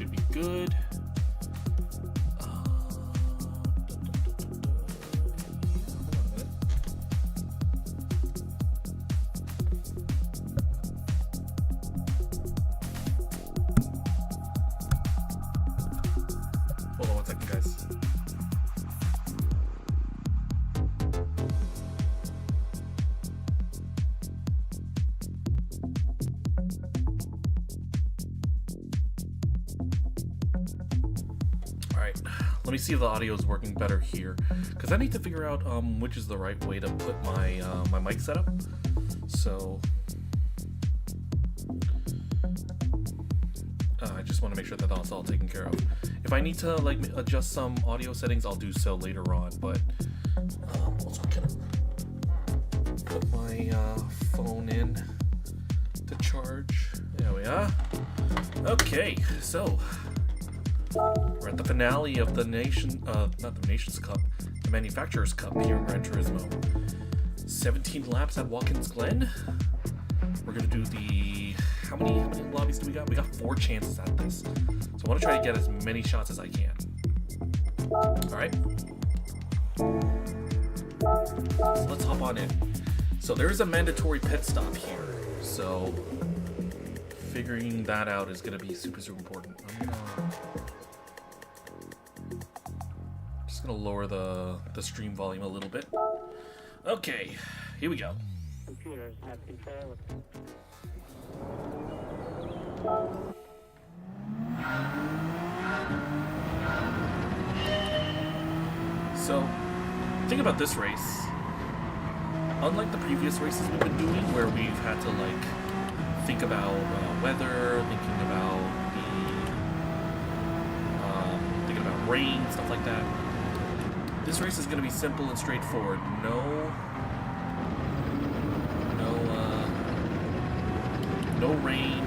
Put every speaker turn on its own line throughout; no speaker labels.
should be good. Hold on one second, guys. Let me see if the audio is working better here, because I need to figure out which is the right way to put my my mic setup. So I just want to make sure that that's all taken care of. If I need to like adjust some audio settings, I'll do so later on. But also gonna put my phone in to charge. There we are. Okay, so we're at the finale of the not the Nation's Cup, the Manufacturer's Cup here in Gran Turismo. 17 laps at Watkins Glen. We're gonna do the, how many lobbies do we got? We got 4 chances at this. So I wanna try to get as many shots as I can. All right. So let's hop on in. So there is a mandatory pit stop here. So figuring that out is gonna be super, super important. I'm gonna lower the stream volume a little bit. Okay, here we go.
Computers have control.
So, think about this race. Unlike the previous races we've been doing, where we've had to like think about weather, thinking about rain, stuff like that. This race is going to be simple and straightforward. No rain,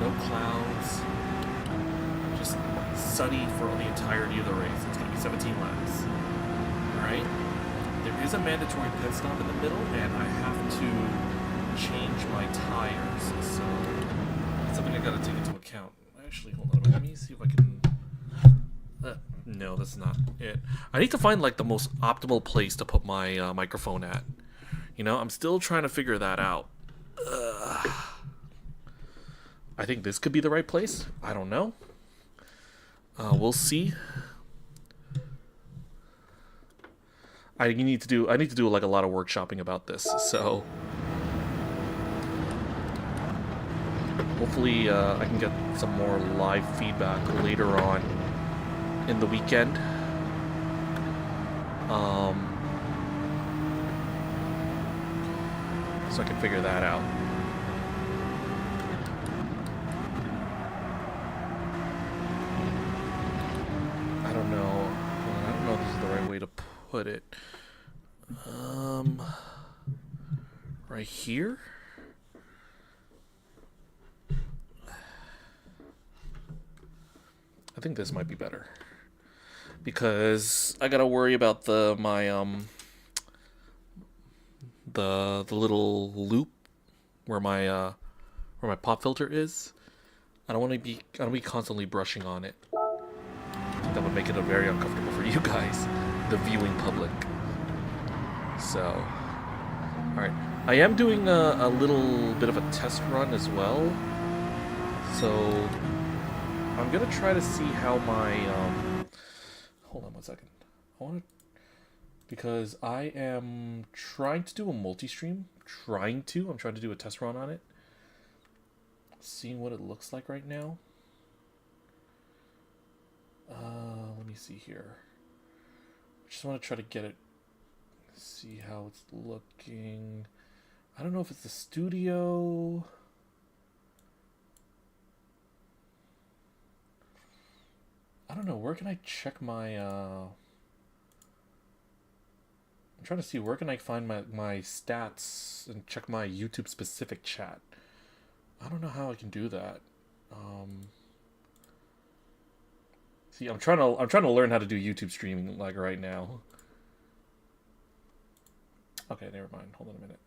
no clouds, just sunny for the entirety of the race. It's going to be 17 laps. Alright? There is a mandatory pit stop in the middle, and I have to change my tires. So that's something I got to take into account. Actually, hold on. Let me see if I can... no, that's not it. I need to find like the most optimal place to put my microphone at. You know, I'm still trying to figure that out. I think this could be the right place. I don't know. We'll see. I need to do like a lot of workshopping about this. So hopefully I can get some more live feedback later on in the weekend. So I can figure that out. I don't know if this is the right way to put it. Right here? I think this might be better. Because I gotta worry about the little loop where my pop filter is. I don't want to be constantly brushing on it. I think that would make it very uncomfortable for you guys, the viewing public. So, all right, I am doing a little bit of a test run as well. So I'm gonna try to see how my hold on one second. Because I am trying to do a multi-stream. I'm trying to do a test run on it. Seeing what it looks like right now. Let me see here. I just want to try to get it. See how it's looking. I don't know if it's the studio. I don't know. Where can I check my I'm trying to see where can I find my stats and check my YouTube specific chat. I don't know how I can do that. See, I'm trying to learn how to do YouTube streaming like right now. Okay, never mind. Hold on a minute.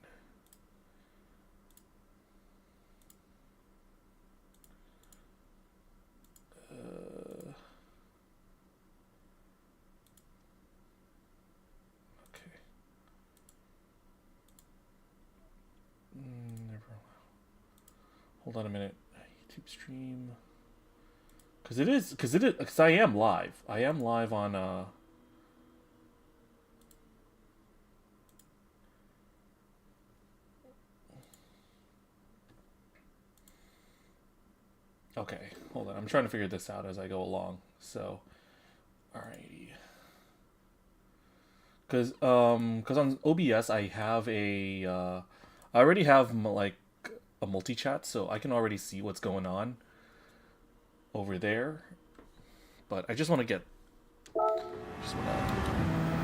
Hold on a minute. YouTube stream. Because I am live. I am live on okay, hold on. I'm trying to figure this out as I go along. So, alrighty. Because on OBS I have I already have like a multi-chat, so I can already see what's going on over there. But I just want to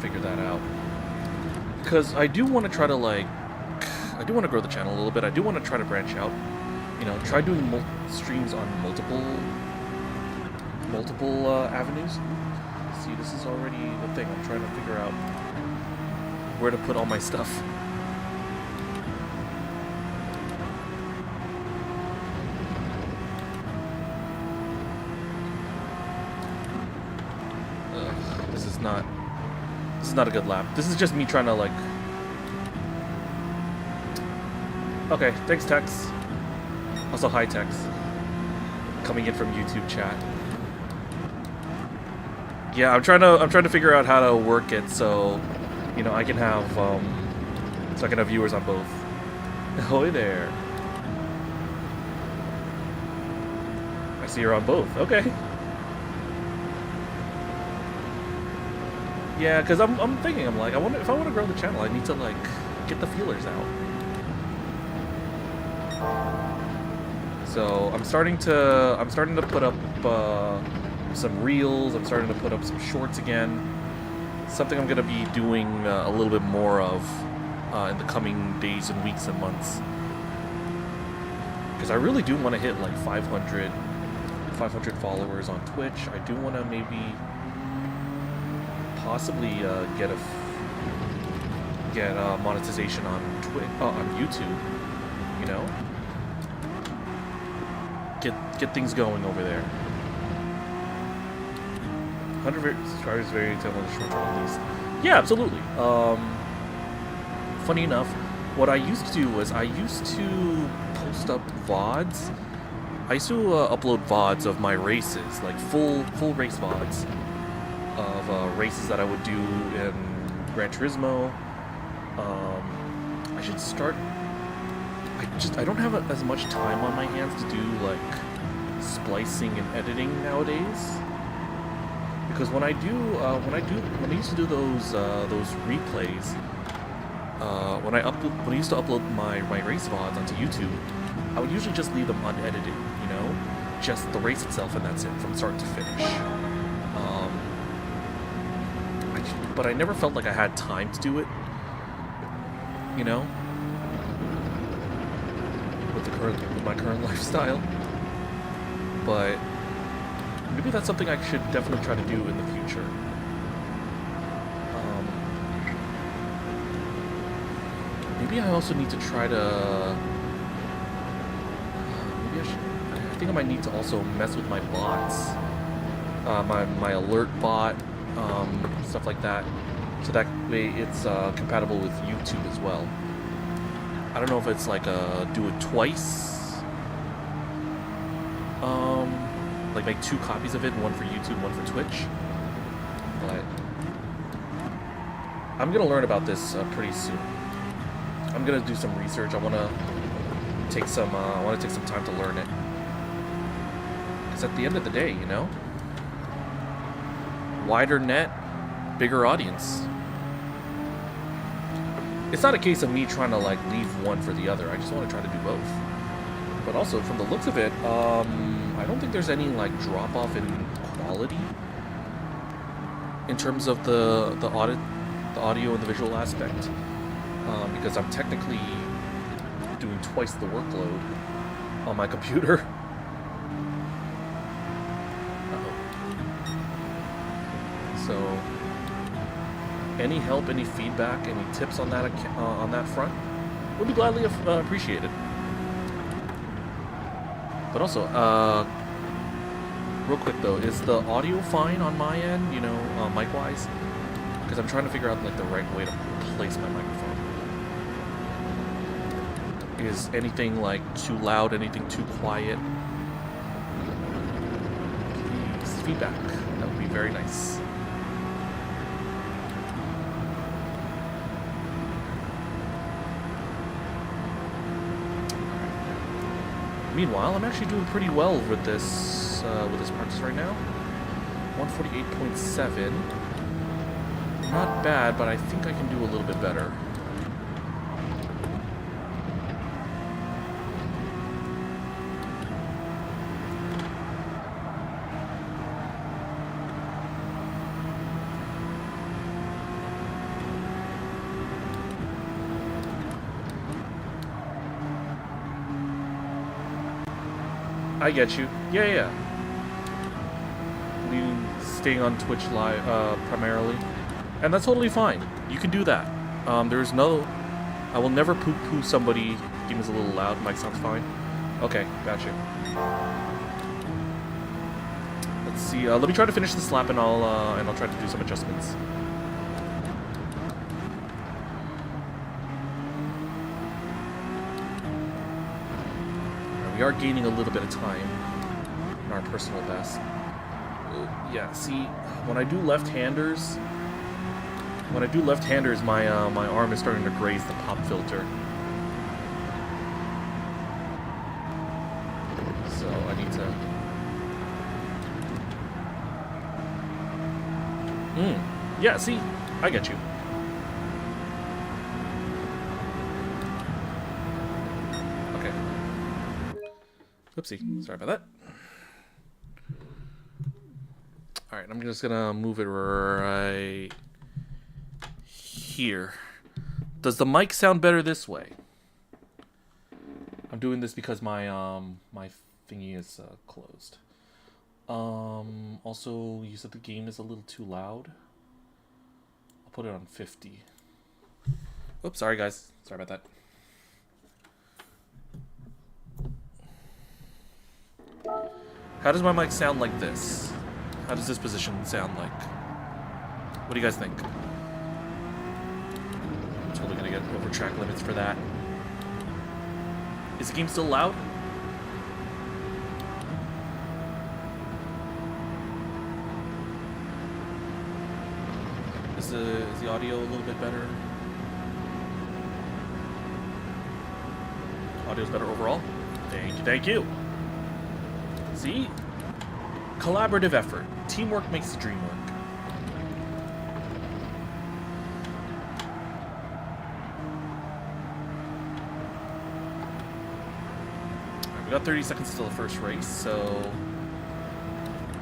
figure that out. Because I do want to try to I do want to grow the channel a little bit. I do want to try to branch out. You know, try doing streams on multiple avenues. See, this is already the thing. I'm trying to figure out where to put all my stuff. This is not a good lap. This is just me trying to Okay, thanks Tex. Also hi Tex. Coming in from YouTube chat. Yeah, I'm trying to figure out how to work it so you know I can have viewers on both. Ahoy there. I see you're on both. Okay. Yeah, because I'm thinking, I'm like, if I want to grow the channel, I need to get the feelers out. So I'm starting to put up some reels. I'm starting to put up some shorts again. Something I'm gonna be doing a little bit more of in the coming days and weeks and months. Because I really do want to hit 500 500 followers on Twitch. I do want to maybe possibly get monetization on on YouTube. You know, get things going over there. 100 subscribers, very talented short term release. Yeah, absolutely. Funny enough, what I used to do was I used to post up VODs. I used to upload VODs of my races, like full race VODs of races that I would do in Gran Turismo. I should start. I don't have as much time on my hands to do like splicing and editing nowadays. Because when I used to do those replays, when I used to upload my race VODs onto YouTube, I would usually just leave them unedited, you know, just the race itself, and that's it from start to finish. But I never felt like I had time to do it, you know, with my current lifestyle. But maybe that's something I should definitely try to do in the future. Maybe I also need to try to. Maybe I think I might need to also mess with my bots, my alert bot, stuff like that, so that way it's compatible with YouTube as well. I don't know if it's like do it twice. Like make 2 copies of it, one for YouTube, one for Twitch. But I'm gonna learn about this pretty soon. I'm gonna do some research. I wanna take some time to learn it. Because at the end of the day, you know, wider net, bigger audience. It's not a case of me trying to like leave one for the other. I just want to try to do both. But also, from the looks of it, I don't think there's any like drop off in quality in terms of the audio and the visual aspect, because I'm technically doing twice the workload on my computer. So, any help, any feedback, any tips on that front would be gladly appreciated. But also, real quick though, is the audio fine on my end, you know, mic-wise? Because I'm trying to figure out like the right way to place my microphone. Is anything like too loud, anything too quiet? Please, feedback. That would be very nice. Meanwhile, I'm actually doing pretty well with this practice right now. 148.7. Not bad, but I think I can do a little bit better. I get you. Yeah. Staying on Twitch live primarily, and that's totally fine. You can do that. There's no. I will never poo-poo somebody. Game is a little loud. Mic sounds fine. Okay, gotcha. Let's see. Let me try to finish the slap, and I'll try to do some adjustments. We are gaining a little bit of time in our personal best. Yeah, see, when I do left-handers, my arm is starting to graze the pop filter. So I need to. Yeah, see, I get you. Oopsie, sorry about that. Alright, I'm just gonna move it right here. Does the mic sound better this way? I'm doing this because my my thingy is closed. Also, you said the game is a little too loud. I'll put it on 50. Oops, sorry guys. Sorry about that. How does my mic sound like this? How does this position sound like? What do you guys think? I'm totally gonna get over track limits for that. Is the game still loud? Is the audio a little bit better? Audio's better overall? Thank you, thank you. See? Collaborative effort. Teamwork makes the dream work. Alright, we got 30 seconds till the first race, so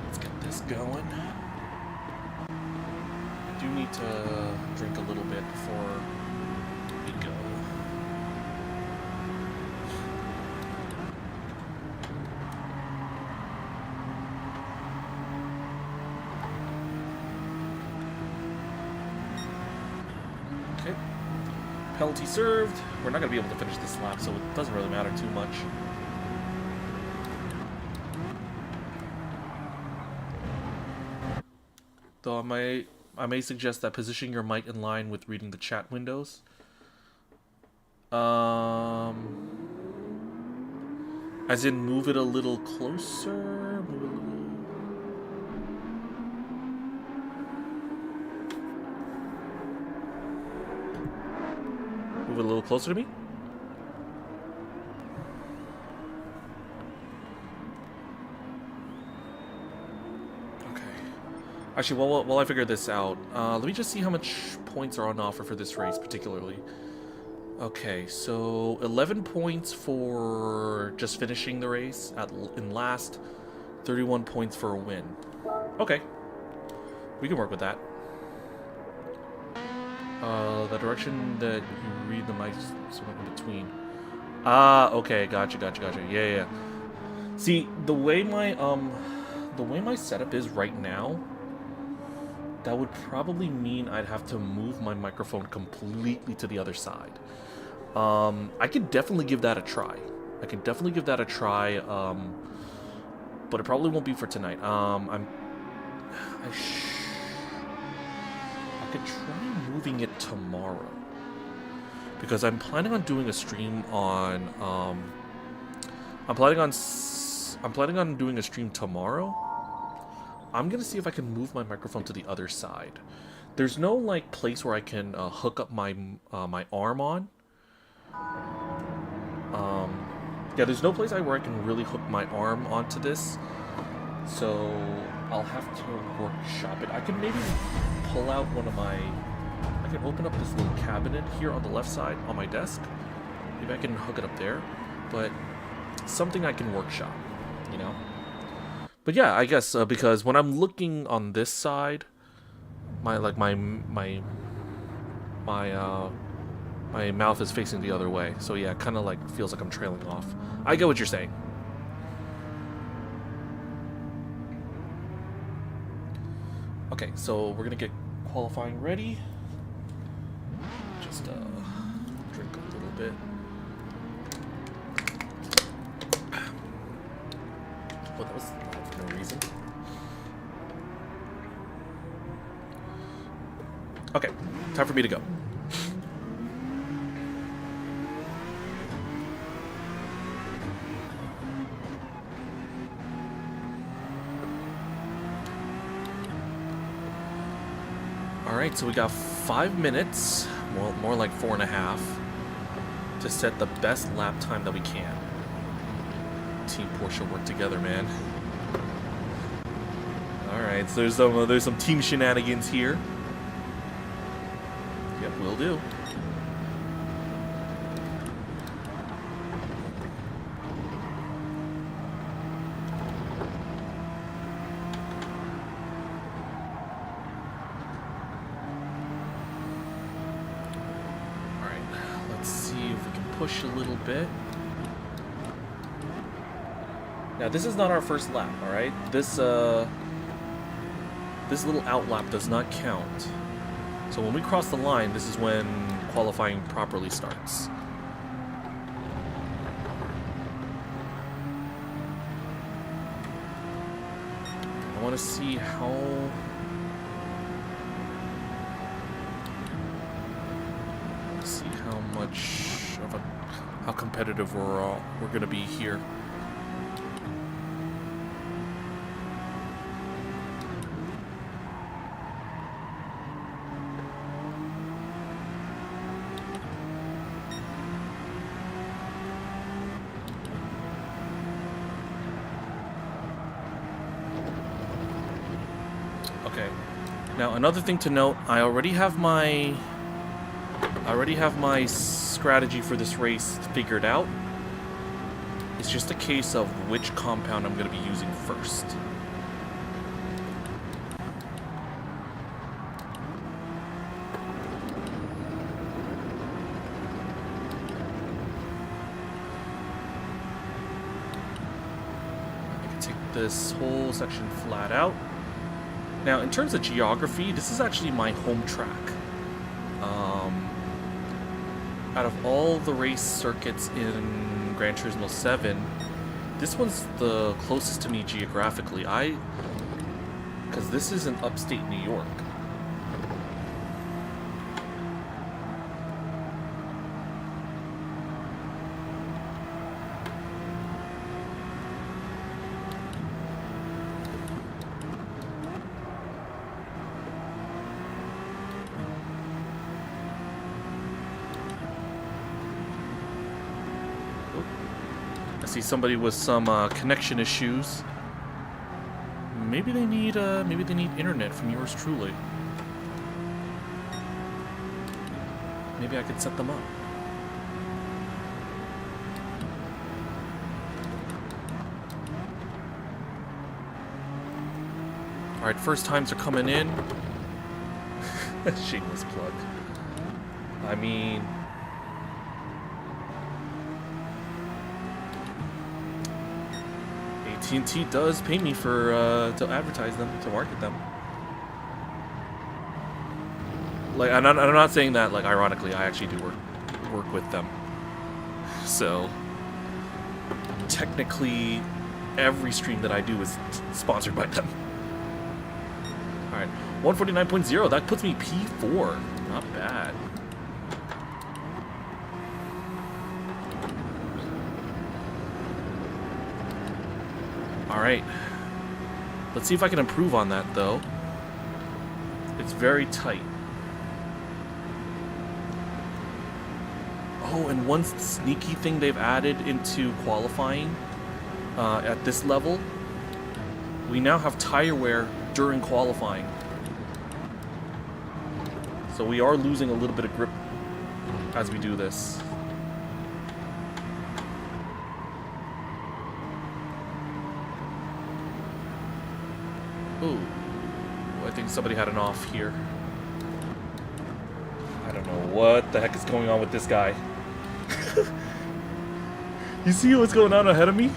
let's get this going. I do need to drink a little bit before we go. Okay. Penalty served. We're not going to be able to finish this lap, so it doesn't really matter too much. Though I may suggest that positioning your mic in line with reading the chat windows. As in move it a little closer. Move it a little closer to me. Actually, while I figure this out, let me just see how much points are on offer for this race particularly. Okay, so 11 points for just finishing the race in last, 31 points for a win. Okay, we can work with that. The direction that you read the mic somewhere in between. Ah, okay, gotcha. Yeah. See, the way my setup is right now, that would probably mean I'd have to move my microphone completely to the other side. I could definitely give that a try. But it probably won't be for tonight. I could try moving it tomorrow, because I'm planning on doing a stream on. I'm planning on doing a stream tomorrow. I'm gonna see if I can move my microphone to the other side. There's no like place where I can hook up my my arm on. Yeah, there's no place where I can really hook my arm onto this, so I'll have to workshop it. I can maybe pull out one of my. I can open up this little cabinet here on the left side on my desk. Maybe I can hook it up there, but something I can workshop, you know. But yeah, I guess because when I'm looking on this side, my mouth is facing the other way. So yeah, it kind of like feels like I'm trailing off. I get what you're saying. Okay, so we're gonna get qualifying ready. Just drink a little bit. Well, that was for no reason. Okay, time for me to go. Alright, so we got 5 minutes, well, more like 4.5, to set the best lap time that we can. Team Porsche work together, man. Alright, so there's some team shenanigans here. Yep, will do. Push a little bit. Now this is not our first lap, all right? This little out lap does not count. So when we cross the line, this is when qualifying properly starts. I want to see how much of how competitive we're gonna be here. Okay. Now another thing to note, I already have my strategy for this race figured out. It's just a case of which compound I'm going to be using first. I can take this whole section flat out. Now, in terms of geography, this is actually my home track. Out of all the race circuits in Gran Turismo 7, this one's the closest to me geographically. Because this is in upstate New York. See somebody with some connection issues. Maybe they need internet from yours truly. Maybe I could set them up. All right, first times are coming in. Shameless plug. I mean, AT&T does pay me for to advertise them, to market them. Like, I'm not saying that like ironically. I actually do work with them. So technically, every stream that I do is sponsored by them. All right, 149.0. That puts me P4. Not bad. Alright, let's see if I can improve on that though. It's very tight. Oh, and one sneaky thing they've added into qualifying at this level, we now have tire wear during qualifying. So we are losing a little bit of grip as we do this. Ooh, I think somebody had an off here. I don't know what the heck is going on with this guy. You see what's going on ahead of me?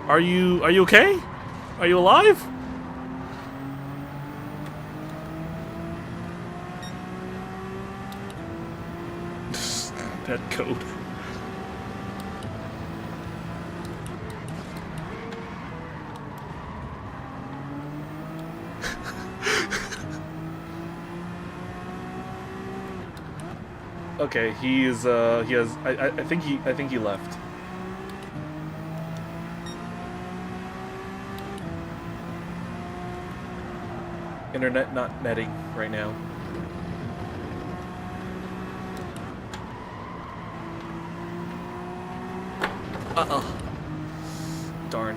Are you okay? Are you alive? That code. Okay, he has I think he left. Internet not netting right now. Uh-oh. Darn.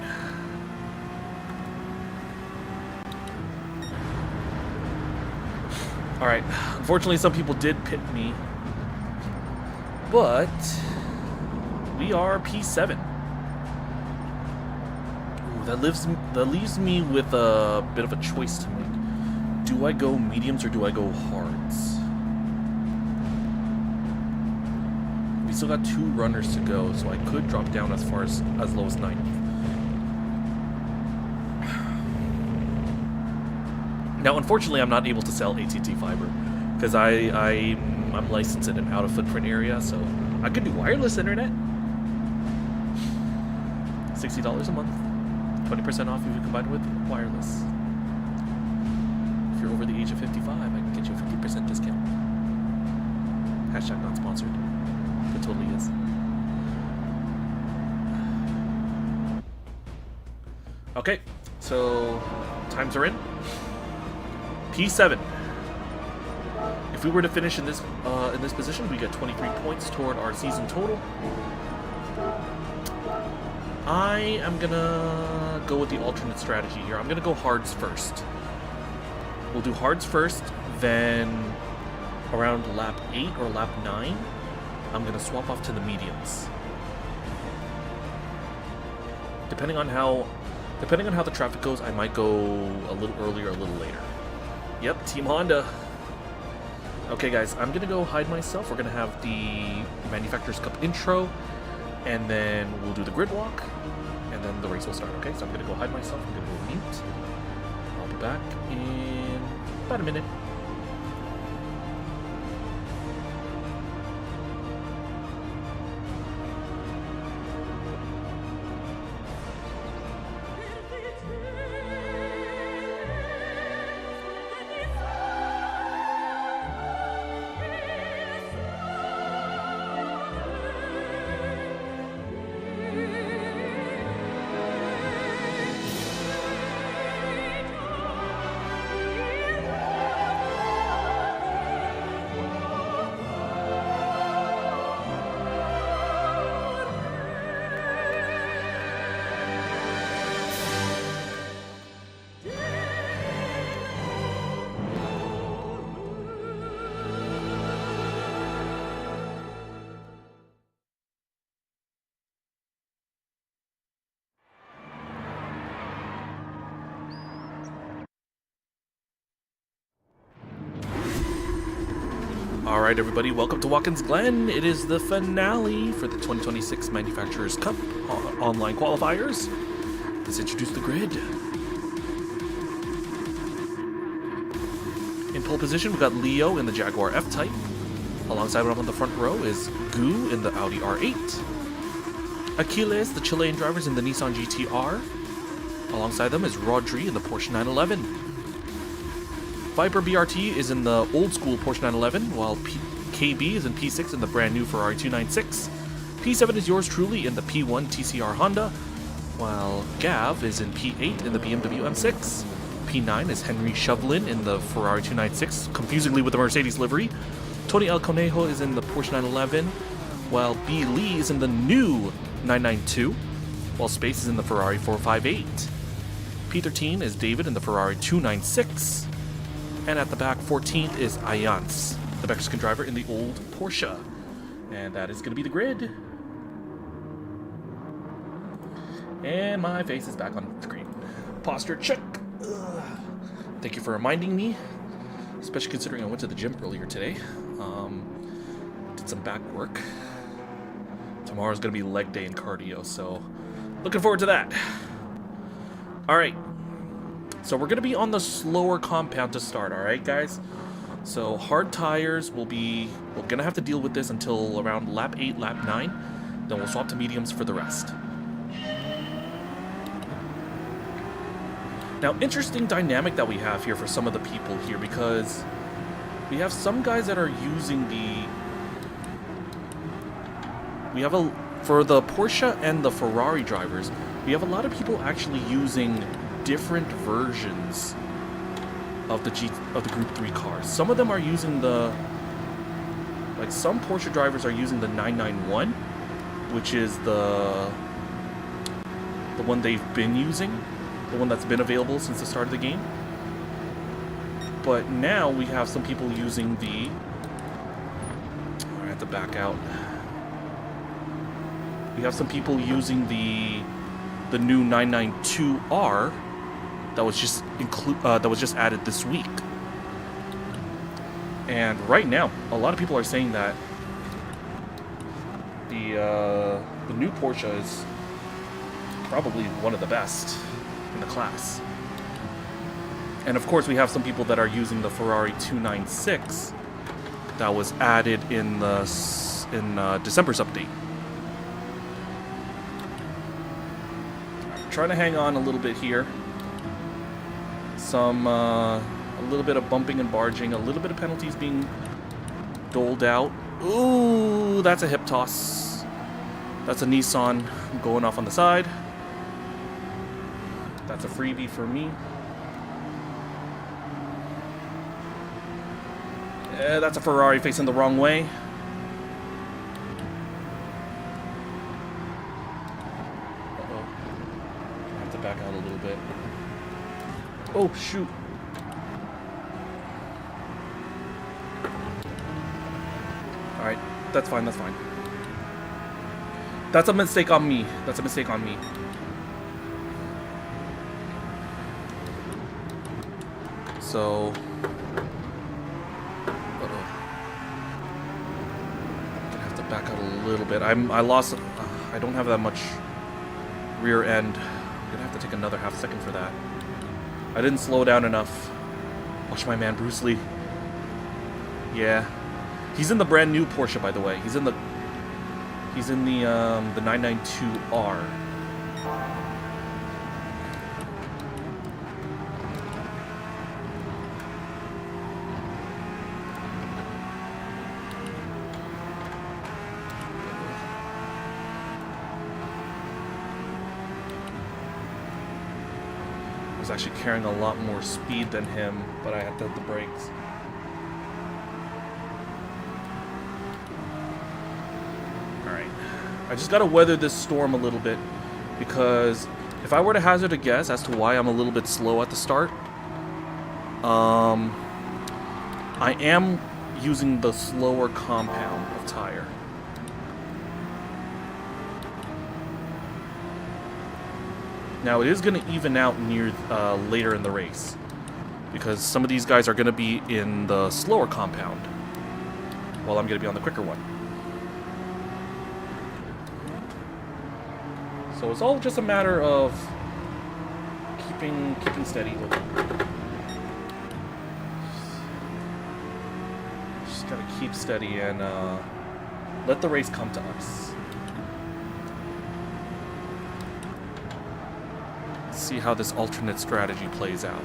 Alright, unfortunately some people did pit me. But we are P7. Ooh, that leaves me with a bit of a choice to make. Do I go mediums or do I go hards? We still got 2 runners to go, so I could drop down as far as low as 90. Now, unfortunately, I'm not able to sell AT&T fiber because I'm licensed in an out-of-footprint area, so I could do wireless internet. $60 a month, 20% off if you combine it with wireless. If you're over the age of 55, I can get you a 50% discount. Hashtag not sponsored. It totally is. Okay, so times are in. P7. If we were to finish in this position, we get 23 points toward our season total. I am gonna go with the alternate strategy here. I'm gonna go hards first. We'll do hards first, then around lap 8 or lap 9, I'm gonna swap off to the mediums. Depending on how the traffic goes, I might go a little earlier, a little later. Yep, Team Honda. Okay, guys, I'm gonna go hide myself. We're gonna have the Manufacturers Cup intro, and then we'll do the grid walk, and then the race will start. Okay, so I'm gonna go hide myself. I'm gonna go mute. I'll be back in about a minute. Alright everybody, welcome to Watkins Glen. It is the finale for the 2026 Manufacturers Cup online qualifiers. Let's introduce the grid. In pole position, we got Leo in the Jaguar F-Type. Alongside him on the front row is Gu in the Audi R8. Achilles, the Chilean drivers, in the Nissan GT-R. Alongside them is Rodri in the Porsche 911. Viper BRT is in the old school Porsche 911, while KB is in P6 in the brand new Ferrari 296. P7 is yours truly in the P1 TCR Honda, while Gav is in P8 in the BMW M6. P9 is Henry Shovlin in the Ferrari 296, confusingly with the Mercedes livery. Tony El Conejo is in the Porsche 911, while B. Lee is in the new 992, while Space is in the Ferrari 458. P13 is David in the Ferrari 296. And at the back, 14th is Ayance, the Mexican driver in the old Porsche. And that is going to be the grid. And my face is back on the screen. Posture check. Ugh. Thank you for reminding me, especially considering I went to the gym earlier today. Did some back work. Tomorrow's going to be leg day and cardio, so looking forward to that. All right. So we're going to be on the slower compound to start, alright guys? So hard tires we're going to have to deal with this until around lap 8, lap 9. Then we'll swap to mediums for the rest. Now, interesting dynamic that we have here for some of the people here, because we have some guys that are using for the Porsche and the Ferrari drivers, we have a lot of people actually using different versions of the Group 3 cars. Some of them are using some Porsche drivers are using the 991, which is the one they've been using, the one that's been available since the start of the game. But now we have some people using I have to back out. We have some people using the new 992R that was just added this week. And right now, a lot of people are saying that the new Porsche is probably one of the best in the class. And of course, we have some people that are using the Ferrari 296 that was added in the December's update. I'm trying to hang on a little bit here. A little bit of bumping and barging, a little bit of penalties being doled out. Ooh, that's a hip toss. That's a Nissan going off on the side. That's a freebie for me. That's a Ferrari facing the wrong way. Uh-oh. I have to back out a little bit. Oh, shoot. Alright, that's fine, that's fine. That's a mistake on me. That's a mistake on me. So... back out a little bit. I don't have that much rear end. I'm gonna have to take another half second for that. I didn't slow down enough. Watch my man Bruce Lee. Yeah, he's in the brand new Porsche, by the way. He's in the 992R. Actually carrying a lot more speed than him, but I had to hit the brakes. Alright. I just gotta weather this storm a little bit, because if I were to hazard a guess as to why I'm a little bit slow at the start, I am using the slower compound of tire. Now, it is going to even out near later in the race, because some of these guys are going to be in the slower compound, while I'm going to be on the quicker one. So it's all just a matter of keeping steady. Just got to keep steady and let the race come to us. See how this alternate strategy plays out.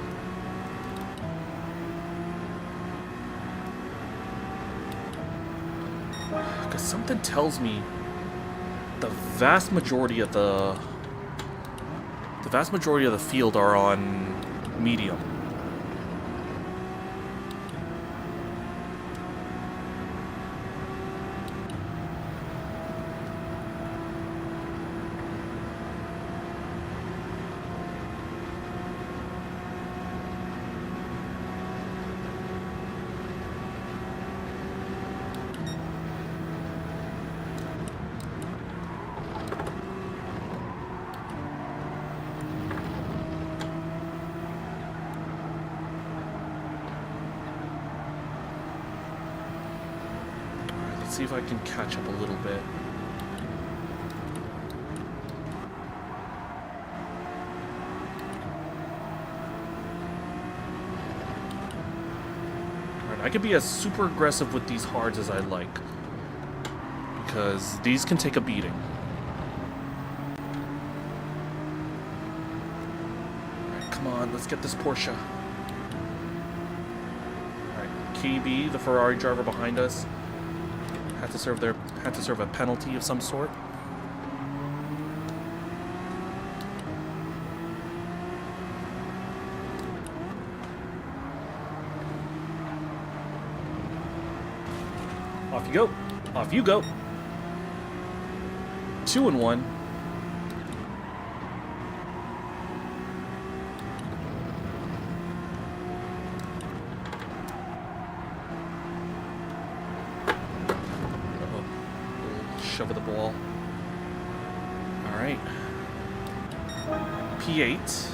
Because something tells me the vast majority of the field are on medium. See if I can catch up a little bit. Alright, I can be as super aggressive with these hards as I like, because these can take a beating. Alright, come on, let's get this Porsche. Alright, KB, the Ferrari driver behind us, had to serve a penalty of some sort. Off you go. Off you go. 2 and 1. Shove of the ball. All right. P8.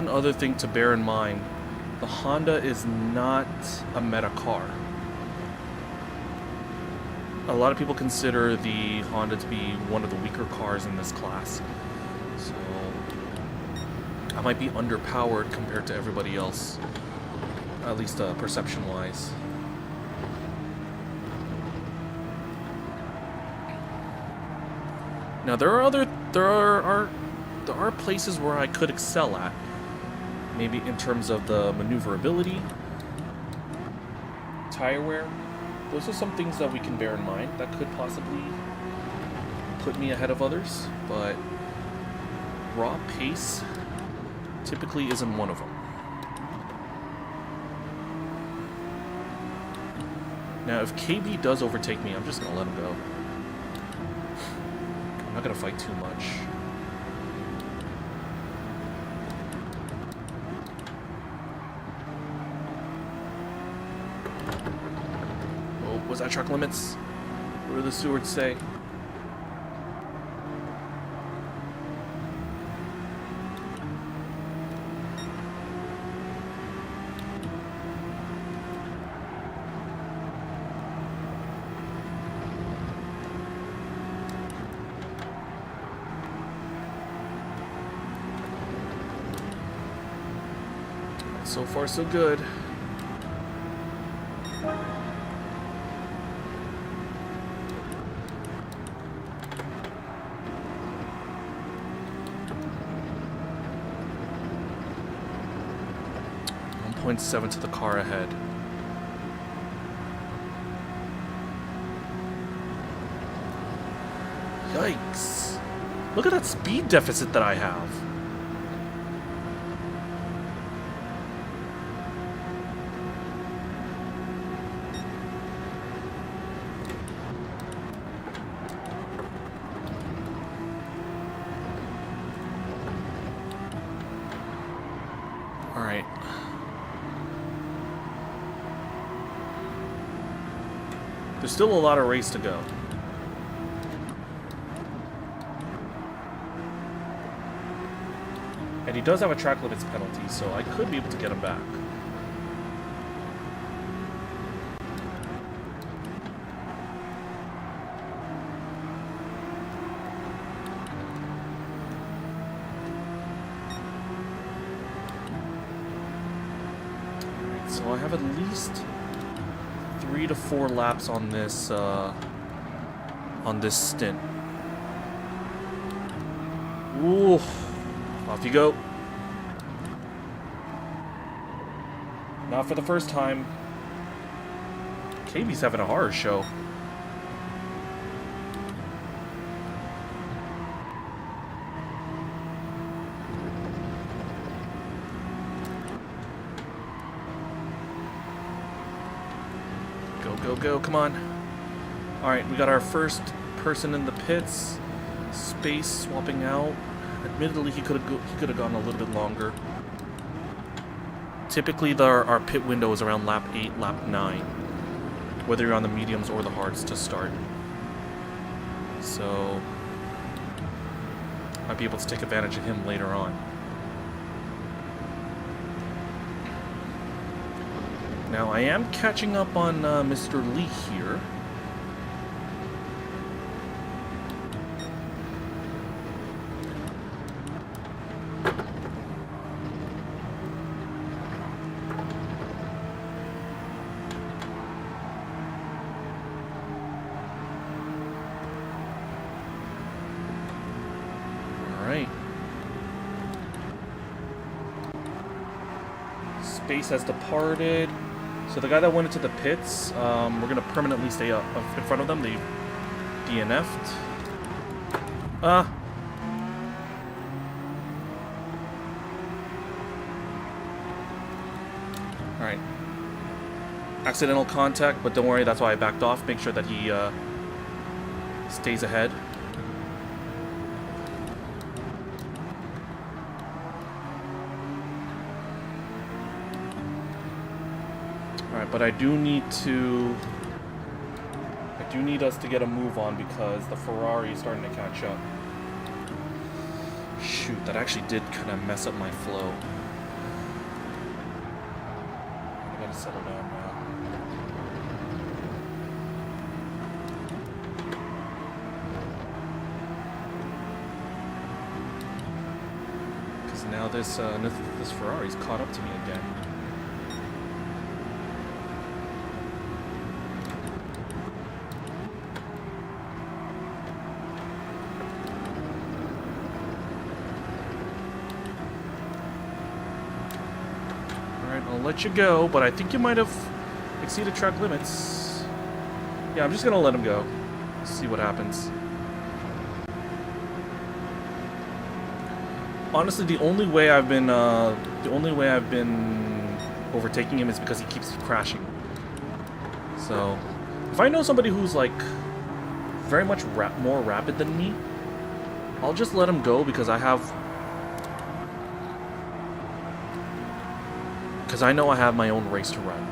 one other thing to bear in mind, the Honda is not a meta car. A lot of people consider the Honda to be one of the weaker cars in this class. So I might be underpowered compared to everybody else, at least perception-wise. Now there are places where I could excel at, maybe in terms of the maneuverability, tire wear. Those are some things that we can bear in mind that could possibly put me ahead of others, but raw pace typically isn't one of them. Now, if KB does overtake me, I'm just gonna let him go. I'm not gonna fight too much. Oh, was that track limits? What do the stewards say? So far, so good. .7 to the car ahead. Yikes. Look at that speed deficit that I have. Alright. There's still a lot of race to go. And he does have a track limits penalty, so I could be able to get him back. Alright, so I have at least 3 to 4 laps on this stint. Ooh, off you go. Not for the first time. KB's having a horror show. Go, come on. Alright, we got our first person in the pits. Space swapping out. Admittedly, he could have gone a little bit longer. Typically, our pit window is around lap 8, lap 9. Whether you're on the mediums or the hards to start. So, might be able to take advantage of him later on. Now, I am catching up on Mr. Lee here. Alright. Space has departed. So the guy that went into the pits, we're going to permanently stay up in front of them. They DNF'd. Alright. Accidental contact, but don't worry, that's why I backed off. Make sure that he stays ahead. Alright, but I do need us to get a move on because the Ferrari is starting to catch up. Shoot, that actually did kind of mess up my flow. starting to settle down now. Because now this Ferrari's caught up to me again. I'll let you go, but I think you might have exceeded track limits. Yeah, I'm just gonna let him go. See what happens. Honestly, the only way I've been overtaking him is because he keeps crashing. So, if I know somebody who's like very much more rapid than me, I'll just let him go because I know I have my own race to run.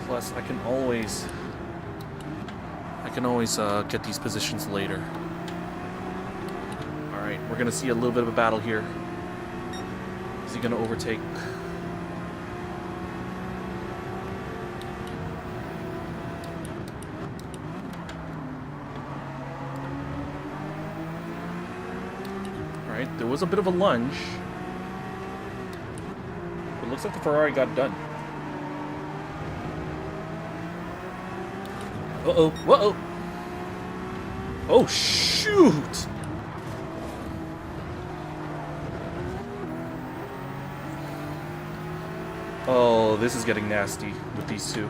Plus, I can always get these positions later. All right, we're gonna see a little bit of a battle here. Is he gonna overtake? There was a bit of a lunge. It looks like the Ferrari got done. Uh-oh. Whoa. Oh, shoot! Oh, this is getting nasty with these two.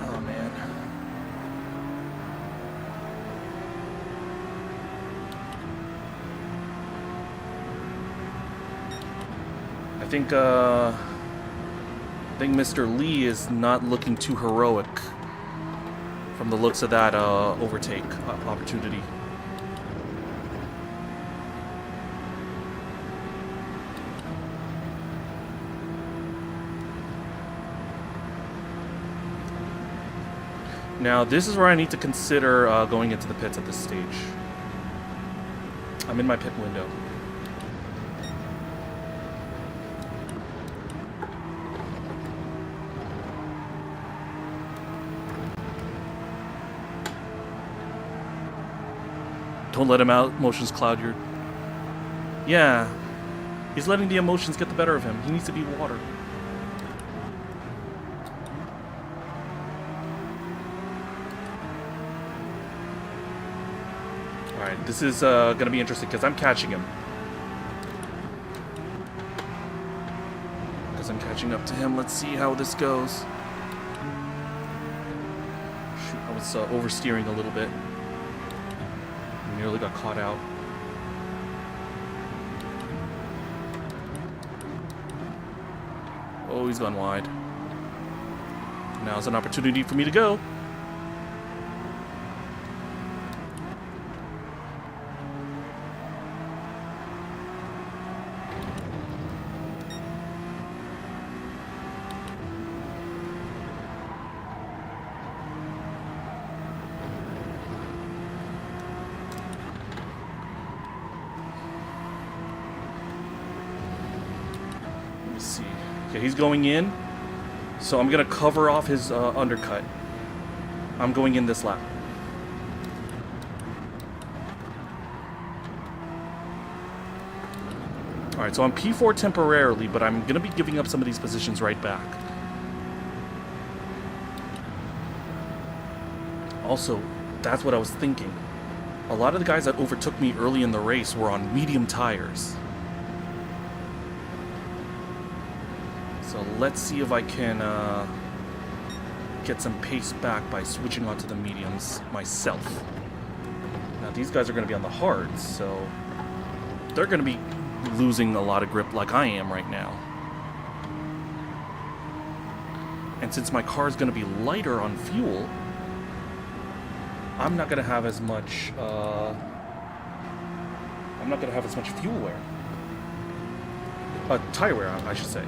Oh, man. I think Mr. Lee is not looking too heroic from the looks of that overtake opportunity. Now, this is where I need to consider going into the pits at this stage. I'm in my pit window. Don't let him out. Emotions cloud your... Yeah. He's letting the emotions get the better of him. He needs to be water. Alright, this is going to be interesting because I'm catching him. Because I'm catching up to him. Let's see how this goes. Shoot, I was oversteering a little bit. Nearly got caught out. Oh, he's gone wide. Now's an opportunity for me to go. Okay, he's going in, so I'm going to cover off his undercut. I'm going in this lap. Alright, so I'm P4 temporarily, but I'm going to be giving up some of these positions right back. Also, that's what I was thinking. A lot of the guys that overtook me early in the race were on medium tires. So let's see if I can get some pace back by switching onto the mediums myself. Now these guys are going to be on the hards, so they're going to be losing a lot of grip like I am right now. And since my car is going to be lighter on fuel, I'm not going to have as much fuel wear. Tire wear, I should say.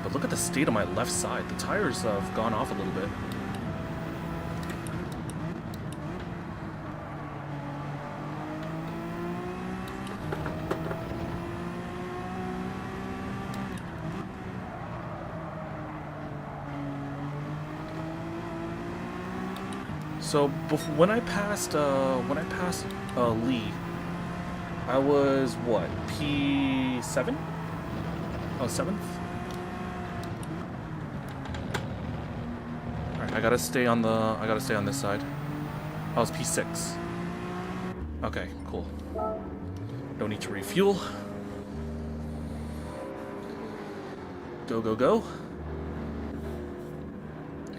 but look at the state of my left side. The tires have gone off a little bit. So when I passed Lee, I was what, P7? Oh, 7th. All right, I gotta stay on this side. I was P6. Okay, cool. No need to refuel. Go, go, go.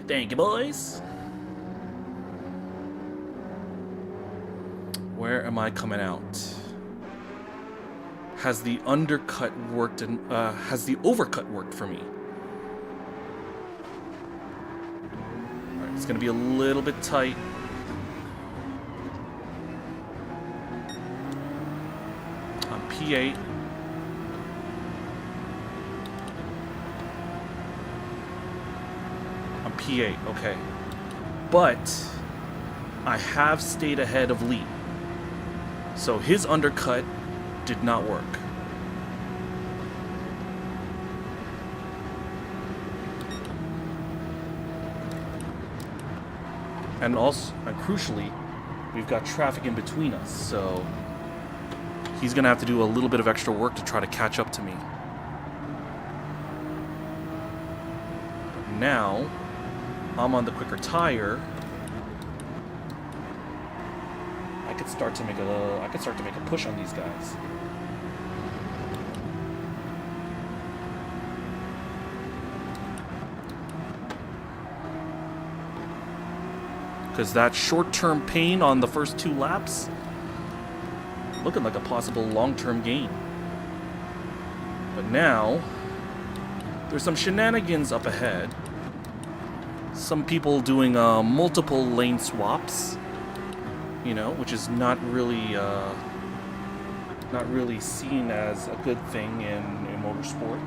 Thank you, boys. Where am I coming out? Has the undercut worked and has the overcut worked for me? Alright, it's gonna be a little bit tight. I'm P8. I'm P8, okay. But I have stayed ahead of Lee. So his undercut did not work. And also, crucially, we've got traffic in between us, so he's gonna have to do a little bit of extra work to try to catch up to me. But now, I'm on the quicker tire. I could start to make a push on these guys. Because that short-term pain on the first 2 laps, looking like a possible long-term gain. But now, there's some shenanigans up ahead. Some people doing multiple lane swaps, you know, which is not really seen as a good thing in motorsport.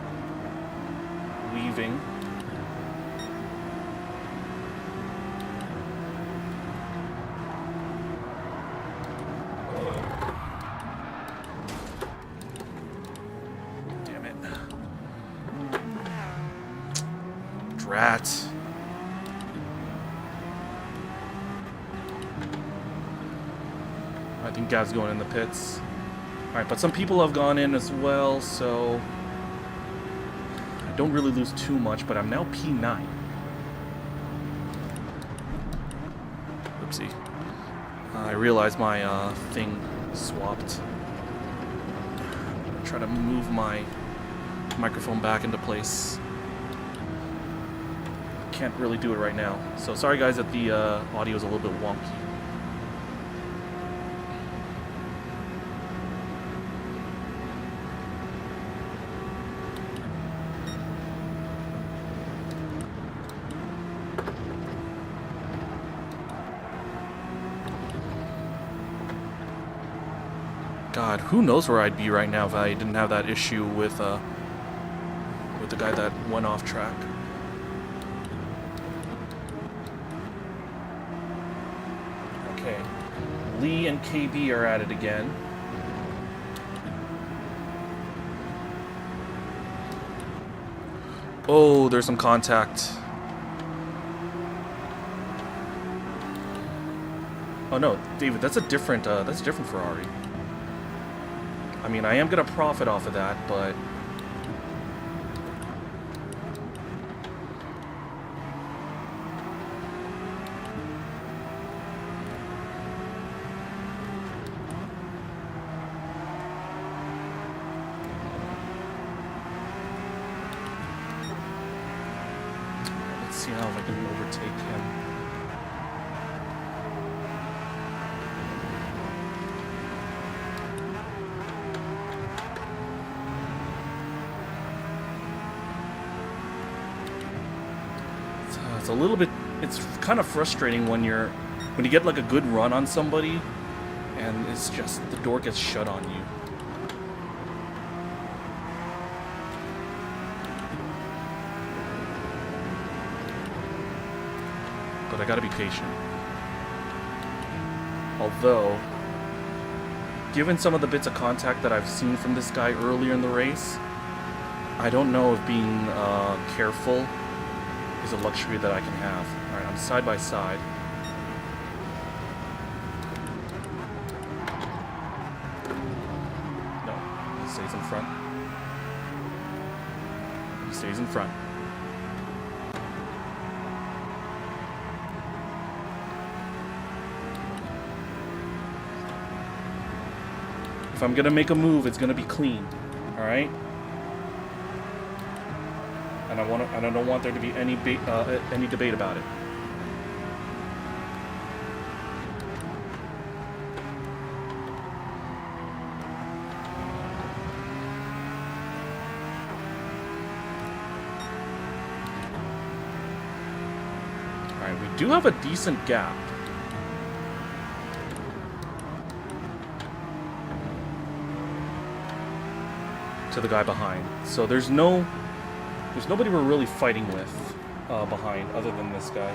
Weaving. Damn it. Drat. I think Gav's going in the pits. Alright, but some people have gone in as well, so I don't really lose too much, but I'm now P9. Oopsie. I realized my thing swapped. Try to move my microphone back into place. Can't really do it right now. So sorry guys that the audio is a little bit wonky. God, who knows where I'd be right now if I didn't have that issue with the guy that went off track. Okay, Lee and KB are at it again. Oh, there's some contact. Oh no, David, that's a different Ferrari. I mean, I am gonna profit off of that, but let's see how if I can overtake him. A little bit, it's kind of frustrating when you get like a good run on somebody and it's just the door gets shut on you. but I gotta be patient. Although, given some of the bits of contact that I've seen from this guy earlier in the race, I don't know if being careful is a luxury that I can have. Alright, I'm side by side. No, he stays in front. He stays in front. If I'm gonna make a move, it's gonna be clean. Alright? And I don't want there to be any debate about it. Alright, we do have a decent gap. To the guy behind. So there's nobody we're really fighting with behind other than this guy.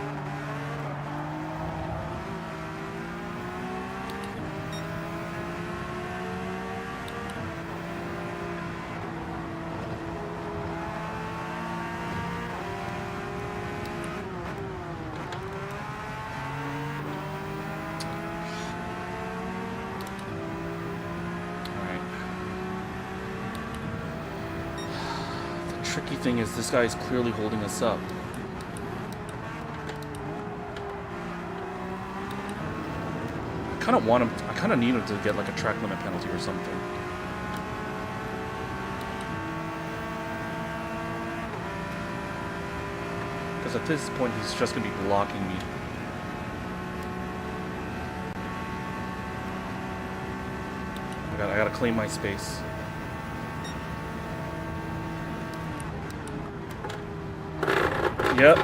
Tricky thing is this guy is clearly holding us up. I kind of want him. I kind of need him to get like a track limit penalty or something. Because at this point he's just gonna be blocking me. I gotta claim my space. Yep.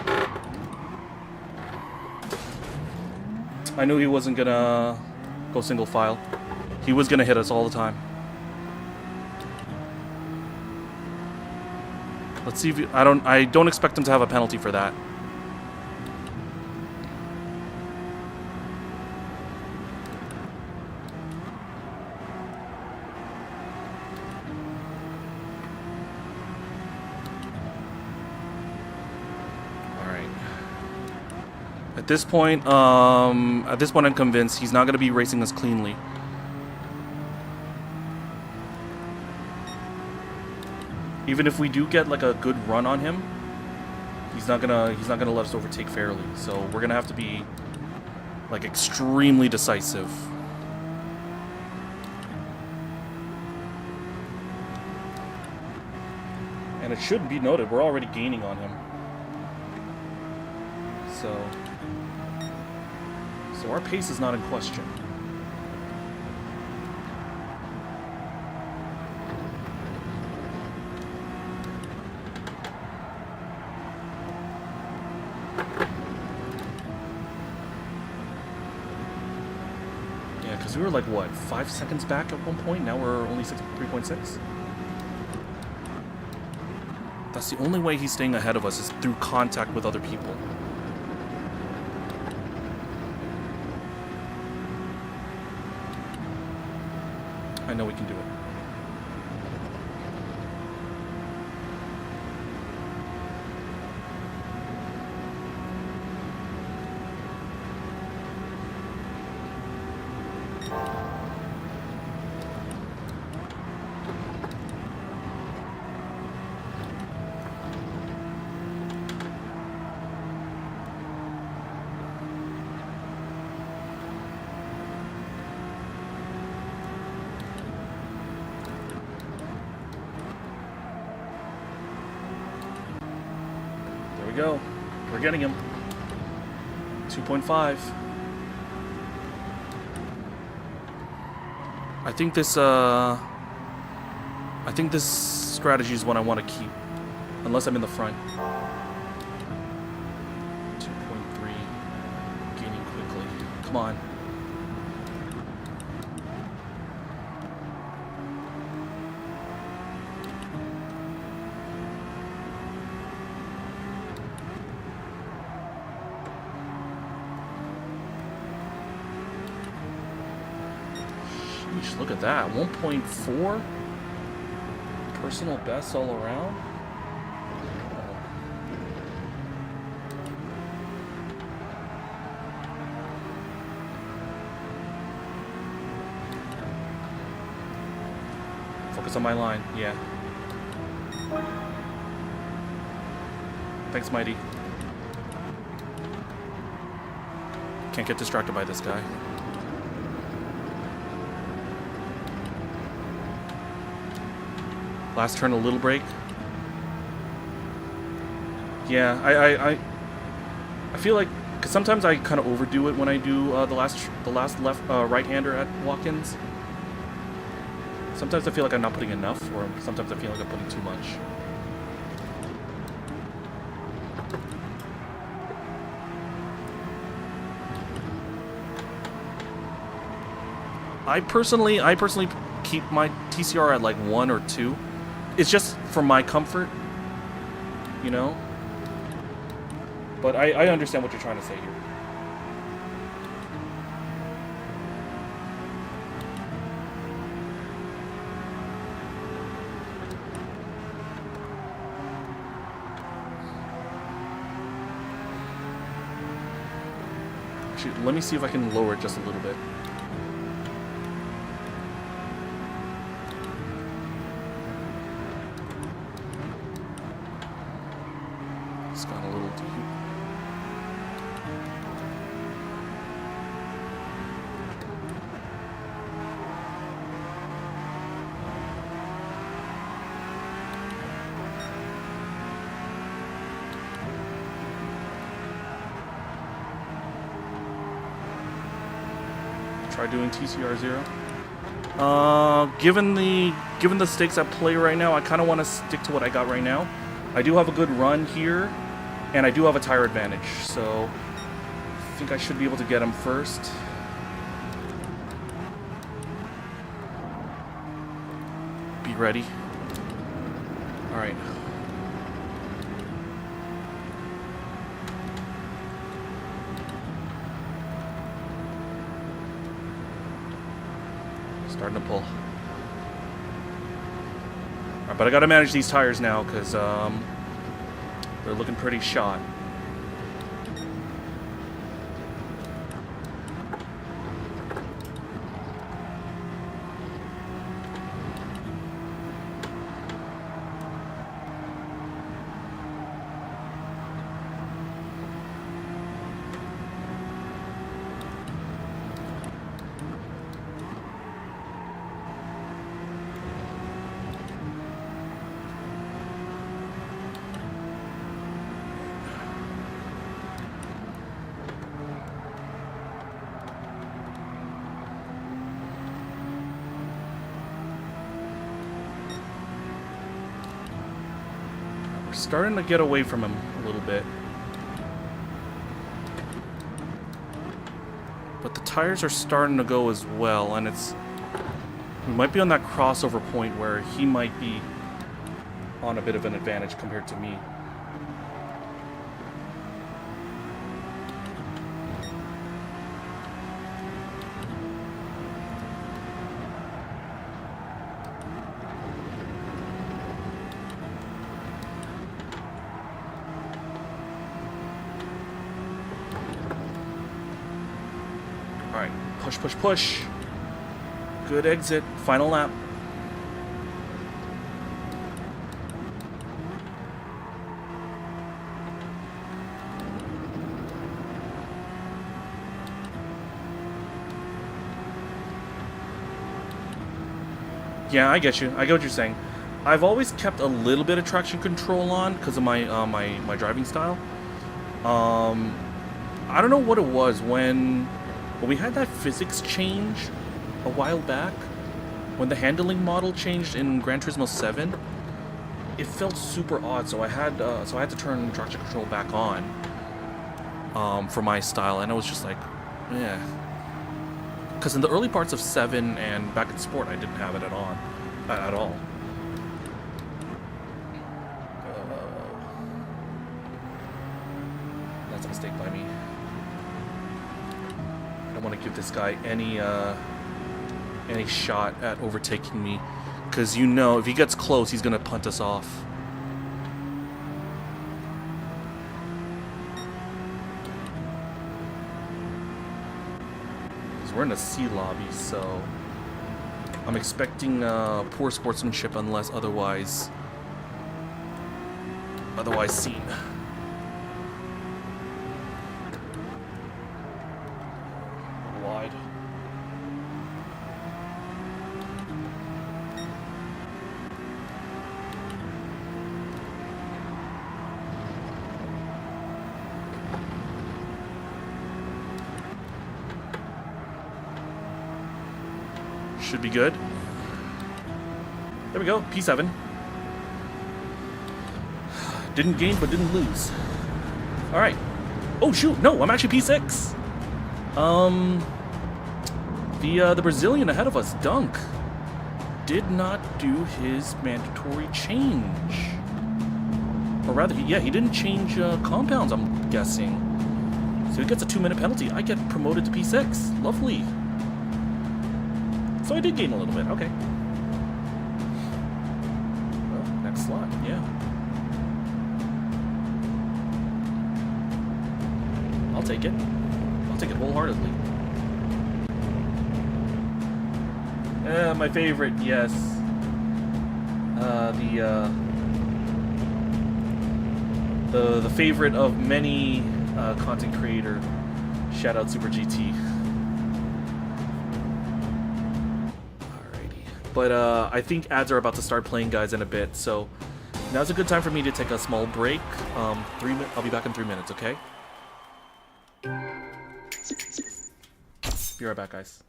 I knew he wasn't gonna go single file. He was gonna hit us all the time. Let's see if I don't expect him to have a penalty for that. At this point, I'm convinced he's not going to be racing us cleanly. Even if we do get like a good run on him, he's not gonna let us overtake fairly. So we're gonna have to be like extremely decisive. And it should be noted, we're already gaining on him. So our pace is not in question. Yeah, because we were like, what, 5 seconds back at one point? Now we're only 3.6? That's the only way he's staying ahead of us, is through contact with other people. I know we can do it. There we go. We're getting him. 2.5. I think this strategy is one I want to keep, unless I'm in the front. 2.3. Gaining quickly. Come on. Sheesh, look at that. 1.4 personal best all around. Focus on my line, yeah. Thanks, Mighty. Can't get distracted by this guy. Last turn, a little break. Yeah, I feel like, cause sometimes I kind of overdo it when I do the last left right-hander at walk-ins. Sometimes I feel like I'm not putting enough, or sometimes I feel like I'm putting too much. I personally keep my TCR at like 1 or 2. It's just for my comfort, you know? But I understand what you're trying to say here. Actually, let me see if I can lower it just a little bit. It's gone a little deep. Try doing TCR 0. Given the stakes at play right now, I kind of want to stick to what I got right now. I do have a good run here, and I do have a tire advantage, so I think I should be able to get him first. Be ready. All right. Starting to pull. All right, but I gotta manage these tires now because they're looking pretty shot. Starting to get away from him a little bit. But the tires are starting to go as well, and we might be on that crossover point where he might be on a bit of an advantage compared to me. Alright, push, push, push. Good exit. Final lap. Yeah, I get you. I get what you're saying. I've always kept a little bit of traction control on because of my my driving style. I don't know what it was when we had that physics change a while back, when the handling model changed in Gran Turismo 7. It felt super odd, so I had to turn traction control back on for my style, and I was just like, yeah. Because in the early parts of 7 and back in Sport, I didn't have it at all. That's a mistake by me. I don't want to give this guy any any shot at overtaking me. Because you know, if he gets close, he's going to punt us off. Because we're in a C lobby, so I'm expecting poor sportsmanship unless otherwise seen. Wide. Should be good. There we go, P7. Didn't gain, but didn't lose. Alright. Oh shoot, no, I'm actually P6. The Brazilian ahead of us, Dunk, did not do his mandatory change. Or rather, he didn't change compounds, I'm guessing. So he gets a 2-minute penalty. I get promoted to P6. Lovely. So I did gain a little bit, okay. Well, next slot, yeah. I'll take it. I'll take it wholeheartedly. My favorite, yes. The favorite of many content creator. Shout out Super GT. Alrighty. But I think ads are about to start playing, guys, in a bit. So now's a good time for me to take a small break. I'll be back in 3 minutes, okay? Be right back, guys.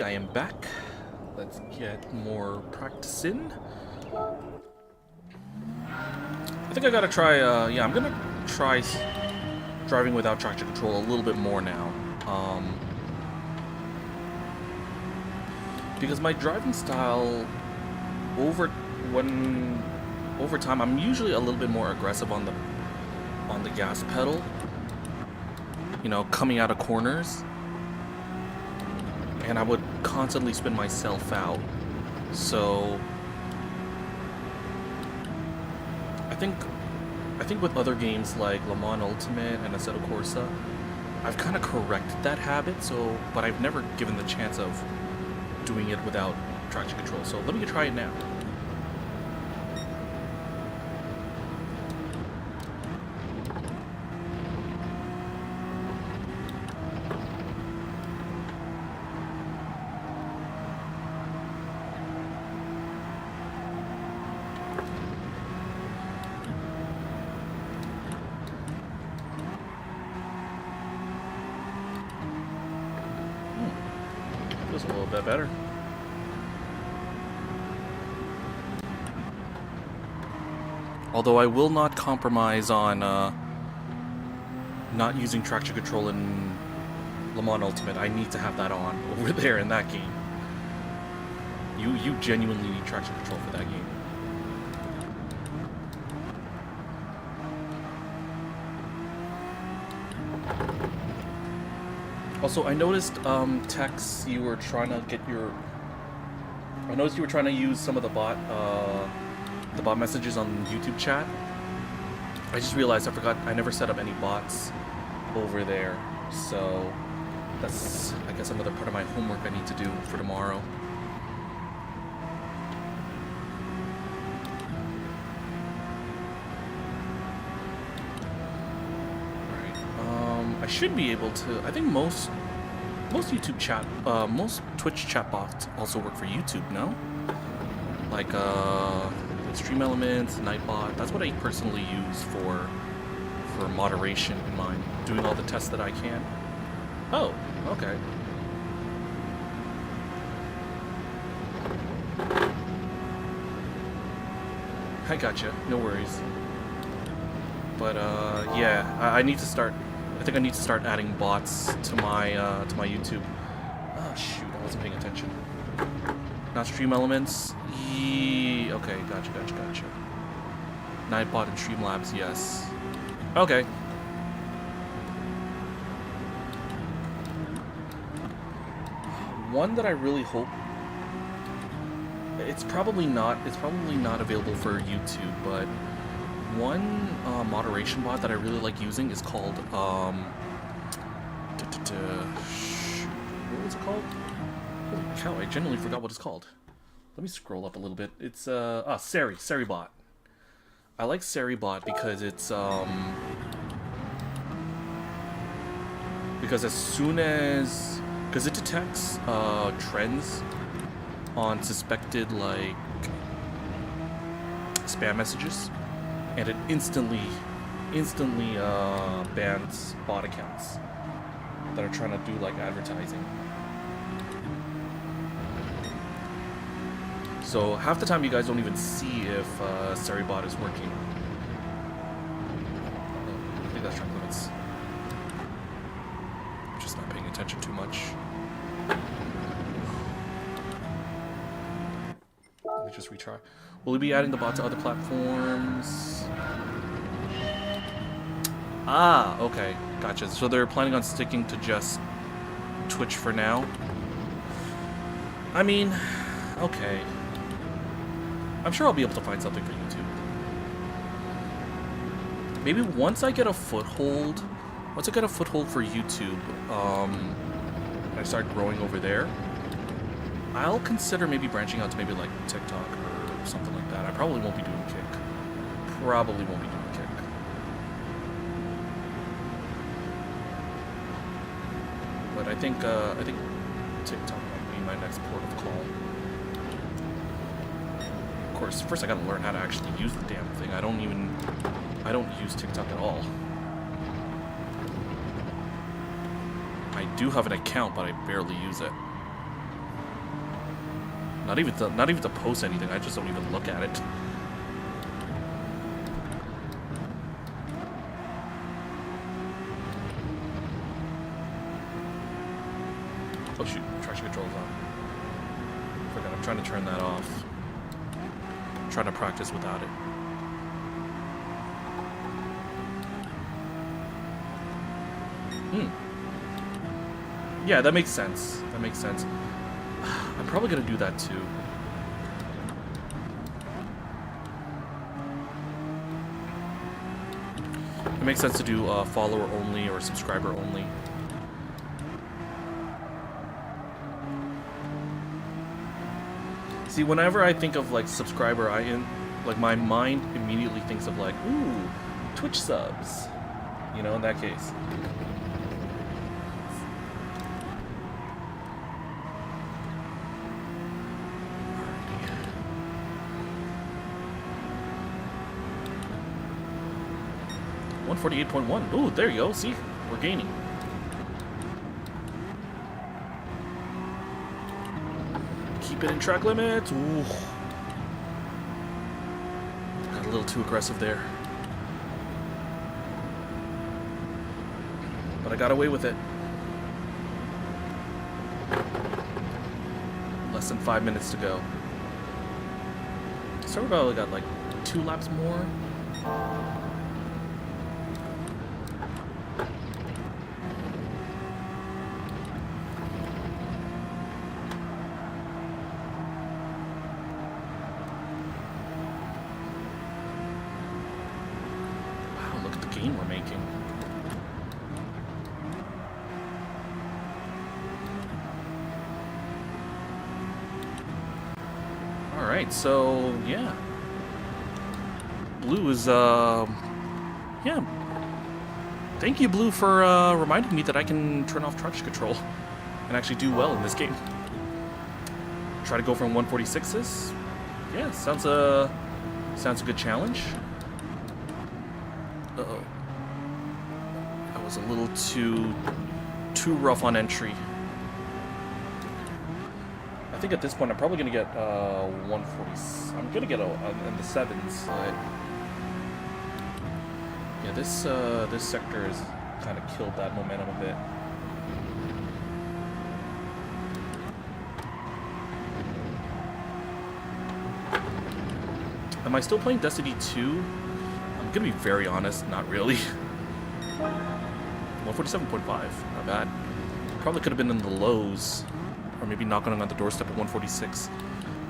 I am back. let's get more practice in. I think I gotta try, yeah, I'm gonna try driving without traction control a little bit more now. Because my driving style, over time, I'm usually a little bit more aggressive on the gas pedal. You know, coming out of corners. And I would constantly spin myself out. So I think with other games like Le Mans Ultimate and Assetto Corsa, I've kind of corrected that habit, but I've never given the chance of doing it without traction control. So let me try it now. Feels a little bit better. Although I will not compromise on not using traction control in Le Mans Ultimate. I need to have that on over there in that game. You genuinely need traction control for that game. Also, I noticed, Tex, you were trying to get your... I noticed you were trying to use some of the bot messages on YouTube chat. I just realized I never set up any bots over there. So, that's, I guess, another part of my homework I need to do for tomorrow. I should be able to. I think most YouTube chat, most Twitch chat bots also work for YouTube. No, like Stream Elements, Nightbot. That's what I personally use for moderation in mind, doing all the tests that I can. Oh, okay. I gotcha. No worries. But yeah, I need to start. I think I need to start adding bots to my YouTube. Oh shoot, I wasn't paying attention. Not Stream Elements. Okay, gotcha. Nightbot and Streamlabs, yes. Okay. One that I really hope. It's probably not available for YouTube, but one moderation bot that I really like using is called what was it called? Holy cow, I genuinely forgot what it's called. Let me scroll up a little bit. It's Seri bot. I like Seri bot because it's because it detects trends on suspected like spam messages, and it instantly bans bot accounts that are trying to do like advertising. So half the time you guys don't even see if Seribot is working. I think that's track limits. I'm just not paying attention too much. Let me just retry. Will we be adding the bot to other platforms? Ah, okay, gotcha. So they're planning on sticking to just Twitch for now. I mean, okay. I'm sure I'll be able to find something for YouTube. Maybe once I get a foothold for YouTube, and I start growing over there, I'll consider maybe branching out to maybe like TikTok or something like that. I probably won't be doing Kick. Probably won't be doing Kick. But I think TikTok might be my next port of call. Of course, first I gotta learn how to actually use the damn thing. I don't use TikTok at all. I do have an account, but I barely use it. Not even to post anything. I just don't even look at it. Oh shoot, traction control is on. Forgot, I'm trying to turn that off. I'm trying to practice without it. Yeah, that makes sense. That makes sense. I'm probably gonna do that too. It makes sense to do follower only or subscriber only. See, whenever I think of like subscriber, like my mind immediately thinks of like, ooh, Twitch subs. You know, in that case. Alrighty. 148.1. Ooh, there you go. See, we're gaining. Keep it in track limits. Ooh. Got a little too aggressive there. But I got away with it. Less than 5 minutes to go. So we probably got like 2 laps more. We're making. All right, so yeah, Blue is yeah. Thank you, Blue, for reminding me that I can turn off traction control and actually do well in this game. Try to go from 146s. Yeah, sounds a good challenge. Uh-oh. That was a little too rough on entry. I think at this point I'm probably gonna get 140. I'm gonna get in the 7s. Yeah, this sector has kind of killed that momentum a bit. Am I still playing Destiny 2? I'm gonna be very honest, not really. 147.5, not bad. Probably could have been in the lows, or maybe knocking on the doorstep at 146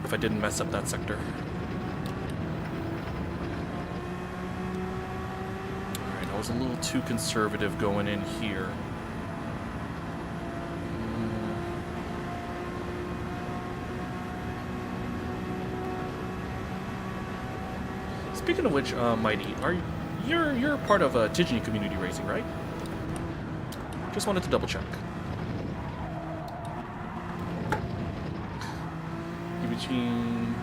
if I didn't mess up that sector. Alright, I was a little too conservative going in here. Speaking of which, Mighty, you're part of Tigeny Community Racing, right? Just wanted to double check. Between,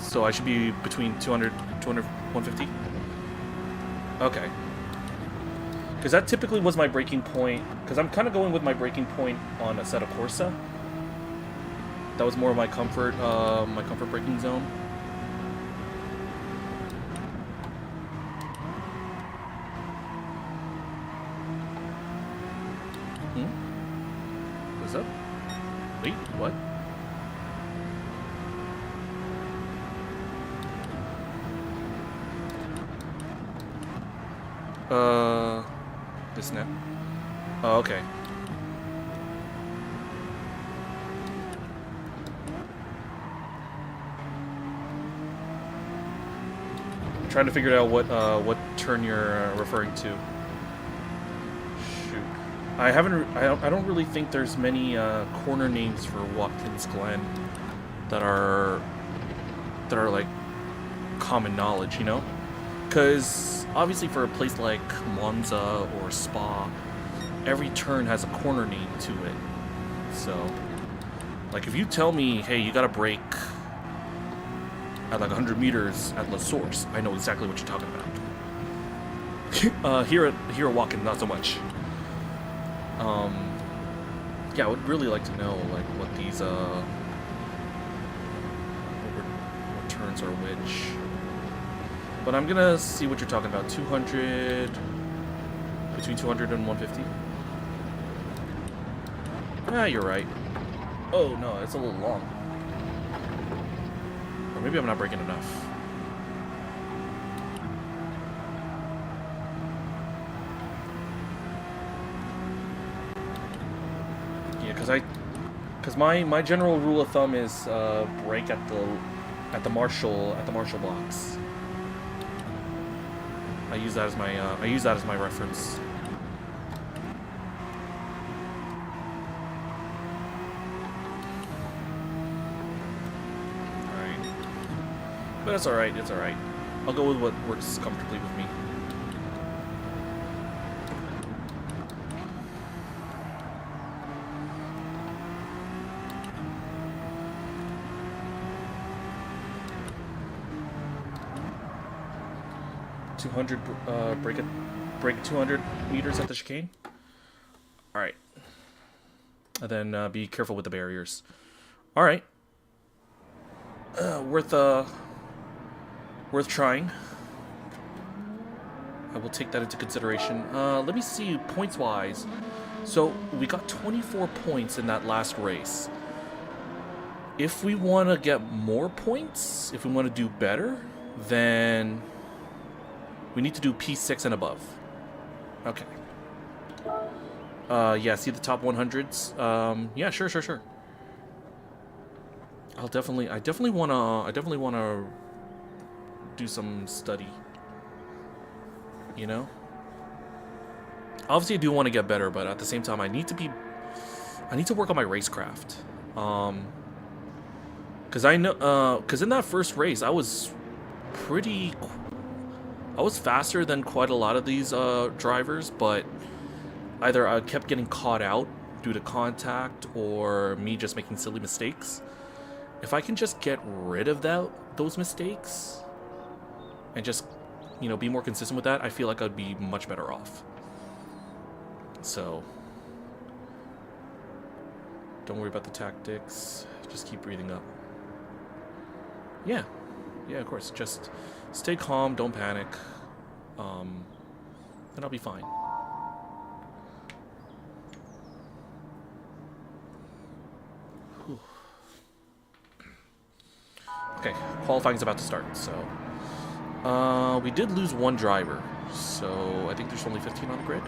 so I should be between 200, 150. Okay. Because that typically was my breaking point. Because I'm kind of going with my breaking point on Assetto Corsa. That was more of my comfort braking zone. What's up? Wait, what? This net. Oh, okay. I'm trying to figure out what turn you're referring to. Shoot, I don't really think there's many corner names for Watkins Glen that are like common knowledge, you know? Because obviously for a place like Monza or Spa, every turn has a corner name to it. So, like if you tell me, hey, you gotta brake at like 100 meters at La Source, I know exactly what you're talking about. Here at Watkins, not so much. Yeah, I would really like to know like what these what turns are which. But I'm gonna see what you're talking about. 200, between 200 and 150. Ah, you're right. Oh no, it's a little long. Or maybe I'm not breaking enough. Yeah, because my general rule of thumb is break at the Marshall blocks. I use that as my reference. But it's alright, it's alright. I'll go with what works comfortably with me. Break 200 meters at the chicane. Alright. And then be careful with the barriers. Alright. Worth trying. I will take that into consideration. Let me see points-wise. So, we got 24 points in that last race. If we want to get more points, if we want to do better, then we need to do P6 and above. Okay. Yeah, see the top 100s? Yeah, sure. I definitely wanna do some study. You know? Obviously I do want to get better, but at the same time I need to work on my racecraft. Cause I know, cause in that first race I was faster than quite a lot of these drivers, but either I kept getting caught out due to contact or me just making silly mistakes. If I can just get rid of those mistakes and just, you know, be more consistent with that, I feel like I'd be much better off. So, don't worry about the tactics. Just keep breathing up. Yeah, of course. Just stay calm, don't panic, and I'll be fine. Whew. Okay, qualifying's about to start, so we did lose one driver, so I think there's only 15 on the grid.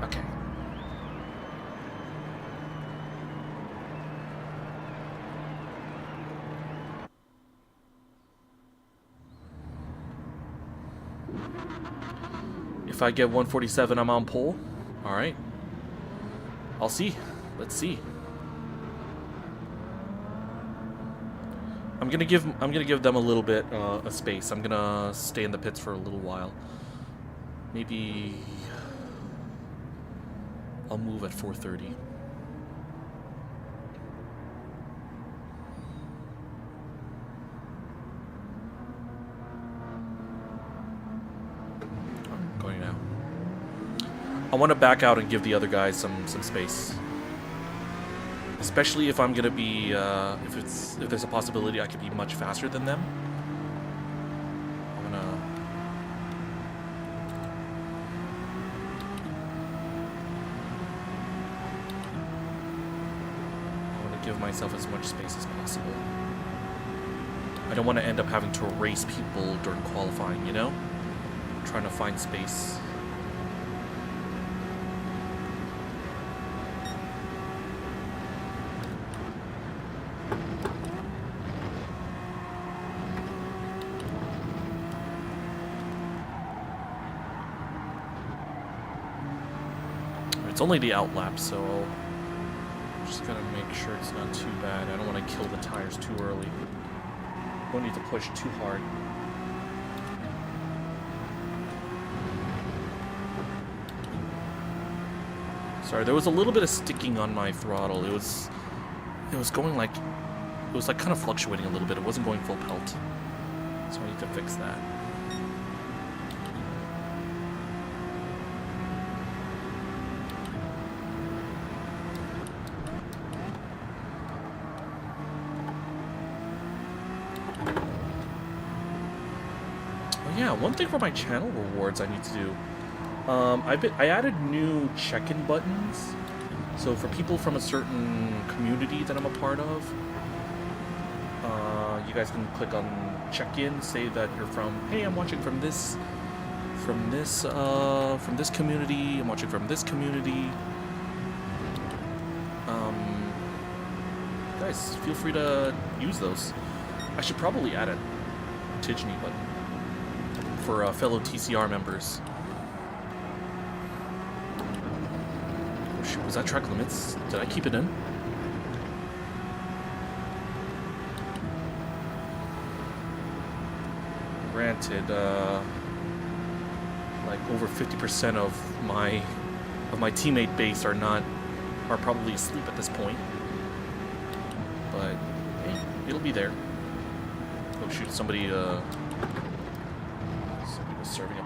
Okay. If I get 147, I'm on pole. All right. I'll see. Let's see. I'm gonna give them a little bit of space. I'm gonna stay in the pits for a little while. Maybe I'll move at 4:30. I'm going now. I want to back out and give the other guys some space. Especially if I'm gonna be, if there's a possibility I could be much faster than them. I'm gonna give myself as much space as possible. I don't want to end up having to race people during qualifying, you know? I'm trying to find space. It's only the out lap, so I'm just gonna make sure it's not too bad. I don't want to kill the tires too early. Don't need to push too hard. Sorry, there was a little bit of sticking on my throttle. It was going like, it was like kind of fluctuating a little bit. It wasn't going full pelt, so I need to fix that. yeah, one thing for my channel rewards I need to do. I added new check-in buttons. So for people from a certain community that I'm a part of, you guys can click on check-in, say that you're from, hey, I'm watching from this community, I'm watching from this community. Guys, feel free to use those. I should probably add a Tijni button for fellow TCR members. Oh shoot, was that track limits? Did I keep it in? Granted, like over 50% of my teammate base are probably asleep at this point. But hey, it'll be there. Oh shoot, somebody was serving up.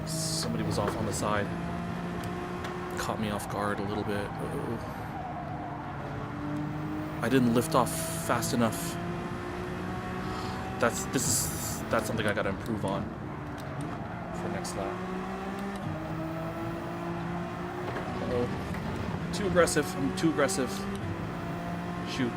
Somebody was off on the side. Caught me off guard a little bit. Uh-oh. I didn't lift off fast enough. That's something I gotta improve on for next lap. Uh-oh. Too aggressive. I'm too aggressive. Shoot.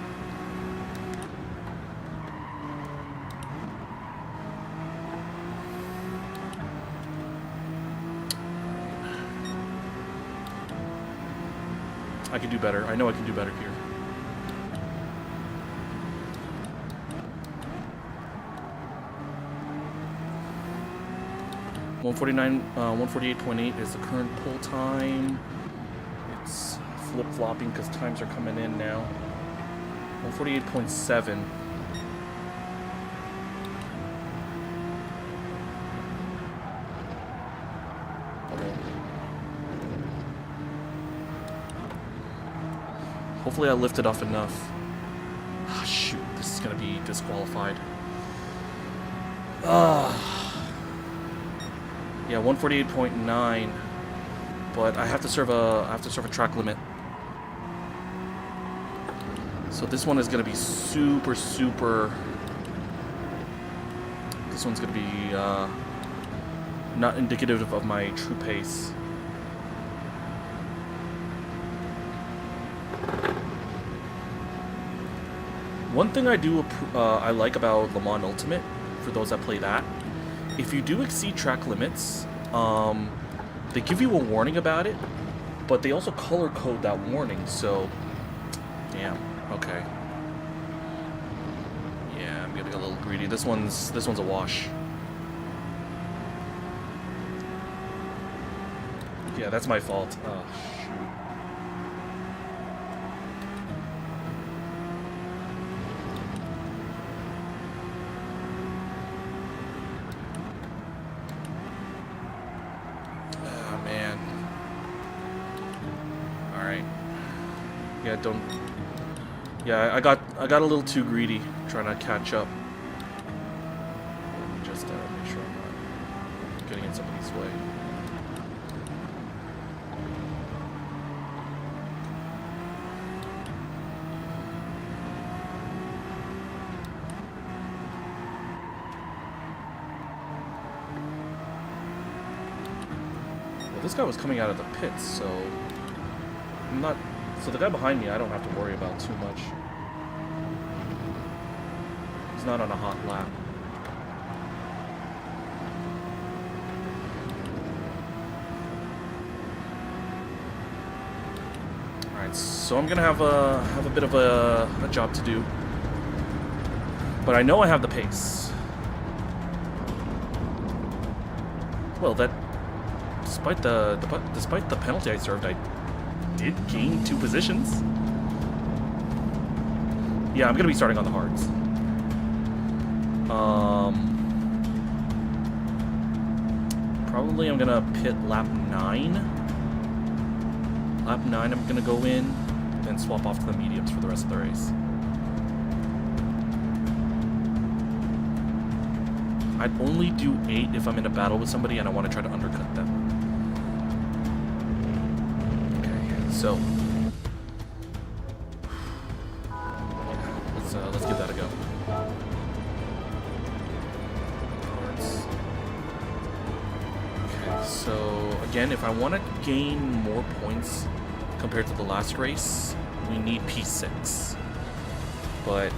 I can do better. I know I can do better here. $148.8 is the current pull time. It's flip-flopping because times are coming in now. 148.7. Hopefully I lifted off enough. Ah, shoot, this is gonna be disqualified. Yeah, 148.9. But I have to serve a track limit. So this one is gonna be super. This one's gonna be not indicative of my true pace. One thing I like about Le Mans Ultimate, for those that play that, if you do exceed track limits, they give you a warning about it, but they also color code that warning. So, damn. Okay. Yeah, I'm getting a little greedy. This one's a wash. Yeah, that's my fault. Oh, shoot. Yeah, I got a little too greedy trying to catch up. Let me just make sure I'm not getting in somebody's way. Well, this guy was coming out of the pits, so I'm not. So the guy behind me, I don't have to worry about too much. He's not on a hot lap. All right, so I'm gonna have a bit of a job to do, but I know I have the pace. Well, that despite the penalty I served, I did gain 2 positions. Yeah, I'm gonna be starting on the hards. Probably I'm gonna pit lap 9. Lap 9 I'm gonna go in, then swap off to the mediums for the rest of the race. I'd only do 8 if I'm in a battle with somebody and I want to try to undercut them. So, let's give that a go. So again, if I want to gain more points compared to the last race, we need P6. But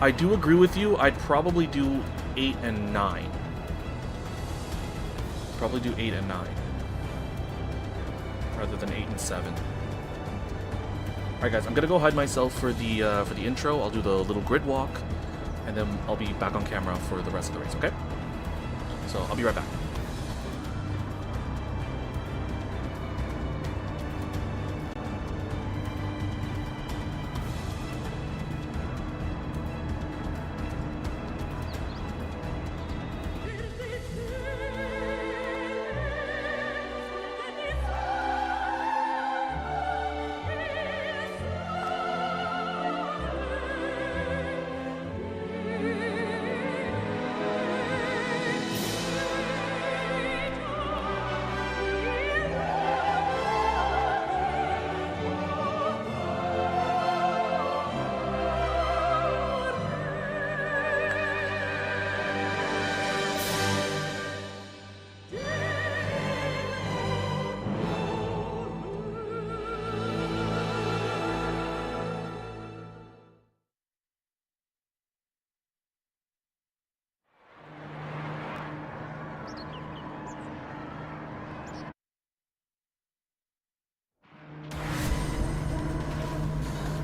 I do agree with you. I'd probably do 8 and 9. Probably do 8 and 9 rather than 8 and 7. Alright guys, I'm gonna go hide myself for the intro. I'll do the little grid walk, and then I'll be back on camera for the rest of the race, okay? So I'll be right back.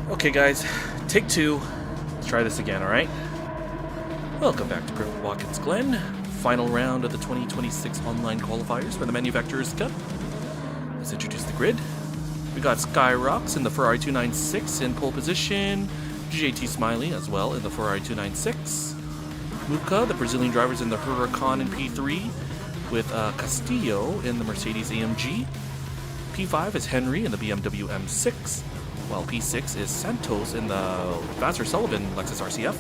Okay guys, take 2. Let's try this again, alright? Welcome back to Griffin Watkins Glen. Final round of the 2026 online qualifiers for the Manufacturers Cup. Let's introduce the grid. We got Skyrox in the Ferrari 296 in pole position. GJT Smiley as well in the Ferrari 296. Muka, the Brazilian drivers in the Huracan in P3, with Castillo in the Mercedes AMG. P5 is Henry in the BMW M6. While P6 is Santos in the Vassar Sullivan Lexus RCF.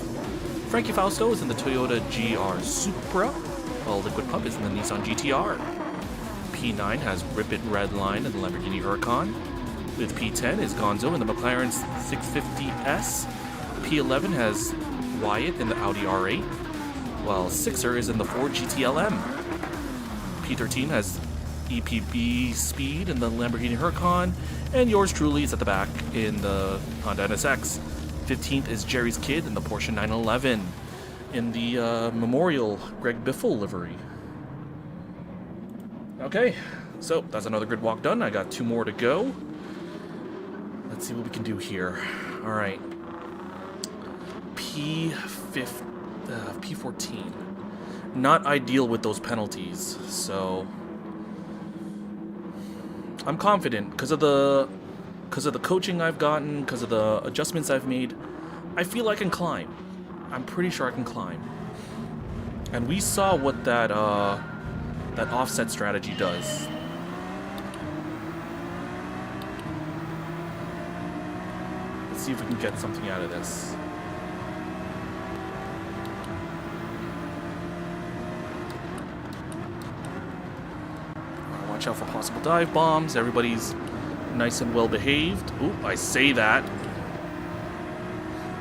Frankie Fausto is in the Toyota GR Supra, while Liquid Pup is in the Nissan GTR. P9 has Rip It Redline in the Lamborghini Huracan. With P10 is Gonzo in the McLaren 650S. P11 has Wyatt in the Audi R8, while Sixer is in the Ford GTLM. P13 has EPB Speed in the Lamborghini Huracan, and yours truly is at the back in the Honda NSX. 15th is Jerry's Kid in the Porsche 911 in the Memorial Greg Biffle livery. Okay, so that's another grid walk done. I got 2 more to go. Let's see what we can do here. All right, P14. Not ideal with those penalties, so I'm confident because of the coaching I've gotten, because of the adjustments I've made. I feel I can climb. I'm pretty sure I can climb. And we saw what that offset strategy does. Let's see if we can get something out of this. Watch out for possible dive bombs. Everybody's nice and well behaved. Oop, I say that.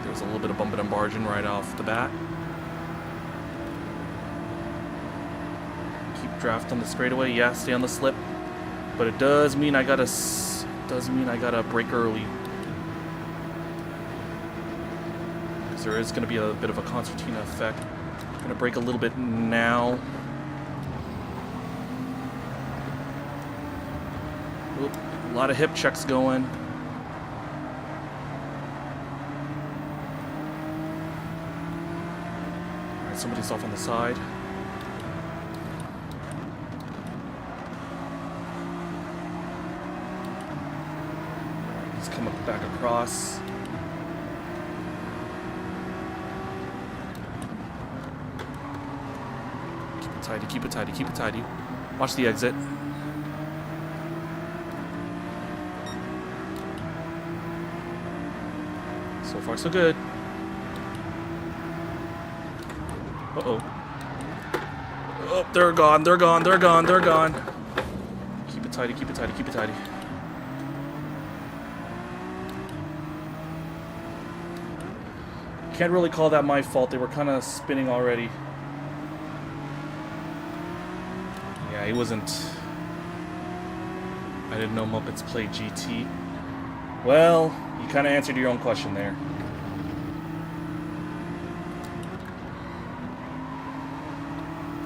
There's a little bit of bumping and barging right off the bat. Keep draft on the straightaway. Yeah, stay on the slip. But it does mean I gotta break early. Because there is gonna be a bit of a concertina effect. I'm gonna break a little bit now. Oop, a lot of hip checks going. Alright, somebody's off on the side. He's coming back across. Keep it tidy, keep it tidy, keep it tidy. Watch the exit. So far, so good. Uh-oh. Oh, they're gone, they're gone, they're gone, they're gone. Keep it tidy, keep it tidy, keep it tidy. Can't really call that my fault. They were kind of spinning already. Yeah, he wasn't... I didn't know Muppets played GT. Well, you kind of answered your own question there.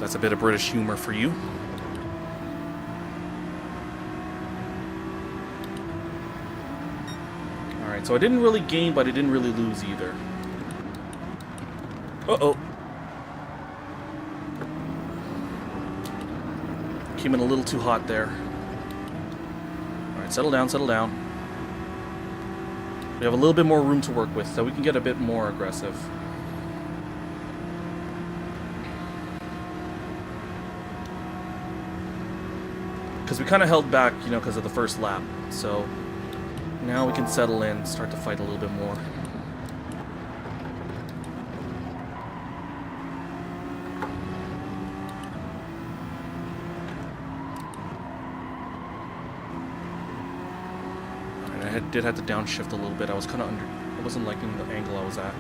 That's a bit of British humor for you. Alright, so I didn't really gain, but I didn't really lose either. Uh-oh. Came in a little too hot there. Alright, settle down, settle down. We have a little bit more room to work with, so we can get a bit more aggressive. Because we kind of held back, you know, because of the first lap. So now we can settle in, start to fight a little bit more. I did have to downshift a little bit. I was kind of under... I wasn't liking the angle I was at.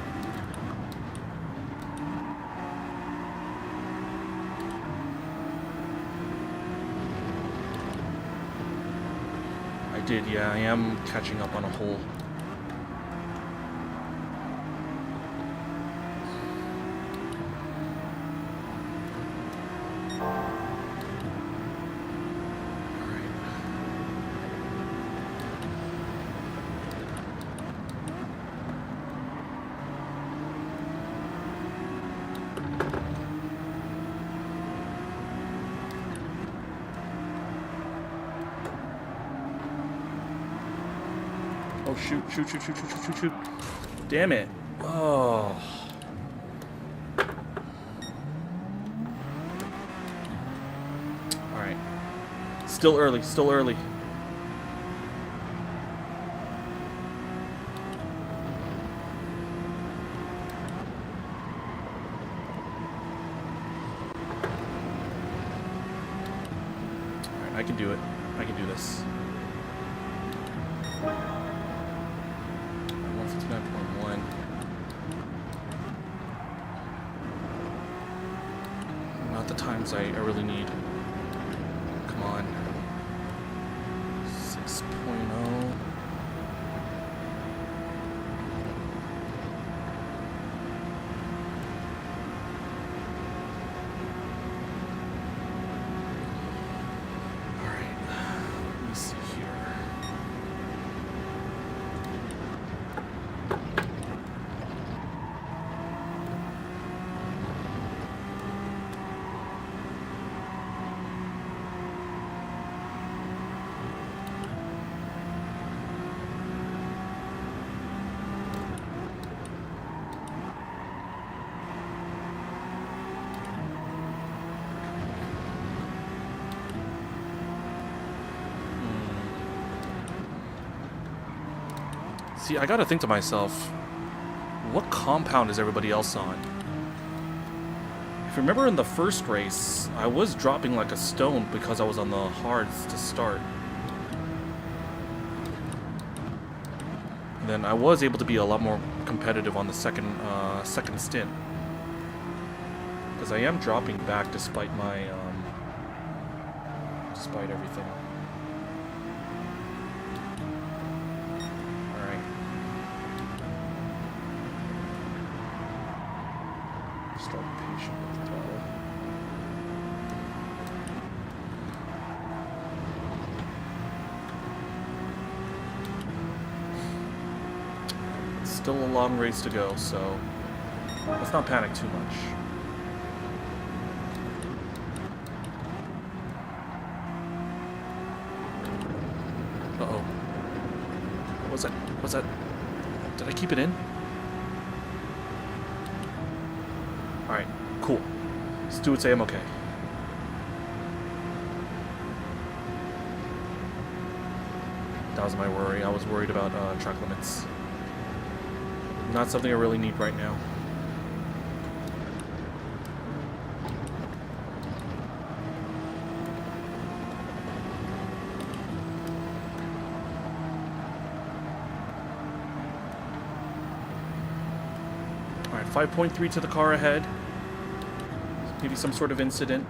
I did, yeah. I am catching up on a hole. Oh, shoot, shoot, shoot, shoot, shoot, shoot, shoot, shoot. Damn it. Oh. Alright. Still early, still early. Alright, I can do it. I can do this. 159.1. Not the times I really need. Come on. 6.0. See, I gotta think to myself, what compound is everybody else on? If you remember in the first race, I was dropping like a stone because I was on the hards to start. Then I was able to be a lot more competitive on the second stint. Because I am dropping back despite my, despite everything. Start patient with the throttle. It's still a long race to go, so let's not panic too much. Uh-oh. What was that? What was that? Did I keep it in? Alright, cool. Stu would say I'm okay. That was my worry. I was worried about track limits. Not something I really need right now. 5.3 to the car ahead. Maybe some sort of incident.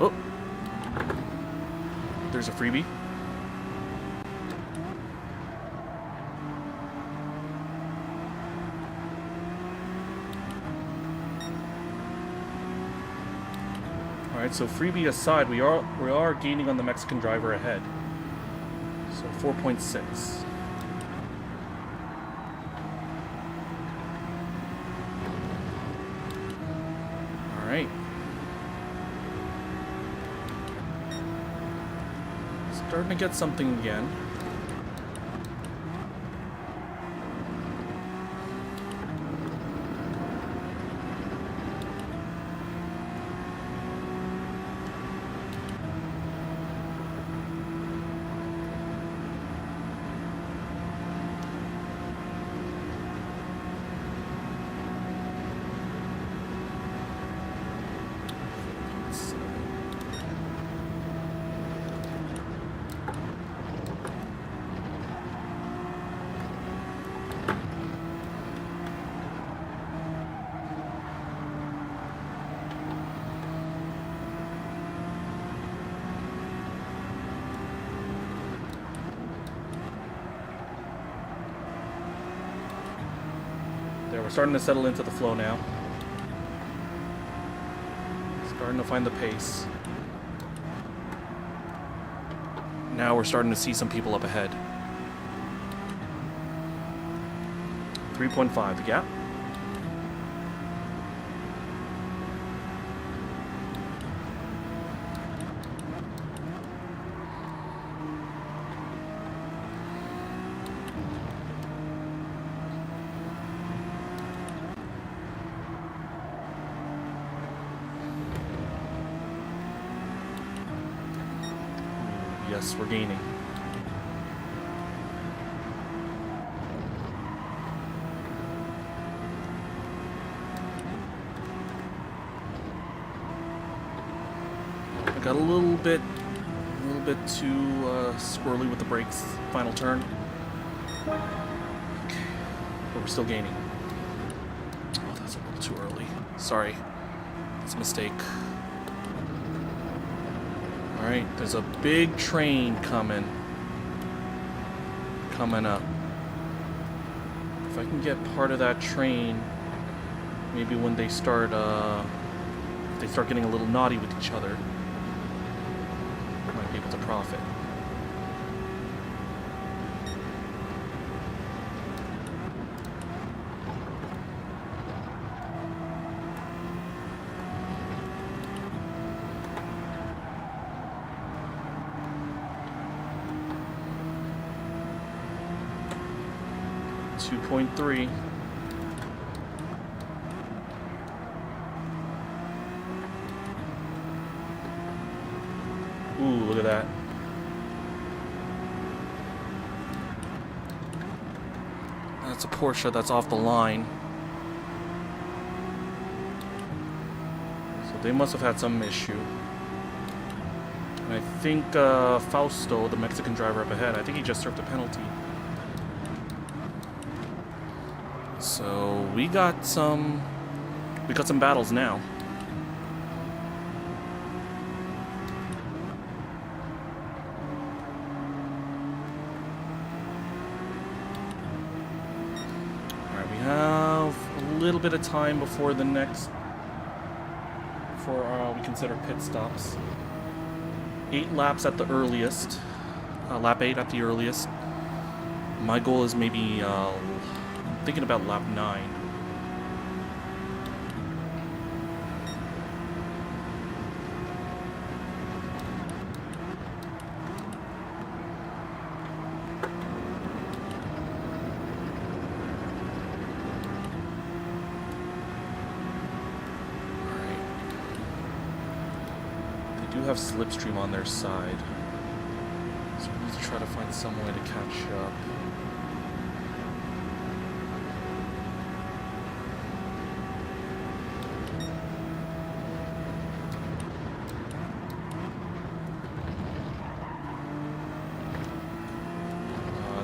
Oh, there's a freebie. All right, so freebie aside, we are gaining on the Mexican driver ahead. So 4.6. All right. Starting to get something again. We're starting to settle into the flow now. Starting to find the pace. Now we're starting to see some people up ahead. 3.5, the gap. Yes, we're gaining. I got a little bit too squirrely with the brakes. Final turn. Okay, but we're still gaining. Oh, that's a little too early. Sorry, it's a mistake. Alright, there's a big train coming up. If I can get part of that train, maybe when they start getting a little naughty with each other, I might be able to profit. .3. Ooh, look at that. That's a Porsche that's off the line. So they must have had some issue. And I think Fausto, the Mexican driver up ahead, I think he just served a penalty. So we got some battles now. All right, we have a little bit of time before the next, we consider pit stops. 8 laps at the earliest, lap 8 at the earliest. My goal is maybe thinking about lap 9. have slipstream on their side. So we need to try to find some way to catch up.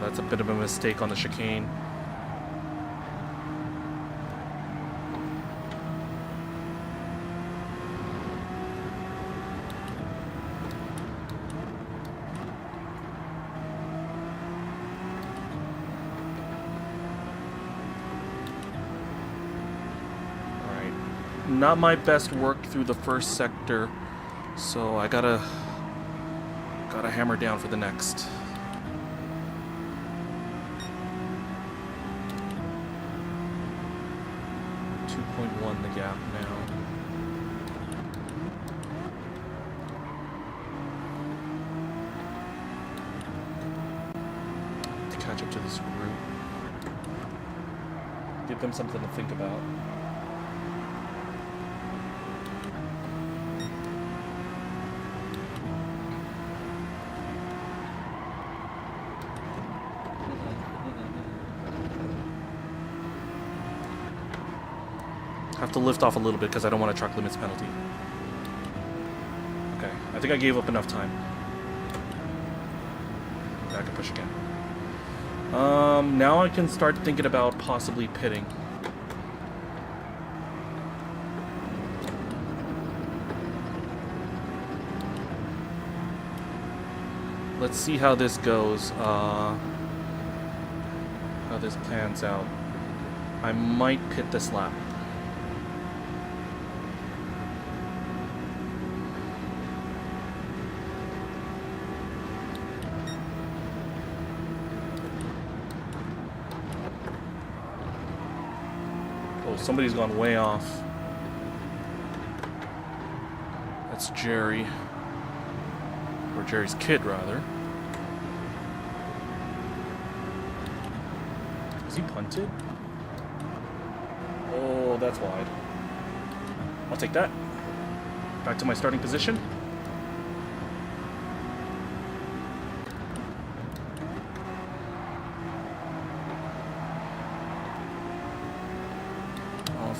That's a bit of a mistake on the chicane. Not my best work through the first sector, so I gotta hammer down for the next. The gap now. To catch up to this group. Give them something to think about. Have to lift off a little bit because I don't want a truck limits penalty. Okay, I think I gave up enough time. Yeah, I can push again. Now I can start thinking about possibly pitting. Let's see how this goes. How this pans out. I might pit this lap. Somebody's gone way off. That's Jerry. Or Jerry's kid, rather. Is he punted? Oh, that's wide. I'll take that. Back to my starting position.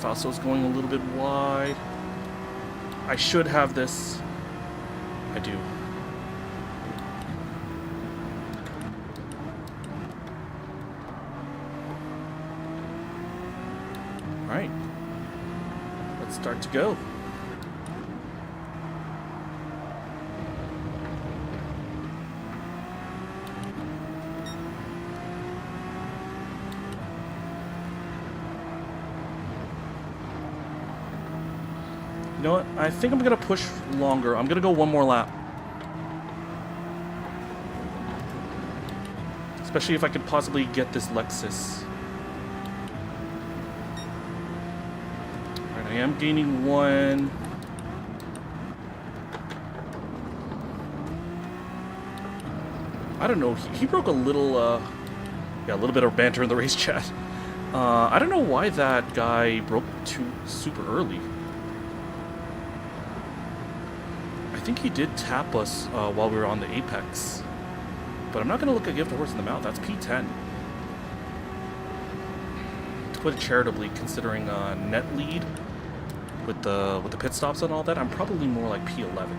Fasto's going a little bit wide. I should have this. I do. Alright. Let's start to go. You know what? I think I'm gonna push longer. I'm gonna go one more lap. Especially if I could possibly get this Lexus. Alright, I am gaining one. I don't know. He broke a little, yeah, a little bit of banter in the race chat. I don't know why that guy broke super early. I think he did tap us while we were on the apex, but I'm not going to look a gift horse in the mouth. That's P10. To put it charitably, considering net lead with the pit stops and all that, I'm probably more like P11.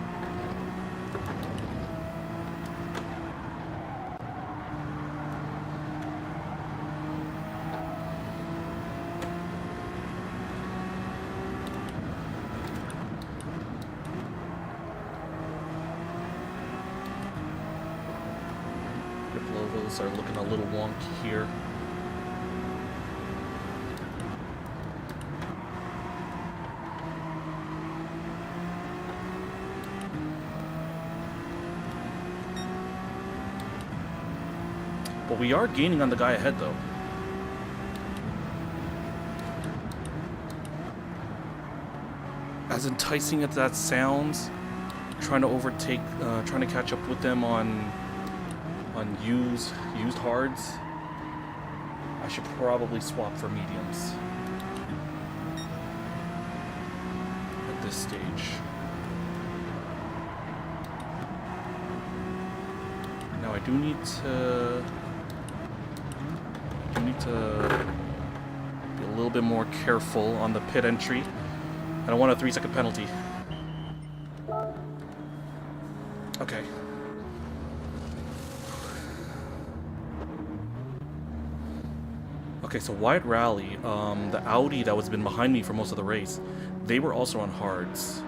Are looking a little wonky here. But we are gaining on the guy ahead, though. As enticing as that sounds, trying to overtake, trying to catch up with them on used hards, I should probably swap for mediums at this stage. Now I do need to be a little bit more careful on the pit entry. I don't want a 3-second penalty. Okay. Okay, so Wyatt Rally, the Audi that was been behind me for most of the race, they were also on hards.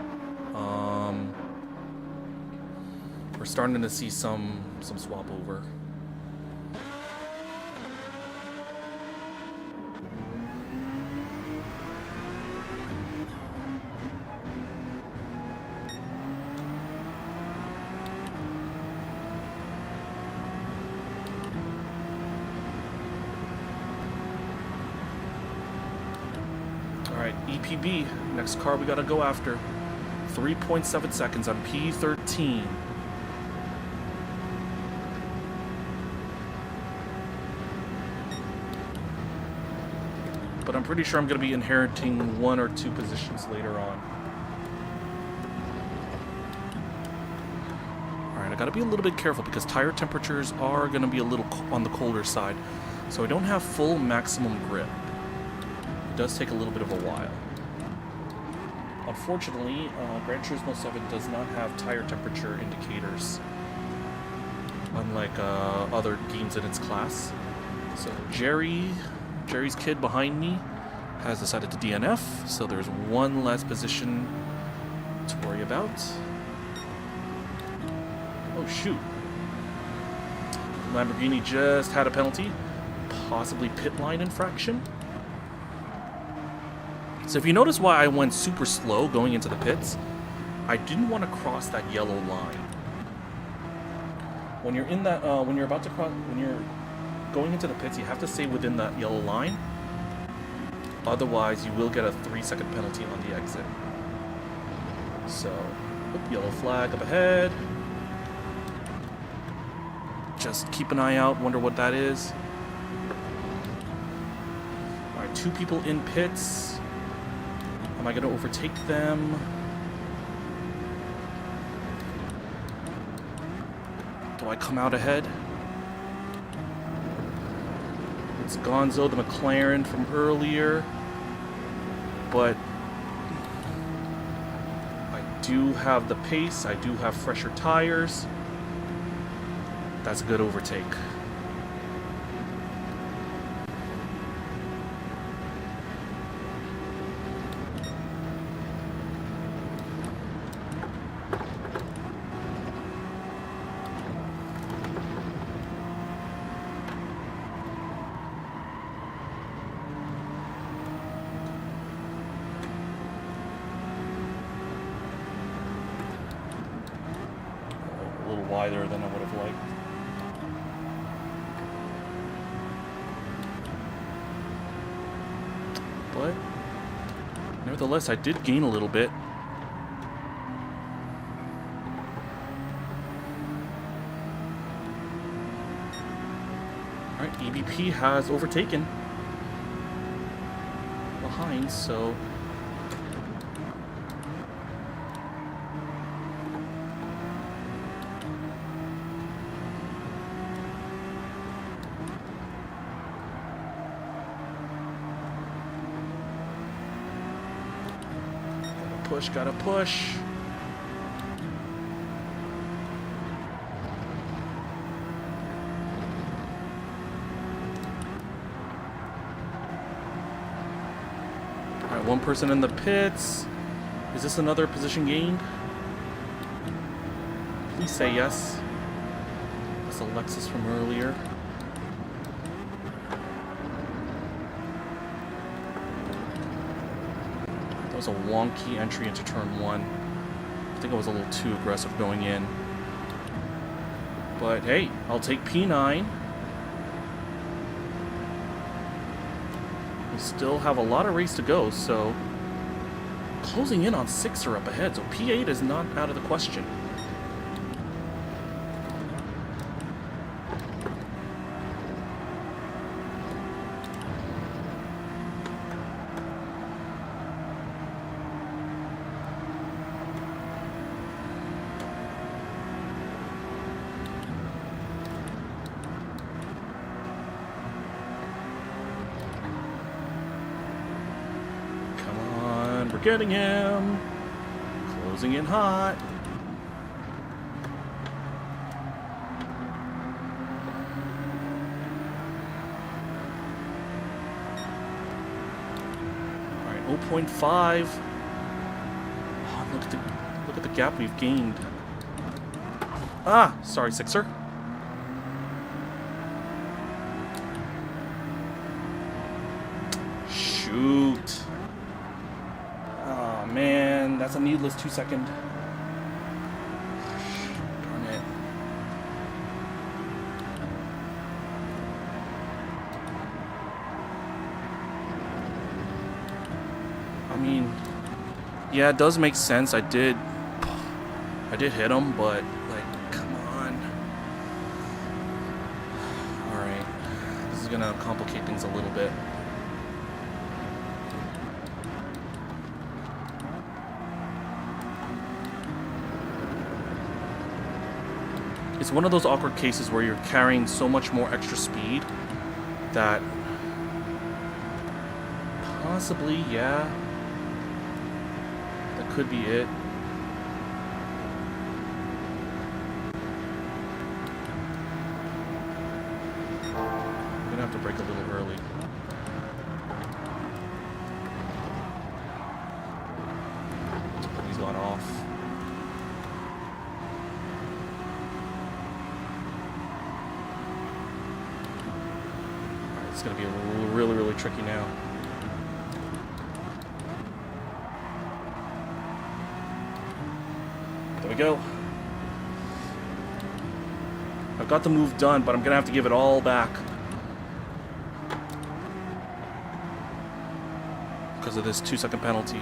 We're starting to see some swap over. Alright, EPB, next car we gotta go after. 3.7 seconds on P13. But I'm pretty sure I'm going to be inheriting 1 or 2 positions later on. Alright, I got to be a little bit careful because tire temperatures are going to be a little on the colder side. So I don't have full maximum grip. It does take a little bit of a while. Unfortunately, Gran Turismo 7 does not have tire temperature indicators, unlike other games in its class. So Jerry's kid behind me has decided to DNF, so there's 1 less position to worry about. Oh shoot. Lamborghini just had a penalty, possibly pit line infraction. So if you notice why I went super slow going into the pits, I didn't want to cross that yellow line. When you're in that, when you're going into the pits, you have to stay within that yellow line. Otherwise, you will get a 3-second penalty on the exit. So, yellow flag up ahead. Just keep an eye out, wonder what that is. Alright, 2 people in pits. Am I going to overtake them? Do I come out ahead? It's Gonzo, the McLaren from earlier. But I do have the pace. I do have fresher tires. That's a good overtake. Wider than I would have liked. But nevertheless, I did gain a little bit. Alright, EBP has overtaken behind, so gotta push. Alright, 1 person in the pits. Is this another position gained? Please say yes. That's a Lexus from earlier. Was a wonky entry into turn 1. I think I was a little too aggressive going in. But hey, I'll take P9. We still have a lot of race to go, so closing in on 6 are up ahead, so P8 is not out of the question. We're getting him. Closing in hot. All right, 0.5. Oh, look at the gap we've gained. Ah, sorry, Sixer. Shoot. Oh man, that's a needless 2 second. Darn it. I mean, yeah, it does make sense. I did hit him, but like, come on. All right, this is gonna complicate things a little bit. It's one of those awkward cases where you're carrying so much more extra speed that possibly, yeah, that could be it. I'm gonna have to brake a little early. He's gone off. It's going to be really, really tricky now. There we go. I've got the move done, but I'm going to have to give it all back. Because of this 2 second penalty.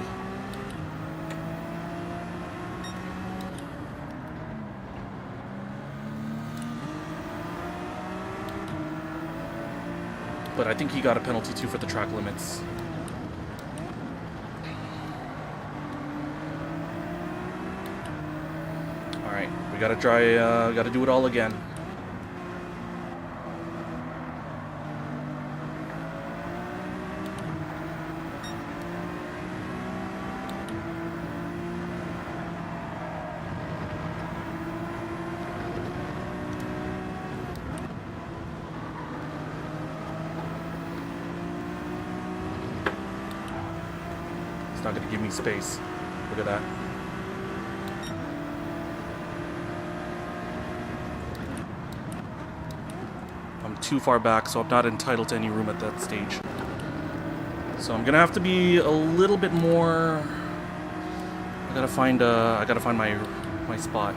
But I think he got a penalty too for the track limits. All right, we gotta try. Gotta do it all again. Not going to give me space. Look at that. I'm too far back, so I'm not entitled to any room at that stage. So I'm going to have to be a little bit more. I gotta find my spot.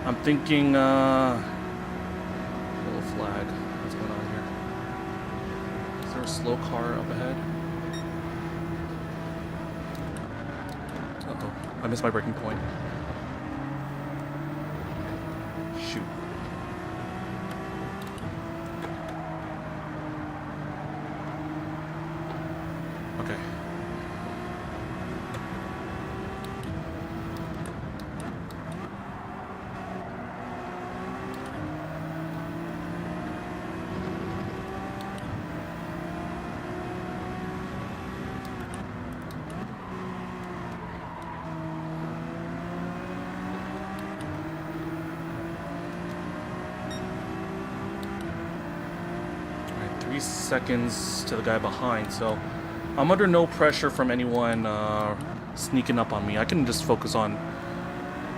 I'm thinking little flag. What's going on here? Is there a slow car up ahead? Uh-oh. I missed my braking point. Shoot. Okay. Alright, 3 seconds to the guy behind, so I'm under no pressure from anyone sneaking up on me. I can just focus on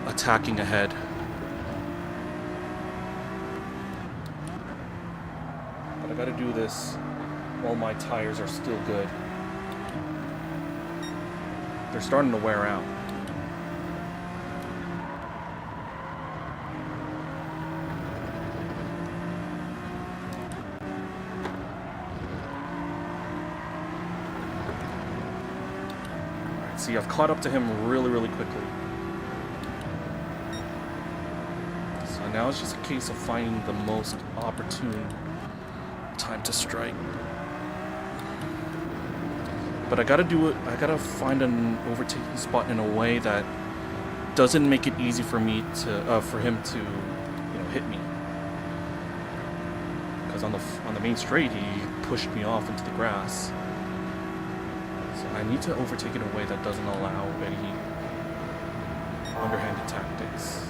attacking ahead. But I gotta do this while my tires are still good. They're starting to wear out. See, I've caught up to him really quickly. So now it's just a case of finding the most opportune time to strike. But I gotta do it. I gotta find an overtaking spot in a way that doesn't make it easy for me to, for him to, hit me. Because because on the main straight he pushed me off into the grass. So I need to overtake in a way that doesn't allow any underhanded tactics.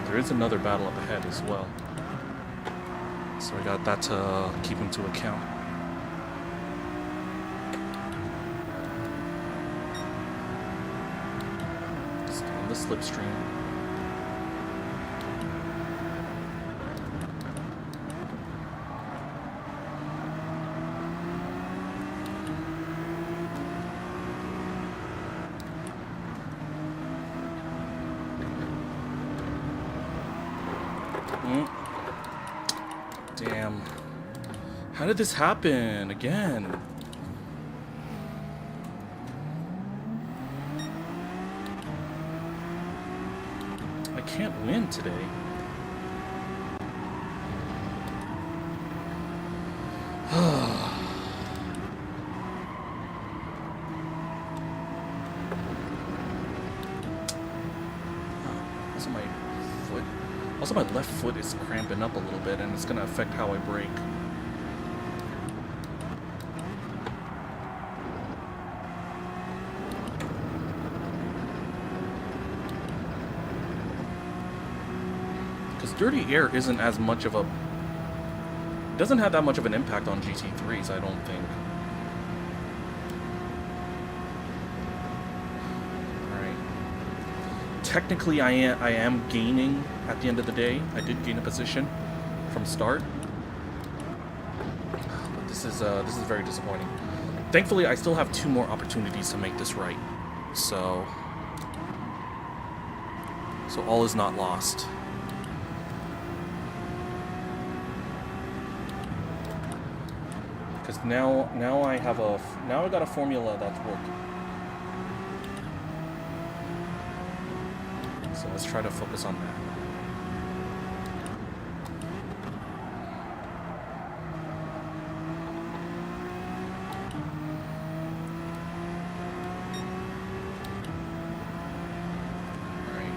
There is another battle up ahead as well, so I got that to keep into account. Stay on the slipstream. Damn. How did this happen again? I can't win today. Also, my left foot is cramping up a little bit, and it's going to affect how I brake. Because dirty air isn't as much of a... It doesn't have that much of an impact on GT3s, I don't think. Technically, I am gaining at the end of the day. I did gain a position from start, but this is very disappointing. Thankfully, I still have 2 more opportunities to make this right, so all is not lost. Because now I got a formula that's working. So let's try to focus on that. Alright.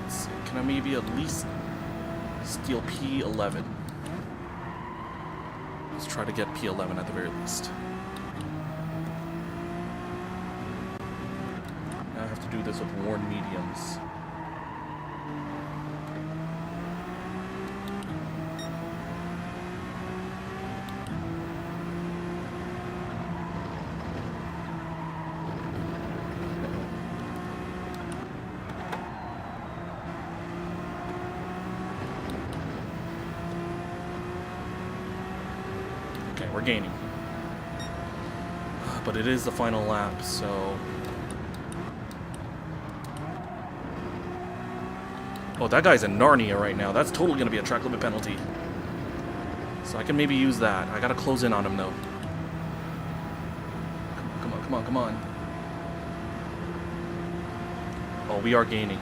Let's see. Can I maybe at least steal P11? Let's try to get P11 at the very least. Now I have to do this with worn mediums. We're gaining. But it is the final lap, so... Oh, that guy's in Narnia right now. That's totally going to be a track limit penalty. So I can maybe use that. I got to close in on him, though. Come on, come on, come on. Oh, we are gaining.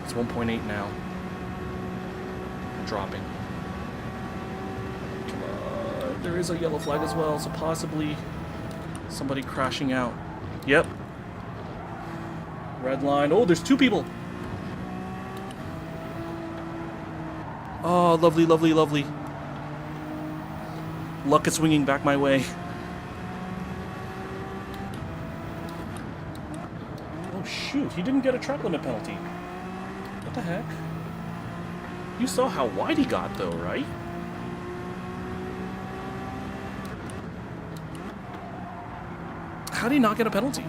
It's 1.8 now. I'm dropping. There is a yellow flag as well, so possibly somebody crashing out. Yep. Red line. Oh, there's 2 people. Oh, lovely, lovely, lovely. Luck is swinging back my way. Oh, shoot. He didn't get a track limit penalty. What the heck? You saw how wide he got, though, right? How did he not get a penalty?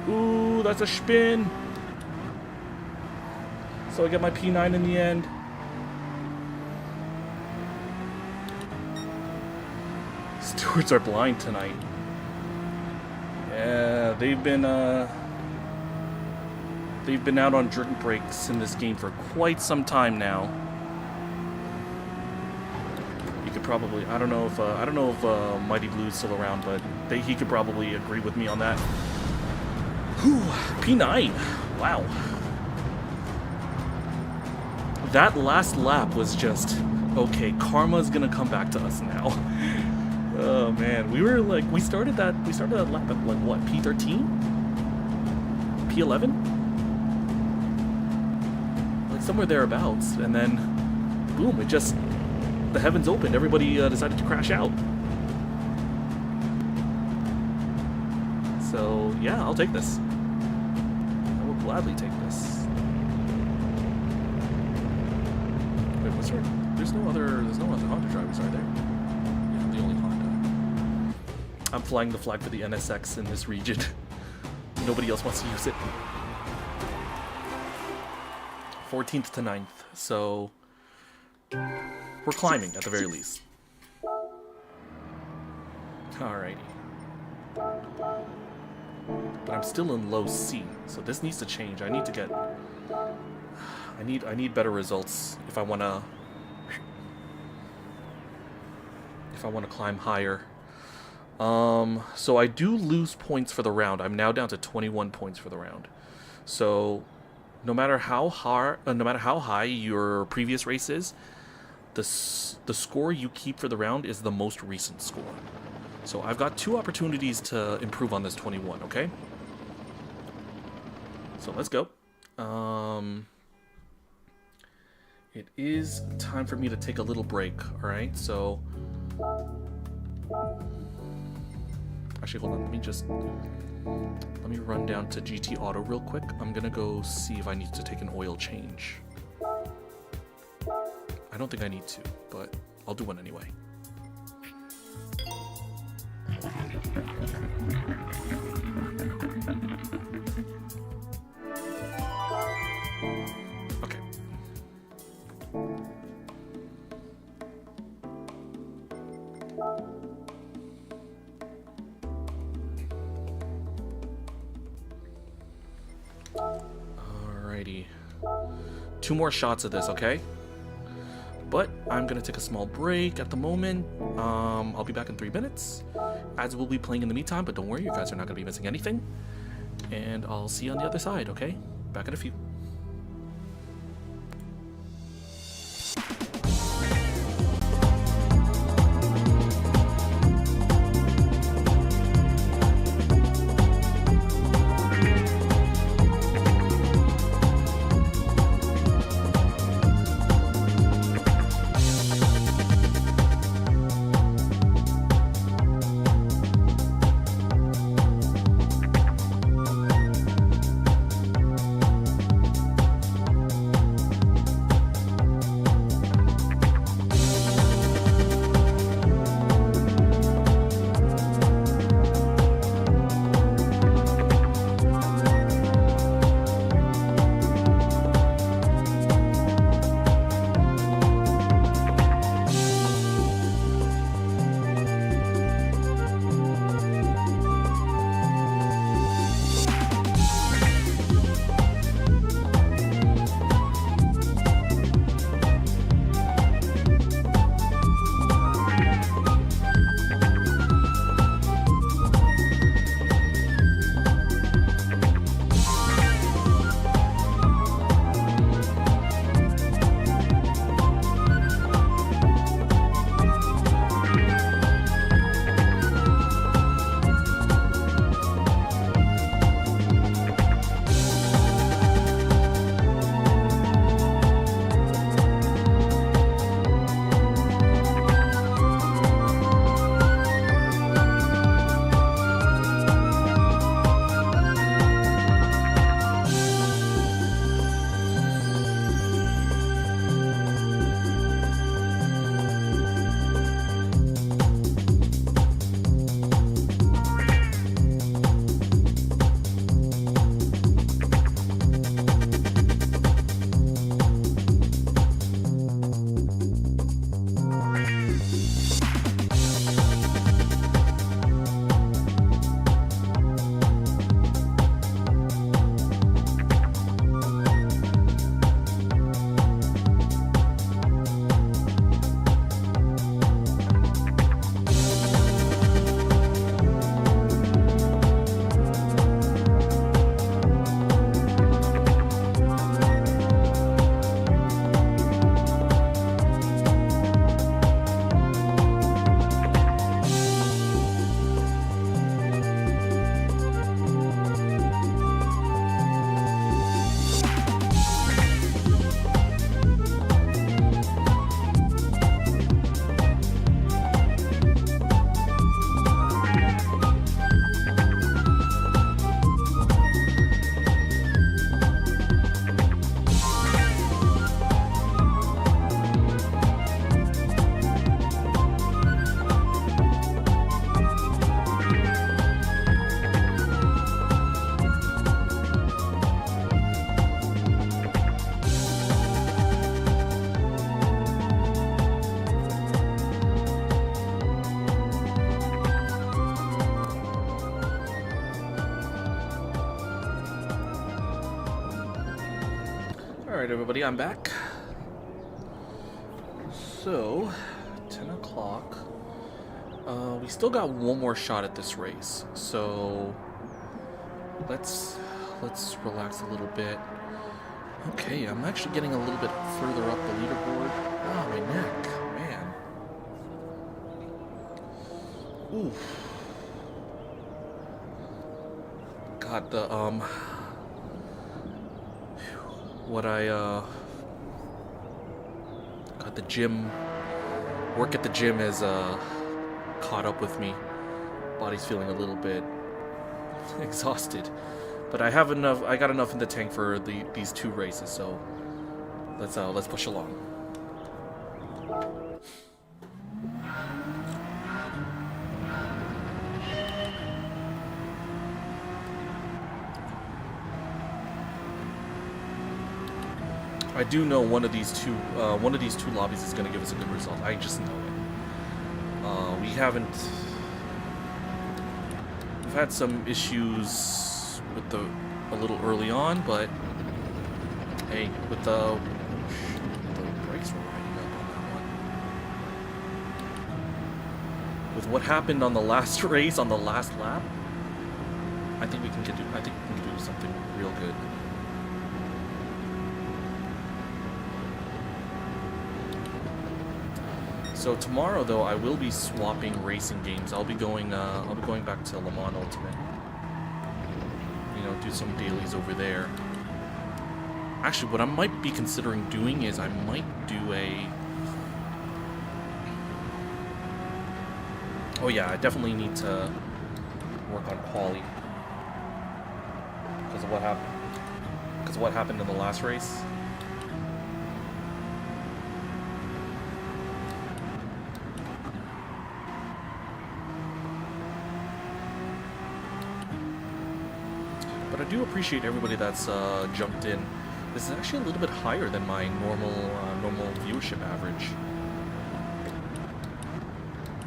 Ooh, that's a spin. So I get my P9 in the end. Stewards are blind tonight. Yeah, they've been out on drink breaks in this game for quite some time now. You could probably, I don't know if Mighty Blue's still around, but he could probably agree with me on that. Whew, P9. Wow. That last lap was just, okay, karma's gonna come back to us now. Oh man, we started that lap at like what, P13? P11? Like somewhere thereabouts, and then boom, the heavens opened, everybody decided to crash out. So yeah, I'll take this. I will gladly take this. Wait, what's there? There's no other Honda drivers, are there? Yeah, the only Honda. I'm flying the flag for the NSX in this region. Nobody else wants to use it. 14th to 9th, so we're climbing at the very least. Alrighty. But I'm still in low C, so this needs to change. I need to get... I need better results if I wanna climb higher. So I do lose points for the round. I'm now down to 21 points for the round. So no matter how high your previous race is, the score you keep for the round is the most recent score. So I've got 2 opportunities to improve on this 21, okay? So let's go. It is time for me to take a little break, alright? So... Actually, hold on, let me run down to GT Auto real quick. I'm gonna go see if I need to take an oil change. I don't think I need to, but I'll do one anyway. Okay. Alrighty. 2 more shots of this, okay? But I'm gonna take a small break at the moment. I'll be back in 3 minutes. Ads will be playing in the meantime, but don't worry, you guys are not gonna be missing anything. And I'll see you on the other side, okay? Back in a few. Alright everybody, I'm back. So, 10 o'clock. We still got one more shot at this race. So, let's relax a little bit. Okay, I'm actually getting a little bit further up the leaderboard. Ah, my neck, man. Oof. Got the, got the gym, work at the gym has, caught up with me. Body's feeling a little bit exhausted. But I got enough in the tank for these two races, so let's push along. I do know one of these two lobbies is going to give us a good result. I just know it. We've had some issues with a little early on, but hey, with the brakes were riding up on that one. With what happened on the last race, on the last lap, I think we can do something real good. So tomorrow, though, I will be swapping racing games. I'll be going back to Le Mans Ultimate. You know, do some dailies over there. Actually, what I might be considering doing is I might do a. Oh yeah, I definitely need to work on quali because of what happened. Because of what happened in the last race. But I do appreciate everybody that's jumped in. This is actually a little bit higher than my normal viewership average.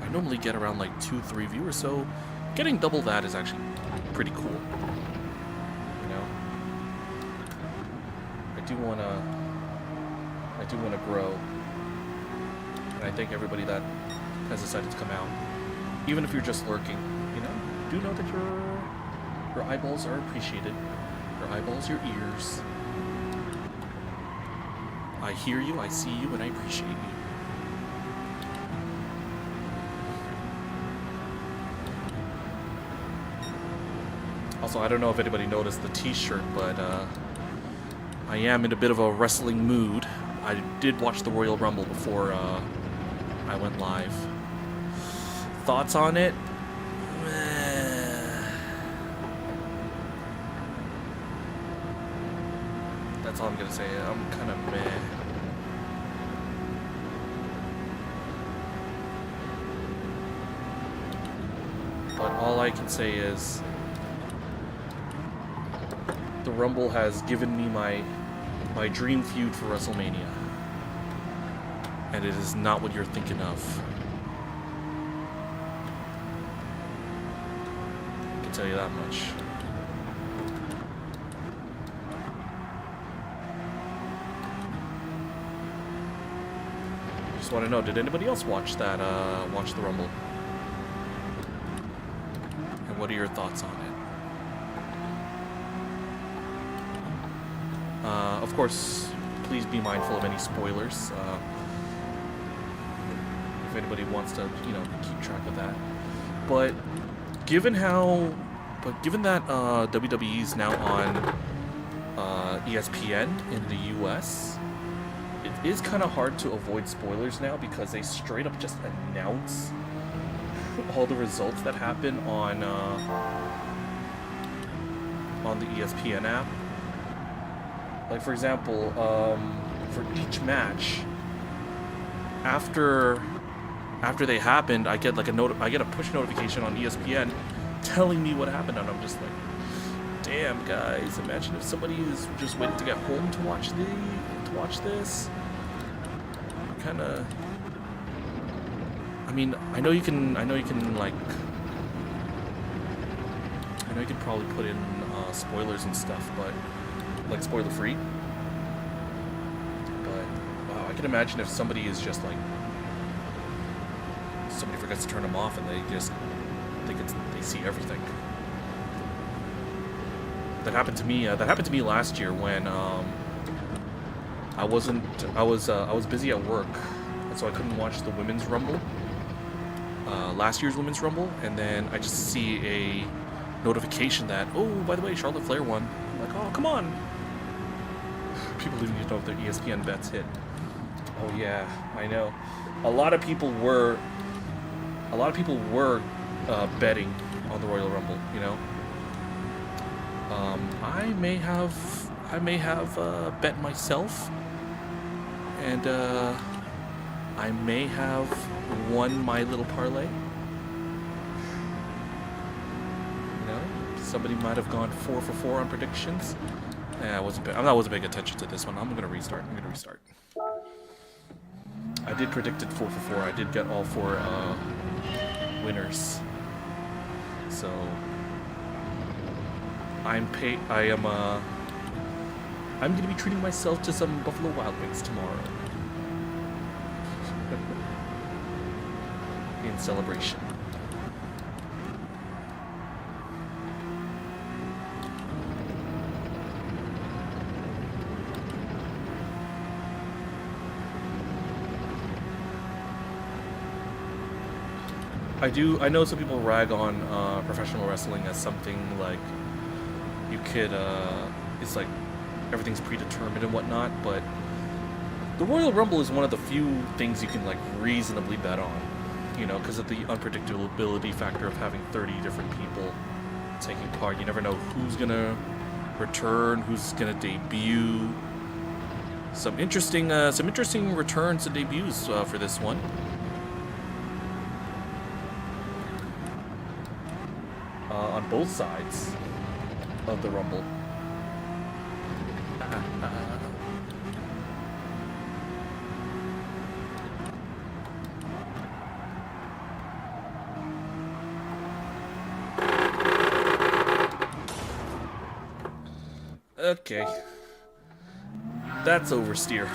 I normally get around like 2-3 viewers, so getting double that is actually pretty cool. You know, I do wanna grow, and I thank everybody that has decided to come out, even if you're just lurking. You know, do know that your eyeballs are appreciated. Your eyeballs, your ears. I hear you, I see you, and I appreciate you. Also, I don't know if anybody noticed the t-shirt, but I am in a bit of a wrestling mood. I did watch the Royal Rumble before I went live. Thoughts on it? That's all I'm gonna say. I'm kind of meh. But all I can say is the Rumble has given me my dream feud for WrestleMania. And it is not what you're thinking of. I can tell you that much. Just want to know, did anybody else watch the Rumble? And what are your thoughts on it? Of course, please be mindful of any spoilers. If anybody wants to, you know, keep track of that. But given that WWE is now on ESPN in the US, it is kind of hard to avoid spoilers now because they straight up just announce all the results that happen on the ESPN app. Like, for example, for each match, after they happened, I get like I get a push notification on ESPN telling me what happened, and I'm just like, damn, guys! Imagine if somebody is just waiting to get home to watch this. Kind of. I mean, I know you can like. I know you can probably put in spoilers and stuff, but like spoiler free. can imagine if somebody is just like, somebody forgets to turn them off and they just they see everything. That happened to me. That happened to me last year when I was busy at work, and so I couldn't watch the women's rumble, last year's women's rumble, and then I just see a notification that, oh, by the way, Charlotte Flair won. I'm like, oh, come on. People didn't even know if their ESPN bets hit. Oh yeah, I know. A lot of people were betting on the Royal Rumble. You know, I may have bet myself, and I may have won my little parlay. You know, somebody might have gone 4 for 4 on predictions. Yeah, I wasn't paying attention to this one. I'm gonna restart. I did predicted 4 for 4. I did get all 4 winners. So I'm gonna be treating myself to some Buffalo Wild Wings tomorrow in celebration. I know some people rag on professional wrestling as something like you could, it's like everything's predetermined and whatnot, but the Royal Rumble is one of the few things you can like reasonably bet on, you know, because of the unpredictability factor of having 30 different people taking part. You never know who's gonna return, who's gonna debut. Some interesting returns and debuts for this one. On both sides of the Rumble. Okay. That's oversteer.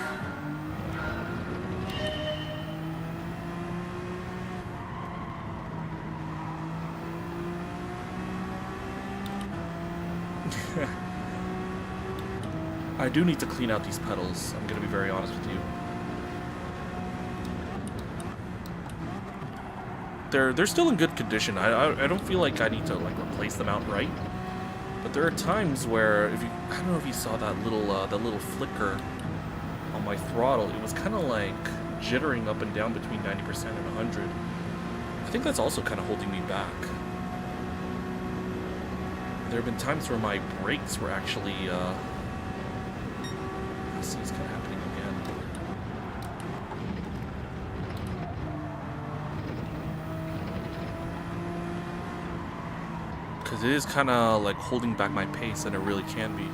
I do need to clean out these pedals, I'm gonna be very honest with you. They're still in good condition. I don't feel like I need to like replace them outright. But there are times where I don't know if you saw that little flicker on my throttle. It was kind of like jittering up and down between 90% and 100. I think that's also kind of holding me back. There have been times where my brakes were actually see, it's kind of happening again. Because it is kind of like holding back my pace, and it really can be.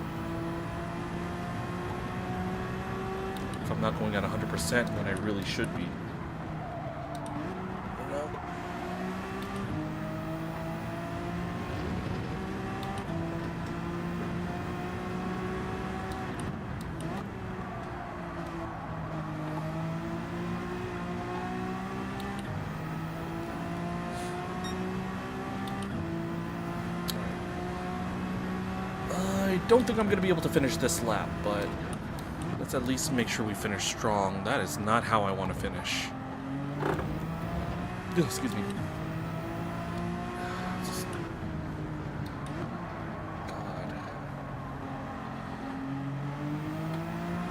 If I'm not going at 100% when I really should be. You know? I don't think I'm going to be able to finish this lap, but let's at least make sure we finish strong. That is not how I want to finish. Excuse me. God.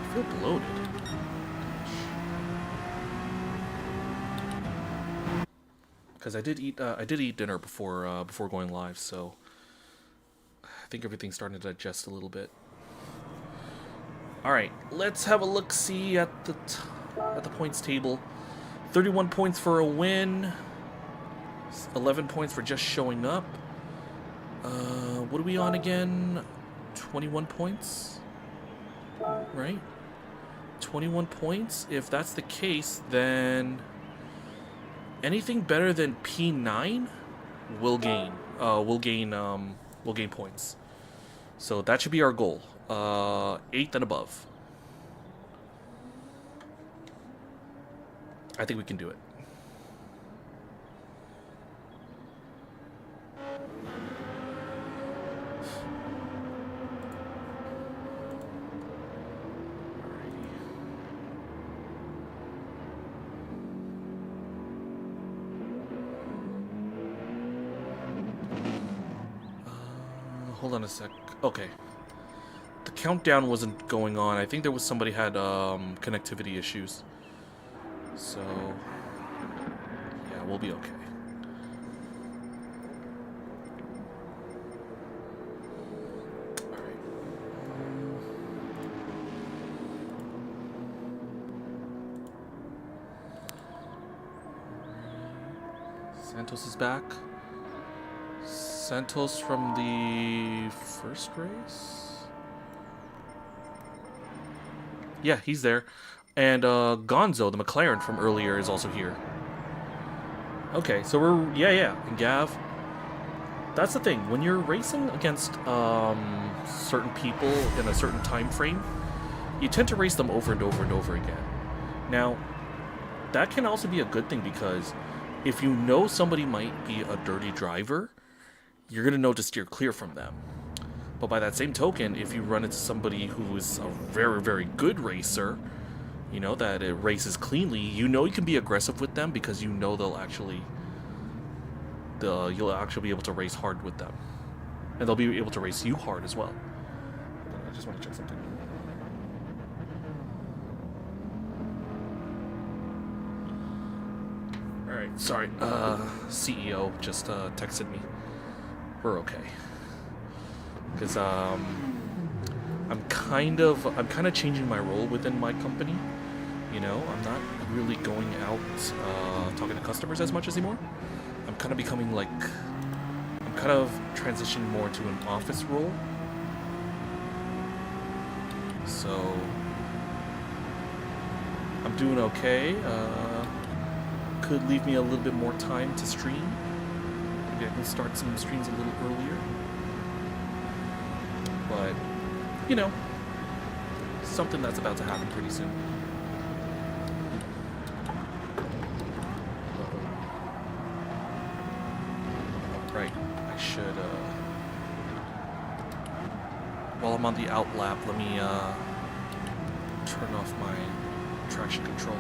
I feel bloated. Because I did eat dinner before going live, so I think everything's starting to digest a little bit. All right, let's have a look-see at the points table. 31 points for a win. 11 points for just showing up. What are we on again? 21 points, right? 21 points. If that's the case, then anything better than P9 will gain. Will gain points. So that should be our goal. 8th and above. I think we can do it. Hold on a sec. Okay. The countdown wasn't going on. I think there was somebody had connectivity issues. So yeah, we'll be okay. All right. Santos is back. Santos from the first race? Yeah, he's there. And Gonzo, the McLaren from earlier, is also here. Okay, so we're... Yeah. And Gav. That's the thing. When you're racing against certain people in a certain time frame, you tend to race them over and over and over again. Now, that can also be a good thing because if you know somebody might be a dirty driver, you're going to know to steer clear from them. But by that same token, if you run into somebody who is a very, very good racer, you know, that it races cleanly, you know you can be aggressive with them because you know you'll actually be able to race hard with them. And they'll be able to race you hard as well. I just want to check something. Alright, sorry. CEO just texted me. We're okay. Because I'm kind of changing my role within my company. You know, I'm not really going out talking to customers as much anymore. I'm kind of becoming like, I'm kind of transitioning more to an office role. So I'm doing okay. Could leave me a little bit more time to stream. Maybe I can start some streams a little earlier. But, you know, something that's about to happen pretty soon. Right, I should, while I'm on the out lap, let me, turn off my traction control.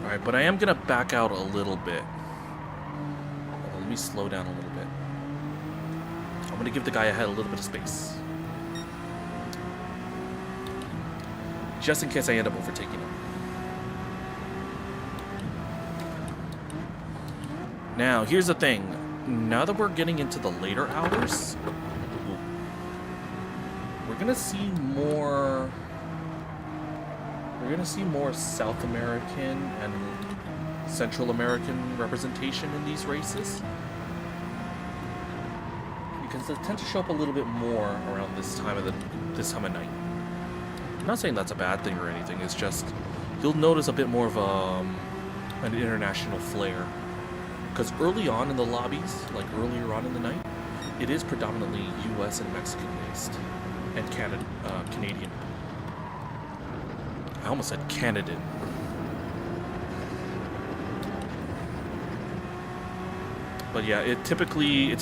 Alright, but I am gonna back out a little bit. Let me slow down a little bit. I'm gonna give the guy ahead a little bit of space. Just in case I end up overtaking him. Now, here's the thing. Now that we're getting into the later hours, we're gonna see more... We're gonna see more South American and Central American representation in these races. Because they tend to show up a little bit more around this time of night. I'm not saying that's a bad thing or anything, it's just you'll notice a bit more of an international flair. Because early on in the lobbies, like earlier on in the night, it is predominantly US and Mexican based. And Canadian. I almost said Canadian. But yeah, it typically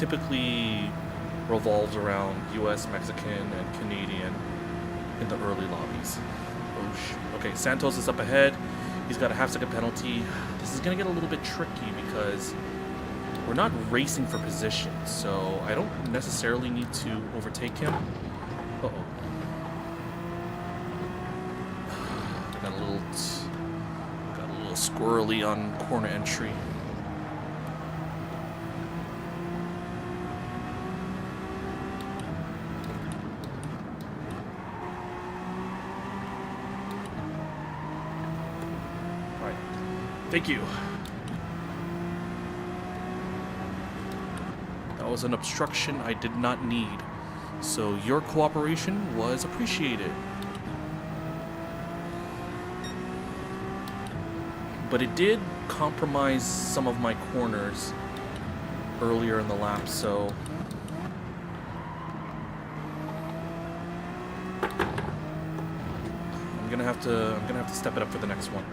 revolves around US, Mexican, and Canadian in the early lobbies. Oosh. Okay, Santos is up ahead. He's got a half-second penalty. This is gonna get a little bit tricky because we're not racing for position, so I don't necessarily need to overtake him. Uh-oh. Got a little squirrely on corner entry. All right. Thank you. That was an obstruction I did not need, so your cooperation was appreciated. But it did compromise some of my corners earlier in the lap, so I'm gonna have to step it up for the next one.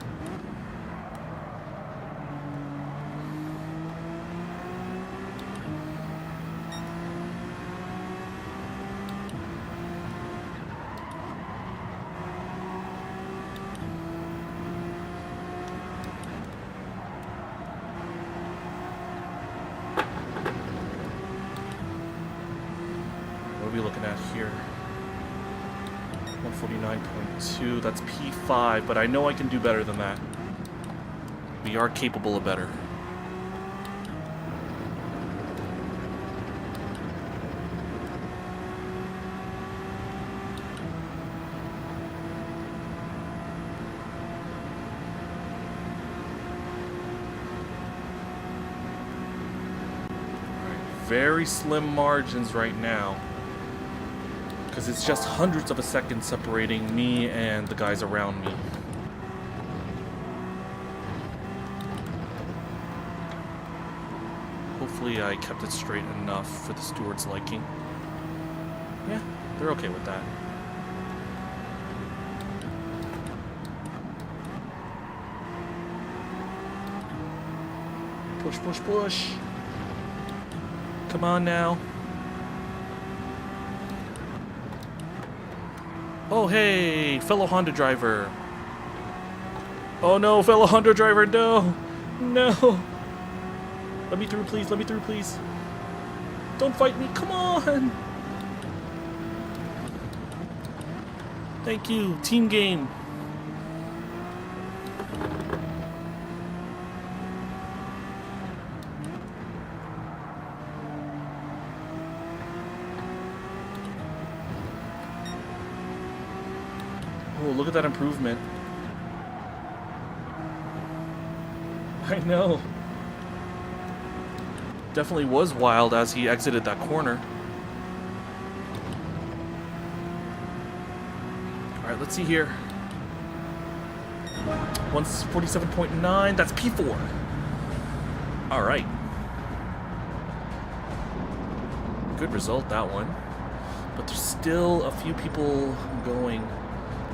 What are we looking at here? 149.2, that's P5, but I know I can do better than that. We are capable of better. Very slim margins right now, because it's just hundreds of a second separating me and the guys around me. Hopefully I kept it straight enough for the steward's liking. Yeah, they're okay with that. Push, push, push. Come on now. Oh, hey, fellow Honda driver. Oh no, fellow Honda driver, no. No. Let me through, please. Let me through, please. Don't fight me. Come on. Thank you. Team game. Oh, look at that improvement. I know. Definitely was wild as he exited that corner. Alright, let's see here. 147.9, that's P4. Alright. Good result, that one. But there's still a few people going.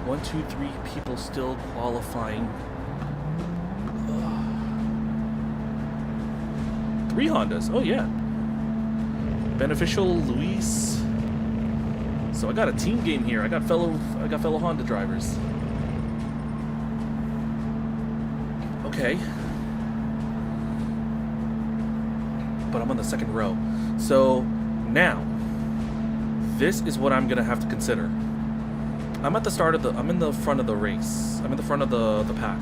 1, 2, 3 people still qualifying. 3 Hondas. Oh yeah. Beneficial, Luis. So I got a team game here. I got fellow Honda drivers. Okay. But I'm on the second row. So now this is what I'm gonna have to consider. I'm at the start of I'm in the front of the race. I'm in the front of the pack.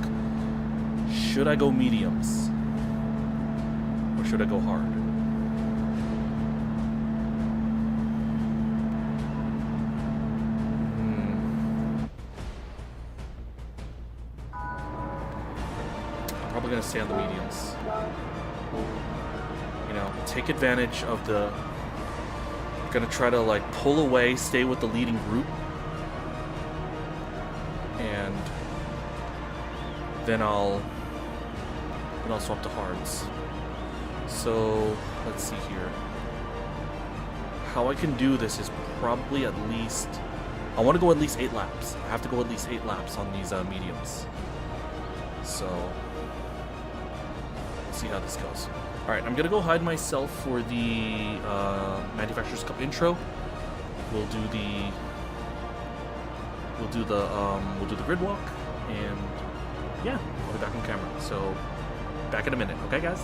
Should I go mediums? Or should I go hard? I'm probably gonna stay on the mediums. You know, take advantage of the... Gonna try to like pull away, stay with the leading group. And then I'll swap to hards. So let's see here. How I can do this is probably at least, I want to go at least 8 laps. I have to go at least 8 laps on these mediums. So let's see how this goes. All right, I'm gonna go hide myself for the Manufacturers Cup intro. We'll do the grid walk, and yeah, I'll be back on camera. So back in a minute, okay, guys?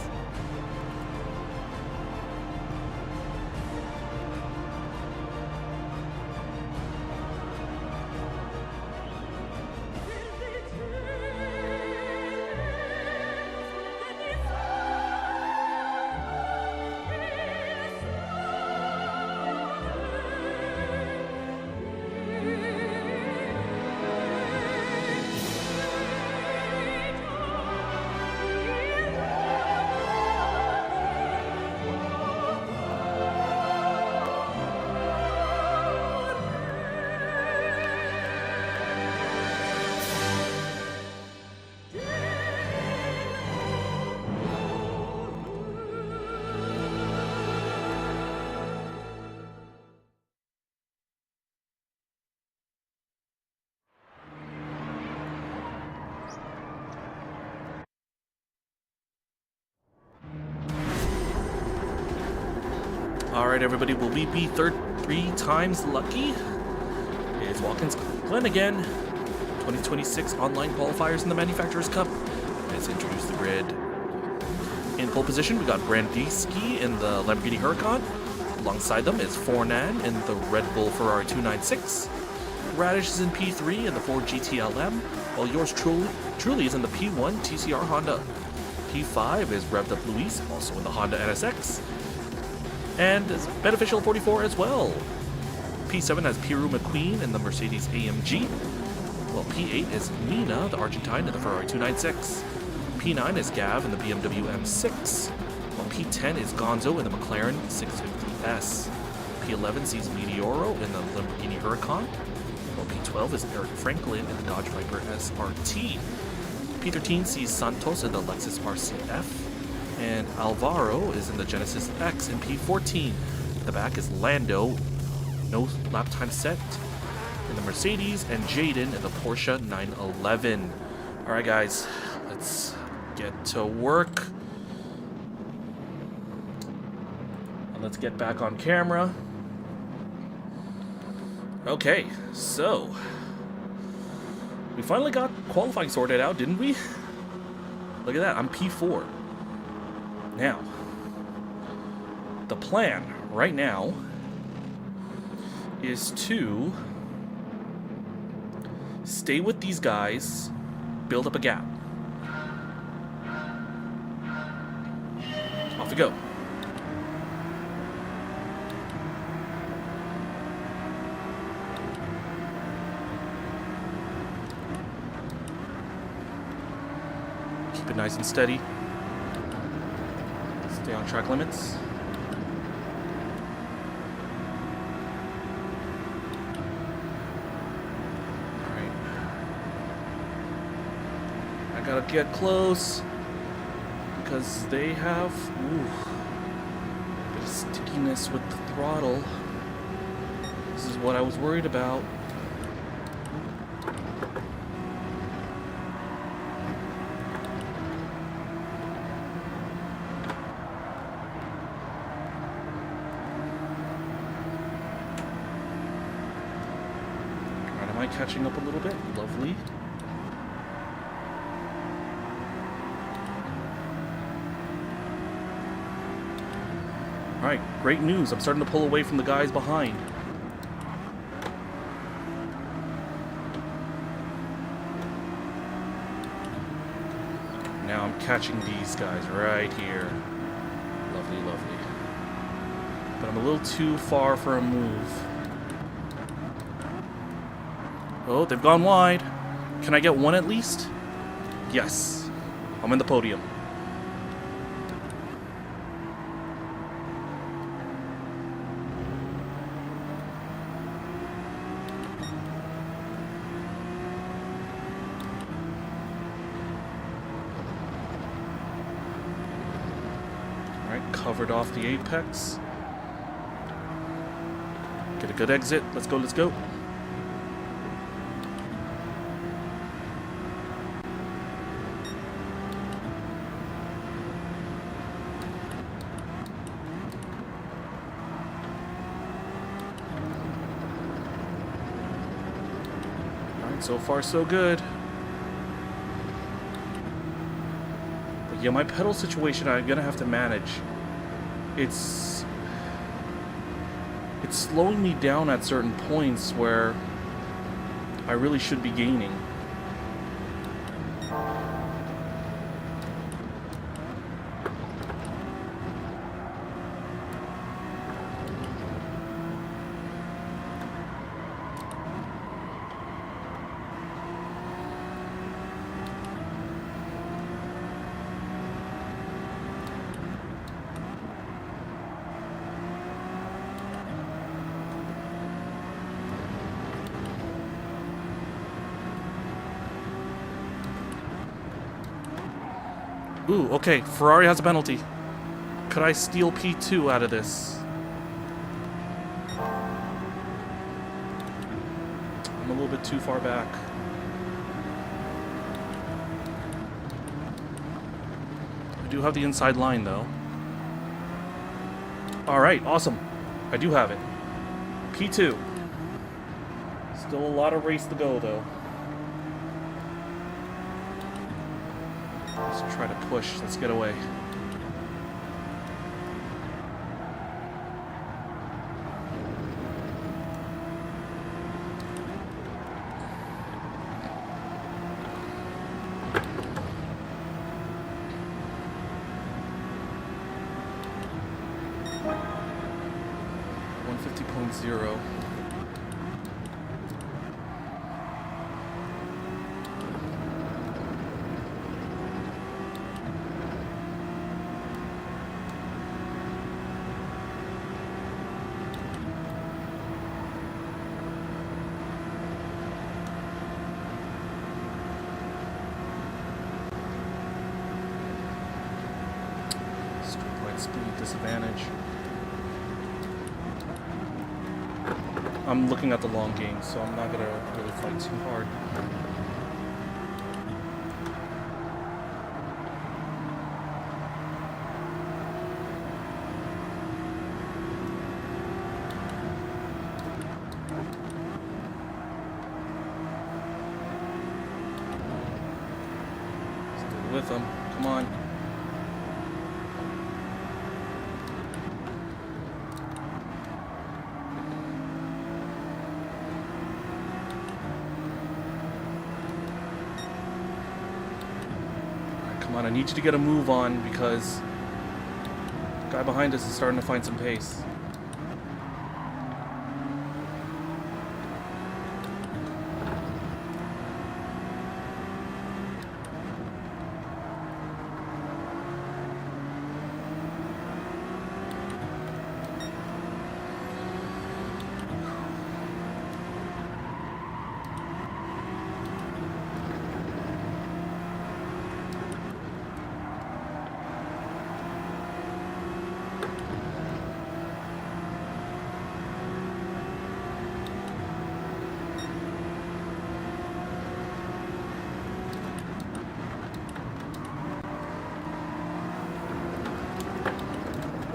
Alright, everybody, will we be three times lucky? It's Watkins Glen again. 2026 online qualifiers in the Manufacturers Cup. Let's introduce the grid. In pole position, we got Brandisky in the Lamborghini Huracan. Alongside them is Fornan in the Red Bull Ferrari 296. Radish is in P3 in the Ford GTLM, while yours truly is in the P1 TCR Honda. P5 is revved up Luis, also in the Honda NSX. And is Beneficial 44 as well. P7 has Piru McQueen in the Mercedes AMG. While P8 is Mina, the Argentine, in the Ferrari 296. P9 is Gav in the BMW M6. While P10 is Gonzo in the McLaren 650S. P11 sees Meteoro in the Lamborghini Huracan. While P12 is Eric Franklin in the Dodge Viper SRT. P13 sees Santos in the Lexus RCF. And Alvaro is in the Genesis X in P14. The back is Lando, no lap time set, in the Mercedes, and Jaden in the Porsche 911. Alright guys, let's get to work. And let's get back on camera. Okay, so we finally got qualifying sorted out, didn't we? Look at that, I'm P4. Now, the plan right now is to stay with these guys, build up a gap. Off we go. Keep it nice and steady. Stay on track limits. Alright. I gotta get close because they have a bit of stickiness with the throttle. This is what I was worried about. Catching up a little bit. Lovely. Alright, great news. I'm starting to pull away from the guys behind. Now I'm catching these guys right here. Lovely, lovely. But I'm a little too far for a move. Oh, they've gone wide. Can I get one at least? Yes. I'm in the podium. Alright, covered off the apex. Get a good exit. Let's go, let's go. So far, so good. But yeah, my pedal situation, I'm gonna have to manage. It's slowing me down at certain points where I really should be gaining. Ooh, okay, Ferrari has a penalty. Could I steal P2 out of this? I'm a little bit too far back. I do have the inside line, though. Alright, awesome. I do have it. P2. Still a lot of race to go, though. Let's try to push. Let's get away. .0. Streetlight speed disadvantage. I'm looking at the long game, so I'm not gonna really fight too hard. Stay with them. Come on. I need you to get a move on because the guy behind us is starting to find some pace.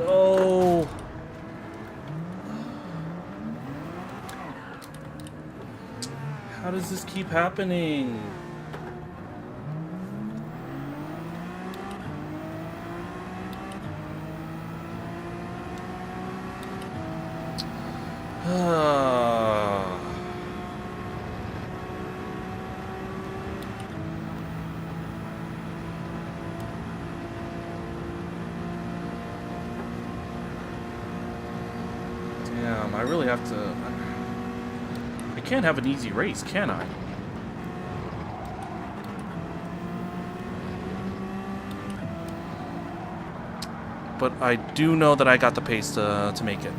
Oh. How does this keep happening? Damn, I really have to... I can't have an easy race, can I? But I do know that I got the pace to make it.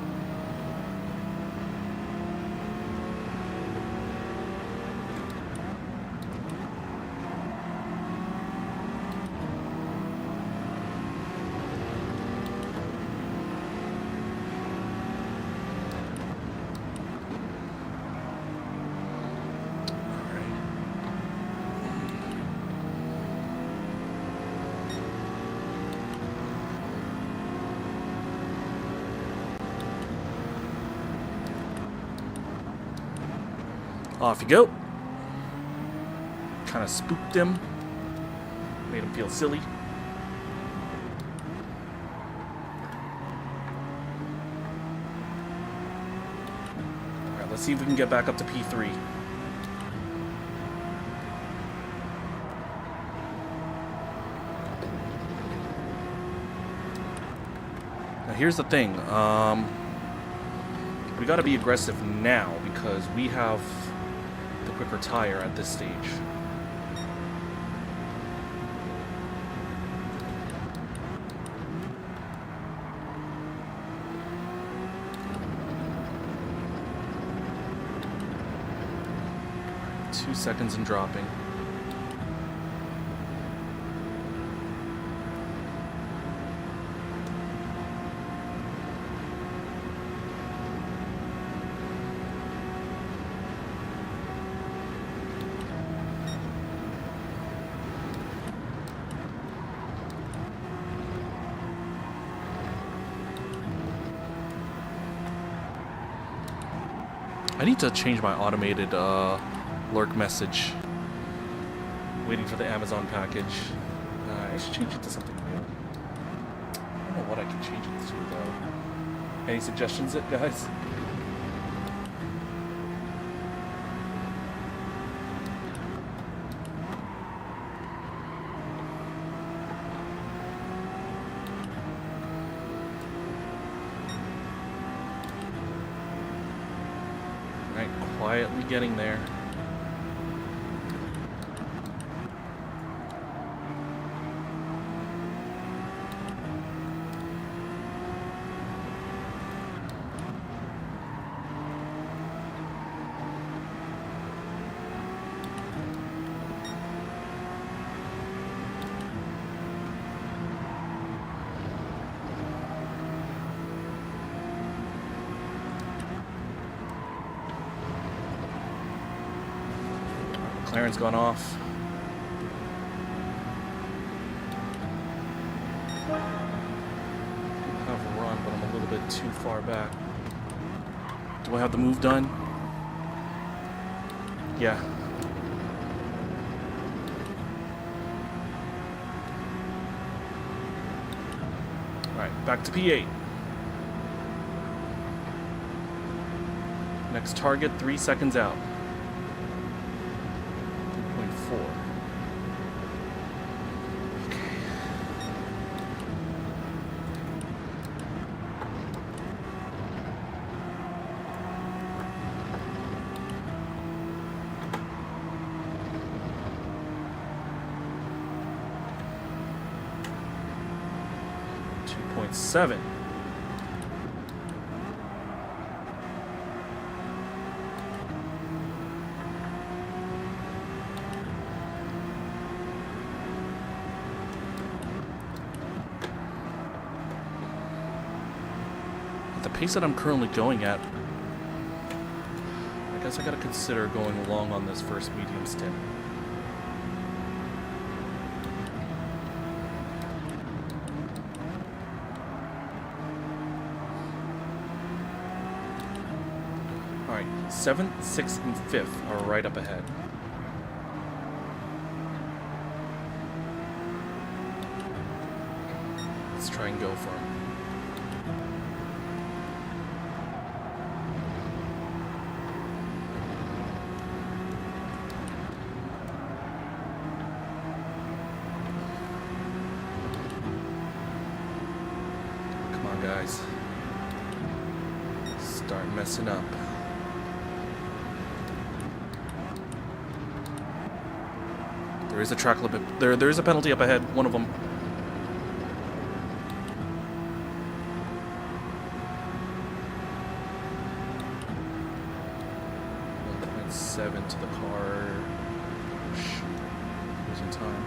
Off you go. Kind of spooked him. Made him feel silly. Alright, let's see if we can get back up to P3. Now here's the thing. We gotta be aggressive now because we have the quicker tire at this stage. Right, 2 seconds and dropping. I need to change my automated lurk message. Waiting for the Amazon package. I should change it to something new. I don't know what I can change it to though. Any suggestions, guys? Alright, quietly getting there. McLaren's gone off. I have a run, but I'm a little bit too far back. Do I have the move done? Yeah. Alright, back to P8. Next target, 3 seconds out. 3.4. Okay. .7. At the pace that I'm currently going at, I guess I gotta consider going long on this first medium stint. Alright, 7th, 6th, and 5th are right up ahead. Let's try and go for them. Come on, guys. Start messing up. There is a track limit. There is a penalty up ahead. One of them. 1.7 to the car. Shoot. Losing time.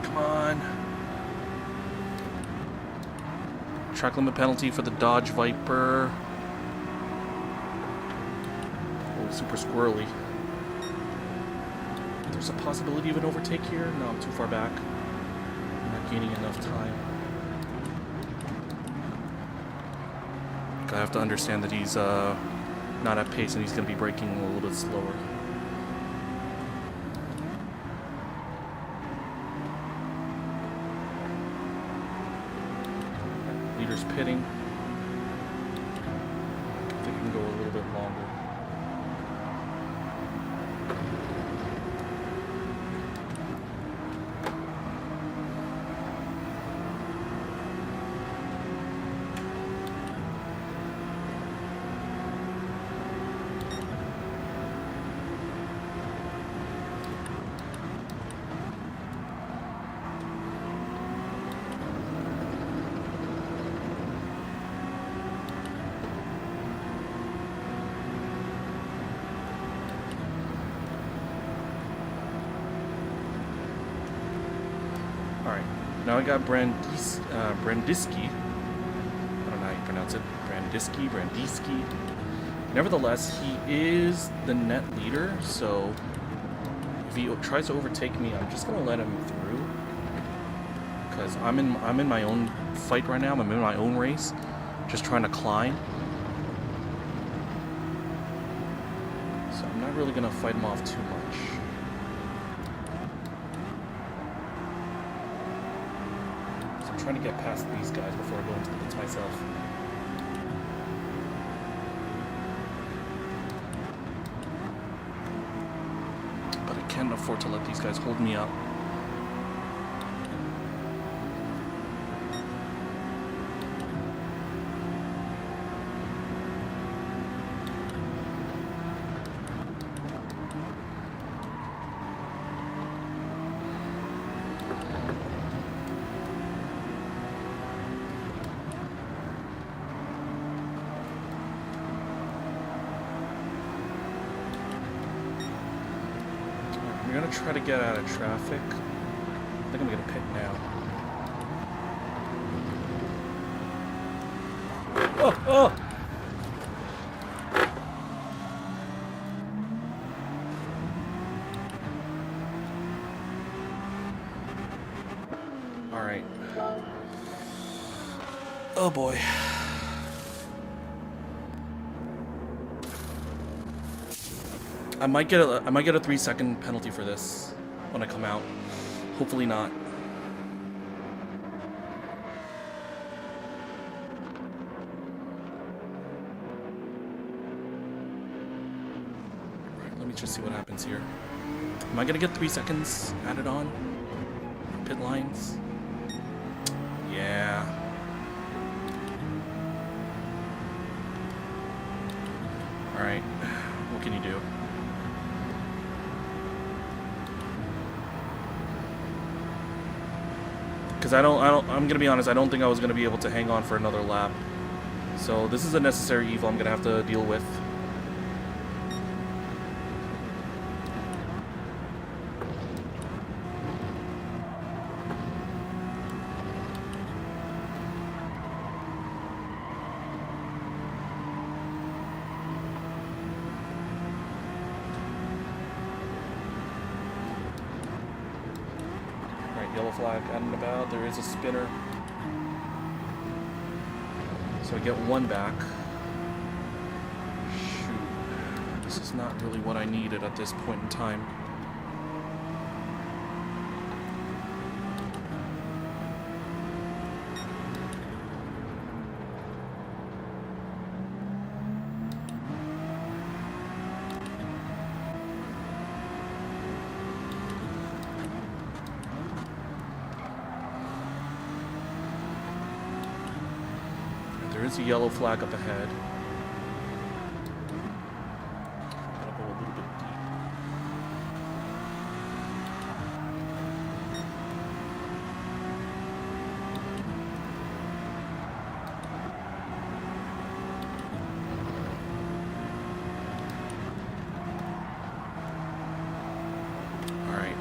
Come on. Track limit penalty for the Dodge Viper. Oh, super squirrely. There's a possibility of an overtake here. No, I'm too far back. I'm not gaining enough time. I have to understand that he's not at pace and he's going to be braking a little bit slower. Leader's pitting. I think we can go a little bit longer. Now I got Brandiski. I don't know how you pronounce it. Brandiski. Nevertheless, he is the net leader, so if he tries to overtake me, I'm just gonna let him through. Because I'm in my own fight right now. I'm in my own race, just trying to climb. So I'm not really gonna fight him off too much. So I'm trying to get past these guys before I go into the pits myself. But I can't afford to let these guys hold me up. I'm gonna try to get out of traffic. I think I'm gonna pit now. Oh! Alright. Oh boy. I might get a 3-second penalty for this when I come out. Hopefully not. Right, let me just see what happens here. Am I gonna get 3 seconds added on? Pit lines? Yeah. Alright. What can you do? Because I'm gonna be honest, I don't think I was gonna be able to hang on for another lap. So this is a necessary evil I'm gonna have to deal with. Yellow flag out and about. There is a spinner. So I get one back. Shoot. This is not really what I needed at this point in time. There is a yellow flag up ahead. Gotta go a little bit deep. All right.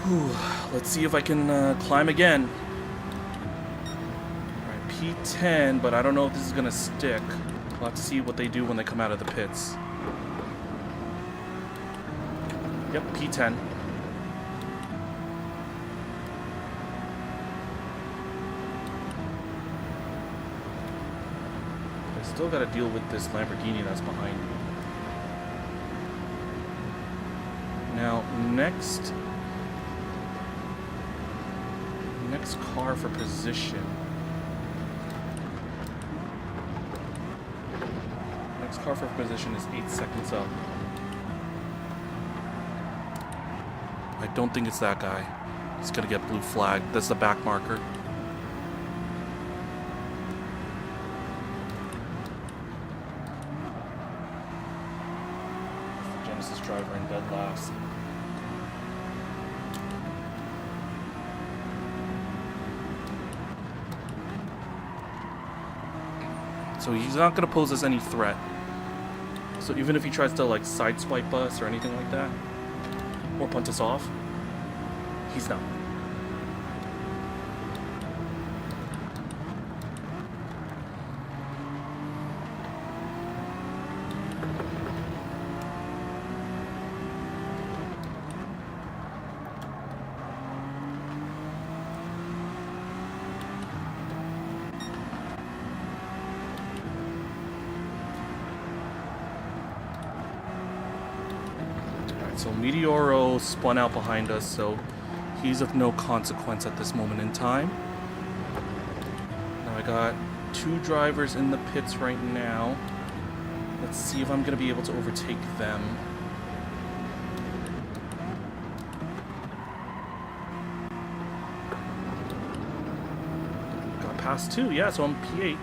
Whew. Let's see if I can climb again. P10, but I don't know if this is gonna stick. We'll have to see what they do when they come out of the pits. Yep, P10. I still gotta deal with this Lamborghini that's behind me. Now, next car for position. Car for position is 8 seconds up. I don't think it's that guy. He's gonna get blue flag. That's the back marker. The Genesis driver in dead last. So he's not gonna pose us any threat. So even if he tries to like sideswipe us or anything like that, or punt us off, he's not. So Meteoro spun out behind us, so he's of no consequence at this moment in time. Now I got 2 drivers in the pits right now. Let's see if I'm going to be able to overtake them. Got past 2, yeah, so I'm P8.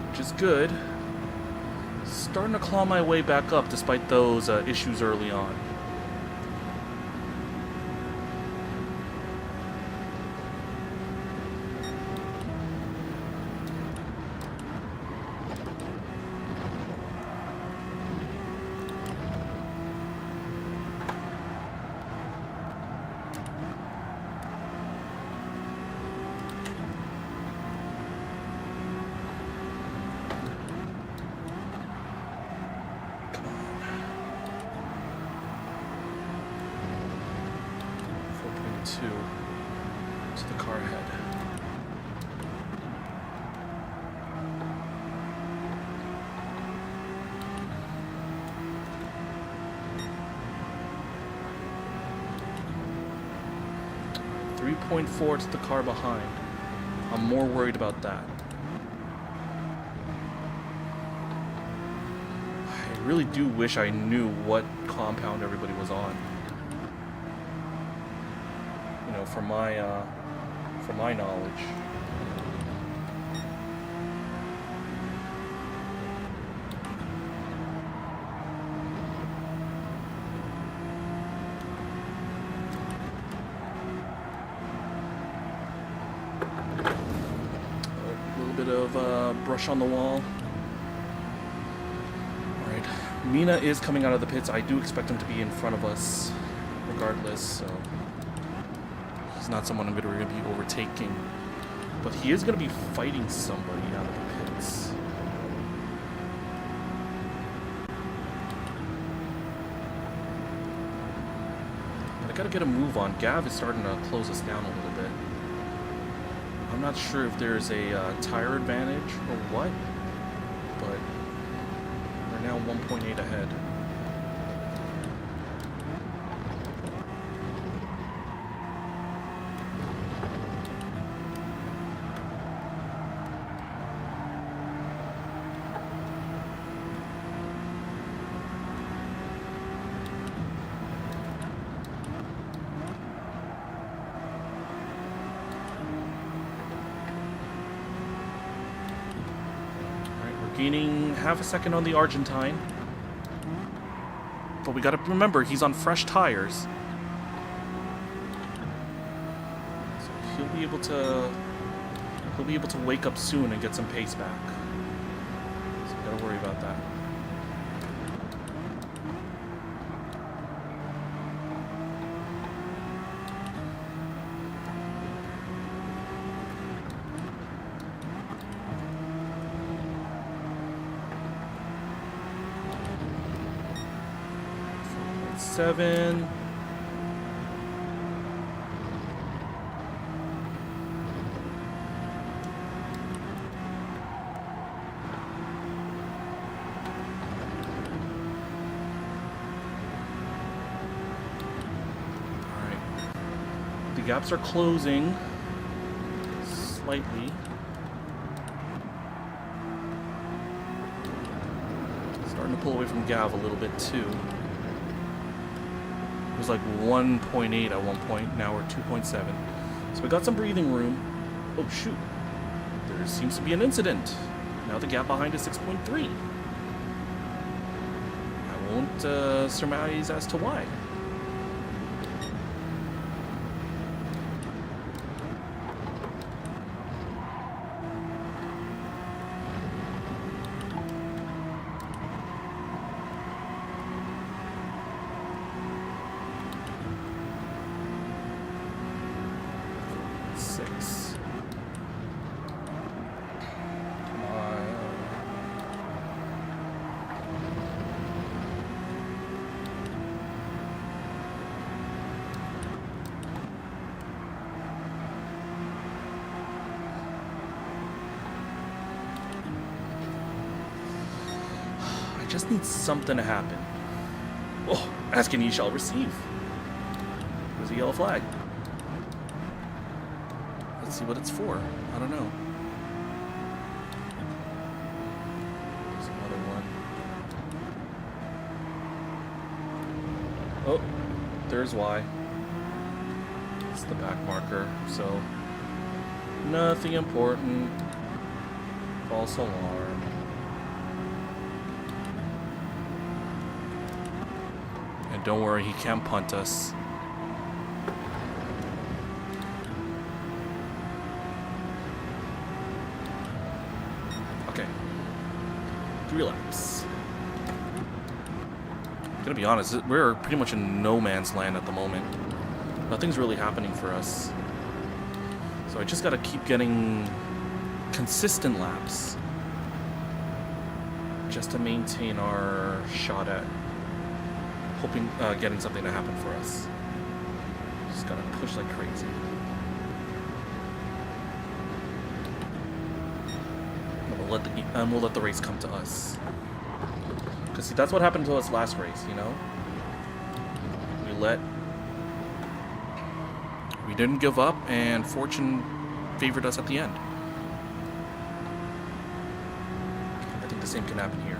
Which is good. Starting to claw my way back up despite those issues early on. To the car ahead. .4 to the car behind. I'm more worried about that. I really do wish I knew what compound everybody was on. You know, for my knowledge. A little bit of brush on the wall. All right, Mina is coming out of the pits. I do expect him to be in front of us, regardless. So. Not someone I'm going to be overtaking, but he is going to be fighting somebody out of the pits. But I got to get a move on. Gav is starting to close us down a little bit. I'm not sure if there's a tire advantage or what, but we're now 1.8 ahead. Gaining half a second on the Argentine. But we gotta remember, he's on fresh tires. So he'll be able to wake up soon and get some pace back. So we gotta worry about that. Seven. All right. The gaps are closing slightly. Starting to pull away from Gav a little bit too. It was like 1.8 at one point. Now we're 2.7. So we got some breathing room. Oh, shoot. There seems to be an incident. Now the gap behind is 6.3. I won't surmise as to why. just need something to happen. Oh, ask and ye shall receive. There's a yellow flag. Let's see what it's for. I don't know. There's another one. Oh, there's why. It's the back marker, so nothing important. False alarm. And don't worry, he can't punt us. Okay. 3 laps. I'm gonna be honest, we're pretty much in no man's land at the moment. Nothing's really happening for us. So I just gotta keep getting consistent laps just to maintain our shot at hoping getting something to happen for us. Just gotta push like crazy. And we'll let the race come to us. Cause see, that's what happened to us last race, you know? We didn't give up, and fortune favored us at the end. I think the same can happen here.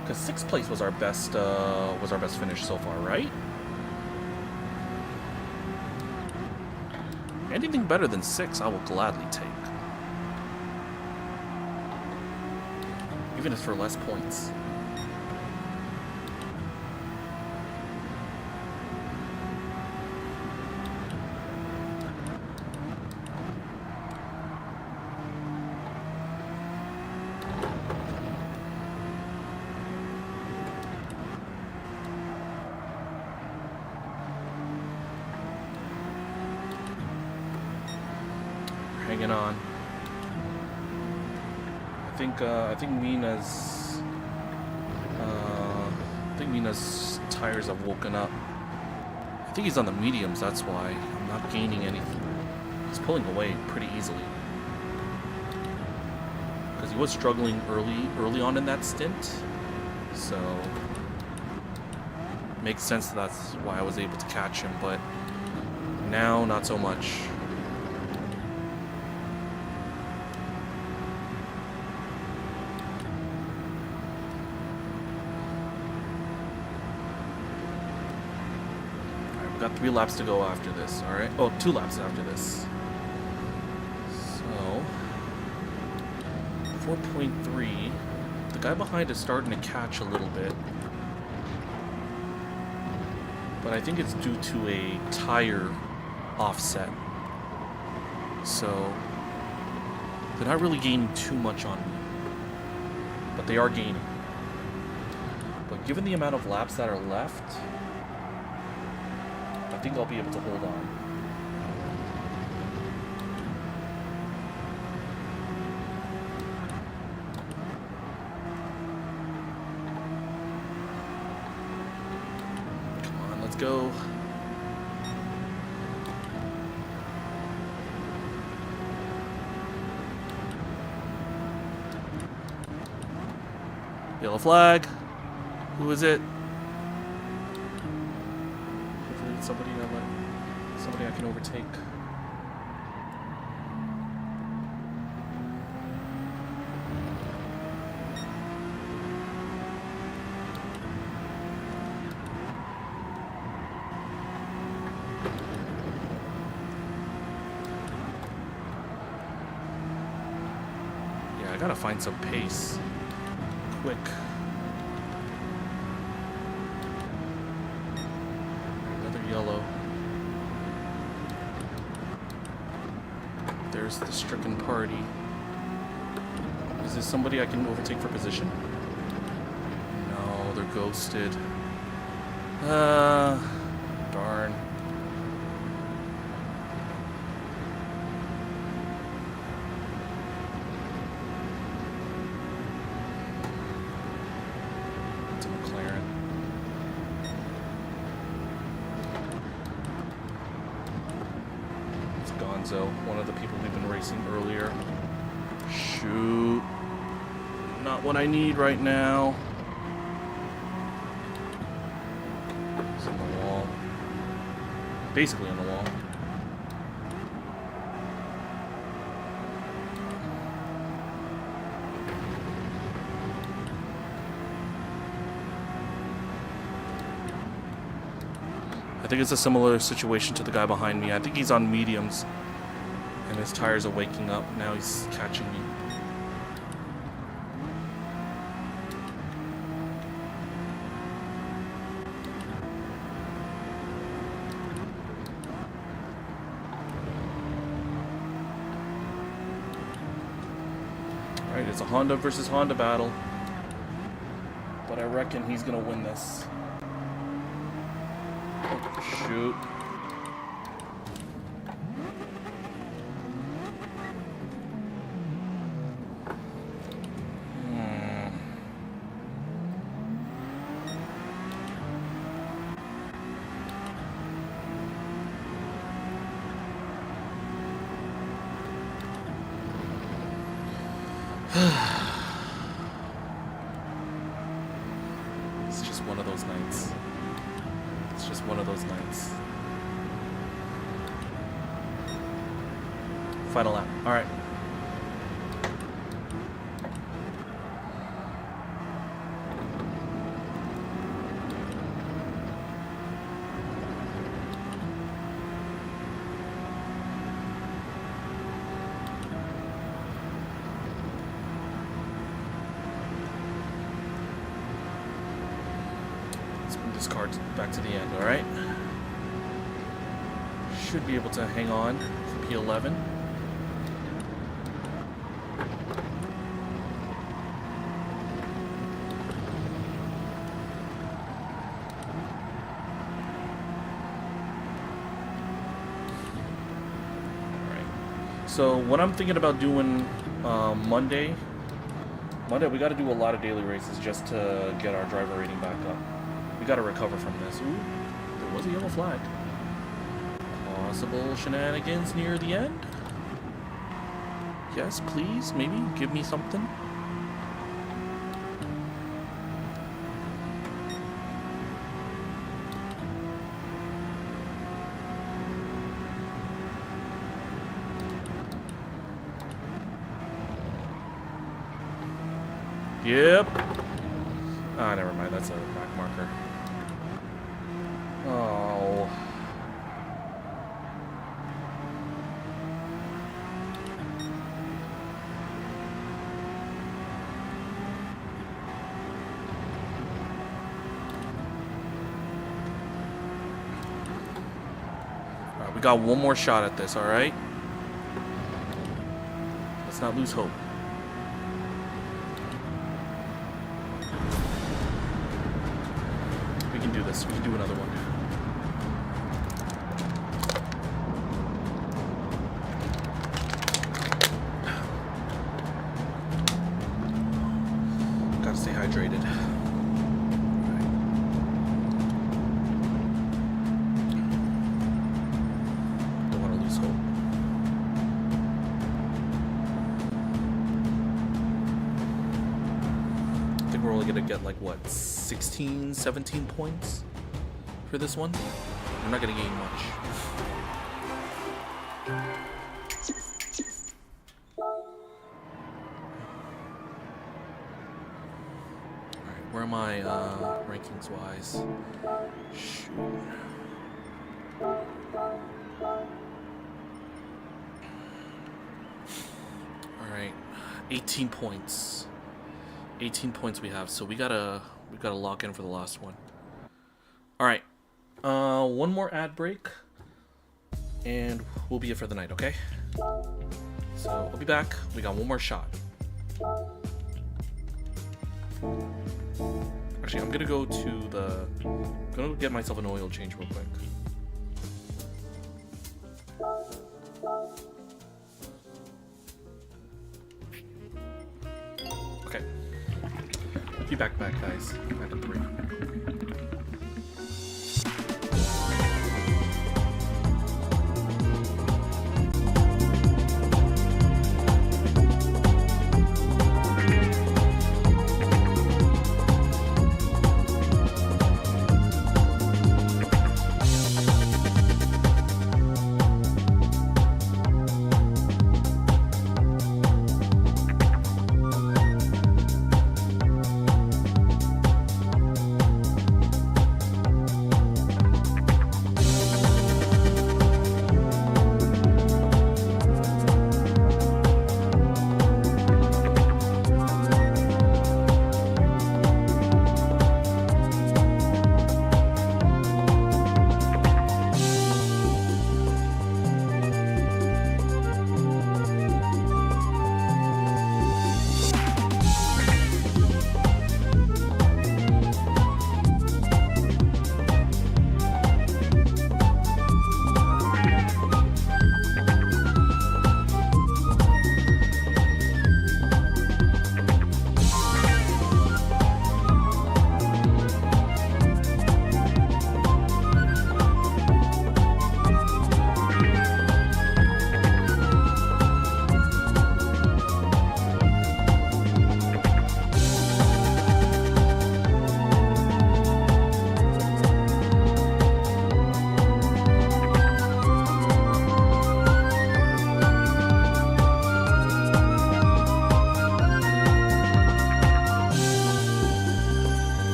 Because 6th place was our best finish so far, right? Anything better than 6, I will gladly take. Even if it's for less points. Hanging on. I think Mina's tires have woken up. I think he's on the mediums, that's why. I'm not gaining anything. He's pulling away pretty easily. Because he was struggling early on in that stint. So makes sense that's why I was able to catch him, but now not so much. Got 3 laps to go after this, alright? Oh, 2 laps after this. So 4.3. The guy behind is starting to catch a little bit. But I think it's due to a tire offset. So they're not really gaining too much on me. But they are gaining. But given the amount of laps that are left, I think I'll be able to hold on. Come on, let's go. Yellow flag. Who is it? Somebody I can overtake. Yeah, I gotta find some pace. Quick. Another yellow. There's the stricken party. Is this somebody I can overtake for position? No, they're ghosted. Darn. It's a McLaren. It's Gonzo, one of the people we've been racing earlier. shoot. Not what I need right now. It's on the wall. Basically on the wall. I think it's a similar situation to the guy behind me. I think he's on mediums. And his tires are waking up. Now he's catching me. Alright, it's a Honda versus Honda battle. But I reckon he's gonna win this. Oh, shoot. It's just one of those nights. It's just one of those nights. Final lap. Alright. This car back to the end, alright? Should be able to hang on for P11. Alright. So what I'm thinking about doing Monday, we got to do a lot of daily races just to get our driver rating back up. We gotta recover from this. Ooh, there was a yellow flag. Possible shenanigans near the end? Yes, please, maybe give me something. Yep. Ah, never mind, that's a back marker. Oh. Alright, we got one more shot at this, alright? Let's not lose hope. We can do this. We can do another one. Gotta stay hydrated. Don't want to lose hope. I think we're only gonna get like what, 16, 17 points for this one? We're not gonna gain much. Where am I, rankings wise? Shoot. Alright. 18 points. 18 points we have, so we gotta lock in for the last one. Alright. One more ad break. And we'll be it for the night, okay? So I'll be back. We got one more shot. Actually, I'm gonna go to the... I'm gonna get myself an oil change real quick. Okay. Be back, guys. Back in 3.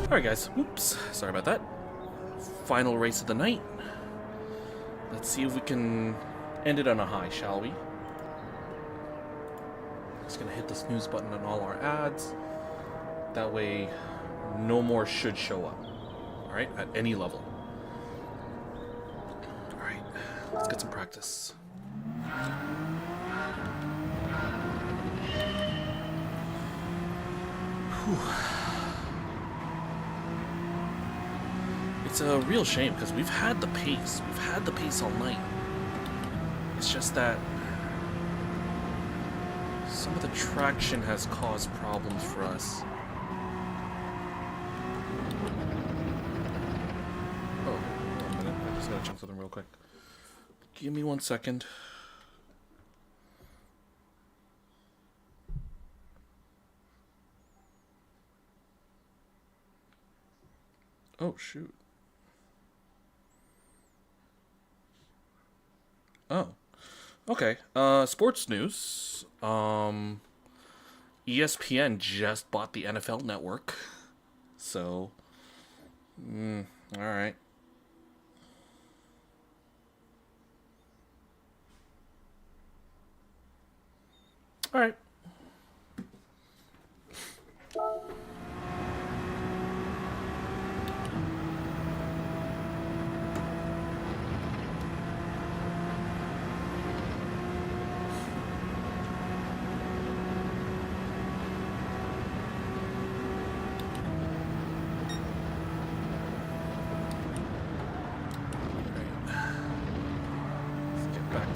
Alright guys, oops, sorry about that. Final race of the night. Let's see if we can end it on a high, shall we? Just gonna hit the snooze button on all our ads. That way, no more should show up. Alright, at any level. Alright, let's get some practice. Whew. It's a real shame because we've had the pace. We've had the pace all night. It's just that some of the traction has caused problems for us. Oh, hold on a minute. I just gotta check something real quick. Give me 1 second. Oh, shoot. Oh. Okay. Sports news. ESPN just bought the NFL network. So, alright. Alright.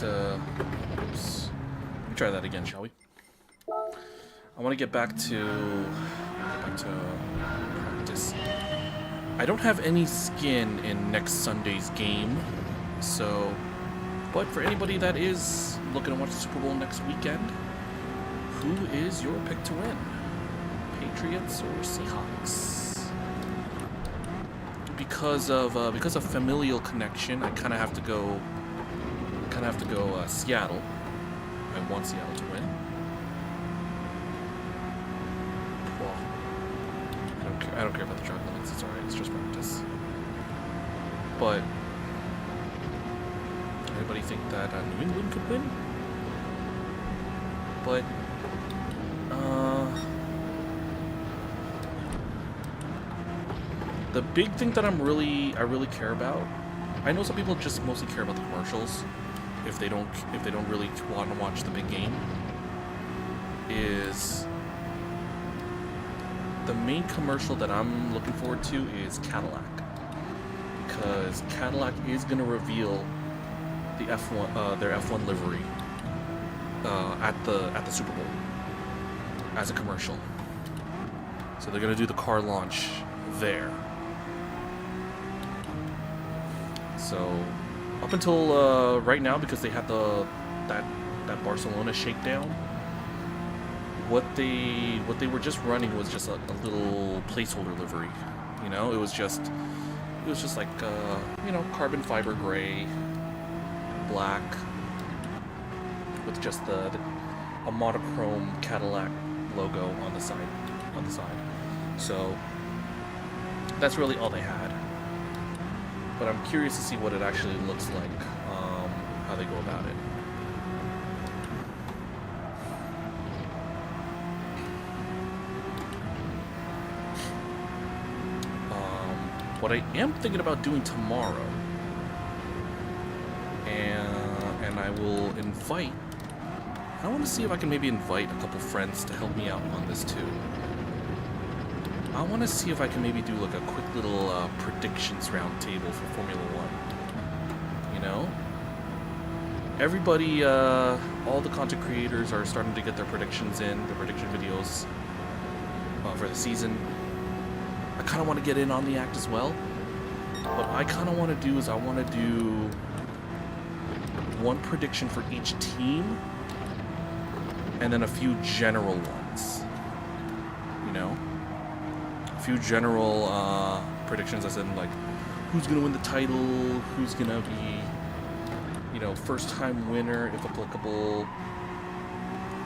Oops. Let me try that again, shall we? I want to get back to practice. I don't have any skin in next Sunday's game, so. But for anybody that is looking to watch the Super Bowl next weekend, who is your pick to win? Patriots or Seahawks? Because of familial connection, I kind of have to go. Seattle. I want Seattle to win. Well, I don't care about the track limits. It's alright. It's just practice. But anybody think that New England could win? But the big thing that I really care about. I know some people just mostly care about the commercials. If they don't really want to watch the big game, is the main commercial that I'm looking forward to is Cadillac, because Cadillac is going to reveal the F1 their F1 livery at the Super Bowl as a commercial. So they're going to do the car launch there. So. Up until right now, because they had that Barcelona shakedown, what they were just running was just a little placeholder livery. You know, it was just like carbon fiber gray, black, with just a monochrome Cadillac logo on the side. So that's really all they had. But I'm curious to see what it actually looks like, how they go about it. What I am thinking about doing tomorrow, and I will invite, I want to see if I can maybe invite a couple friends to help me out on this too. I want to see if I can maybe do like a quick little predictions round table for Formula 1. You know? Everybody, all the content creators are starting to get their predictions in, their prediction videos for the season. I kind of want to get in on the act as well. What I kind of want to do is I want to do one prediction for each team and then a few general ones. You know? Few general predictions, as in like who's gonna win the title, who's gonna be, first time winner if applicable,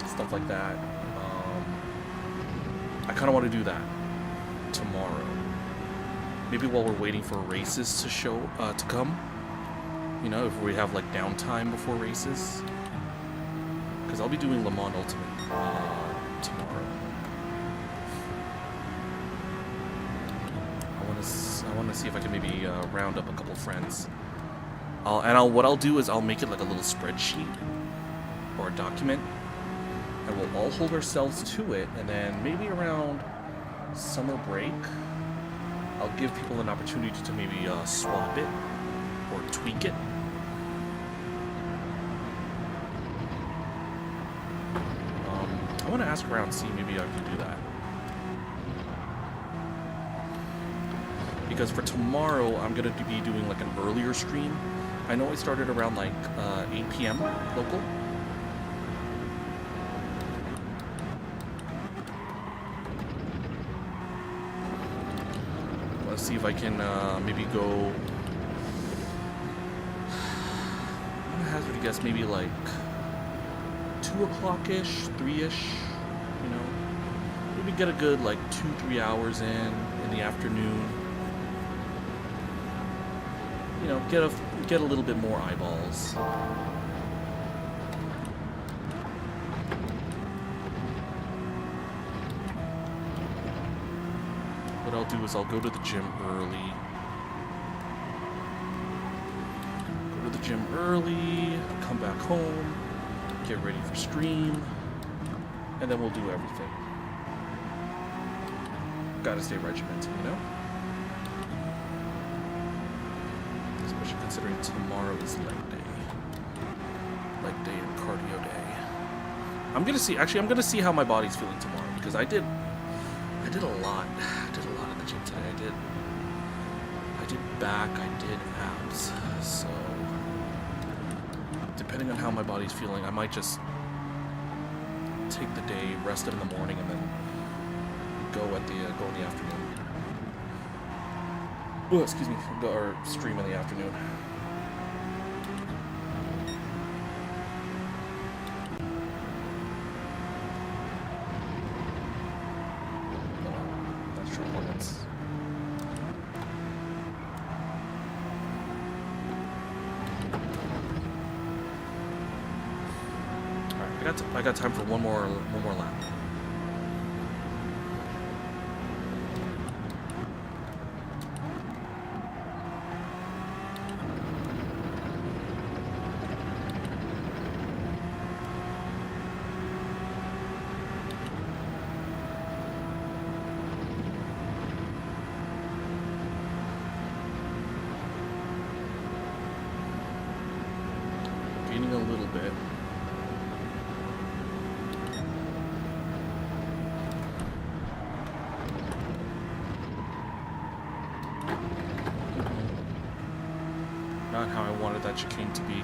stuff like that. I kind of want to do that tomorrow. maybe while we're waiting for races to show to come, you know, if we have like downtime before races, because I'll be doing Le Mans Ultimate tomorrow. I want to see if I can maybe round up a couple friends. What I'll do is I'll make it like a little spreadsheet or a document, and we'll all hold ourselves to it, and then maybe around summer break, I'll give people an opportunity to maybe swap it or tweak it. I want to ask around, see maybe I can do that. Because for tomorrow, I'm going to be doing like an earlier stream. I know I started around like 8 p.m. local. Let's see if I can maybe go. I'm going to hazard a guess, maybe like 2 o'clock-ish, 3-ish, you know. Maybe get a good like 2-3 hours in the afternoon. You know, get a little bit more eyeballs. What I'll do is I'll go to the gym early. Go to the gym early, come back home, get ready for stream, and then we'll do everything. Gotta stay regimented, you know? Especially considering tomorrow is leg day. Leg day and cardio day. I'm gonna see how my body's feeling tomorrow, because I did a lot. I did a lot in the gym today. I did back, I did abs. So depending on how my body's feeling, I might just take the day, rest it in the morning, and then go in the afternoon. Oh, excuse me, or stream in the afternoon. That's true points. Alright, I got time for one more lap. A little bit. Not how I wanted that chicane to be.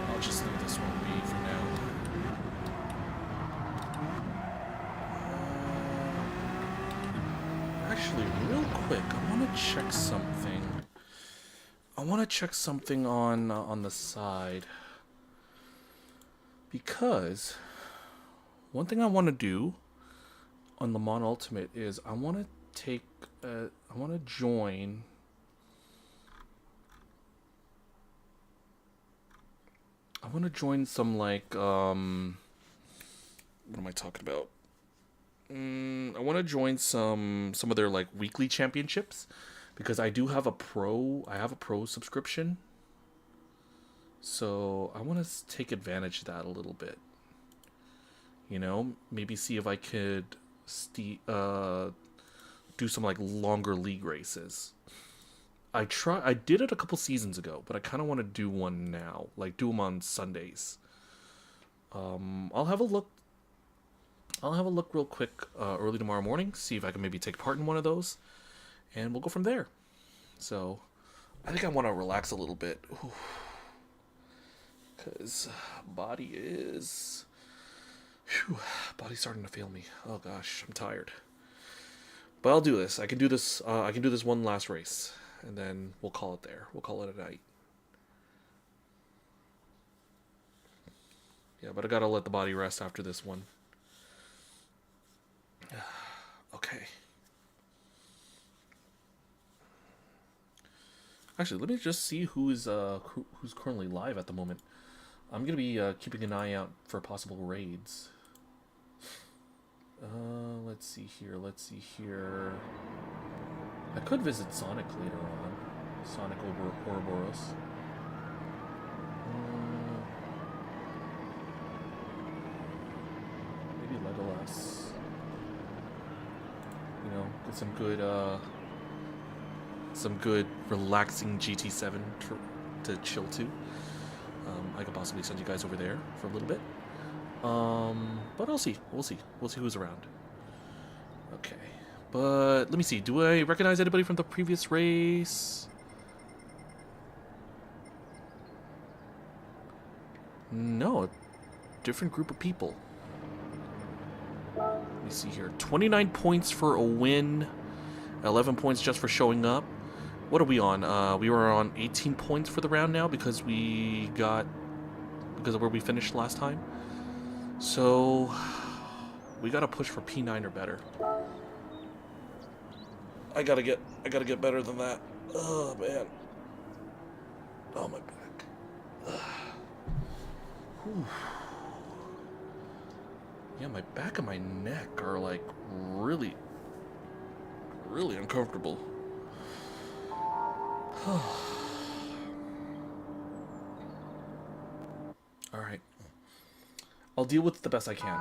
I'll just leave this one be for now. Actually, real quick, I want to check something. I want to check something on the side, because one thing I want to do on Le Mans Ultimate is I want to join. I want to join some like what am I talking about? I want to join some of their like weekly championships, because I do have a pro subscription. So I want to take advantage of that a little bit. You know, maybe see if I could do some like longer league races. I did it a couple seasons ago, but I kind of want to do one now, like do them on Sundays. I'll have a look real quick early tomorrow morning, see if I can maybe take part in one of those, and we'll go from there. So, I think I want to relax a little bit, because body's starting to fail me. Oh gosh, I'm tired. But I'll do this. I can do this. I can do this one last race, and then we'll call it there. We'll call it a night. Yeah, but I gotta let the body rest after this one. Actually, let me just see who's currently live at the moment. I'm gonna be keeping an eye out for possible raids. Let's see here. Let's see here. I could visit Sonic later on. Sonic Ouroboros. Maybe Legolas. You know, get some good relaxing GT7 to chill to. I could possibly send you guys over there for a little bit. But I'll see. We'll see who's around. Okay. But let me see. Do I recognize anybody from the previous race? No. A different group of people. Let me see here. 29 points for a win. 11 points just for showing up. What are we on? We were on 18 points for the round now because of where we finished last time. So we gotta push for P9 or better. I gotta get better than that. Oh man. Oh my back. Yeah, my back and my neck are like really uncomfortable. Alright. I'll deal with it the best I can.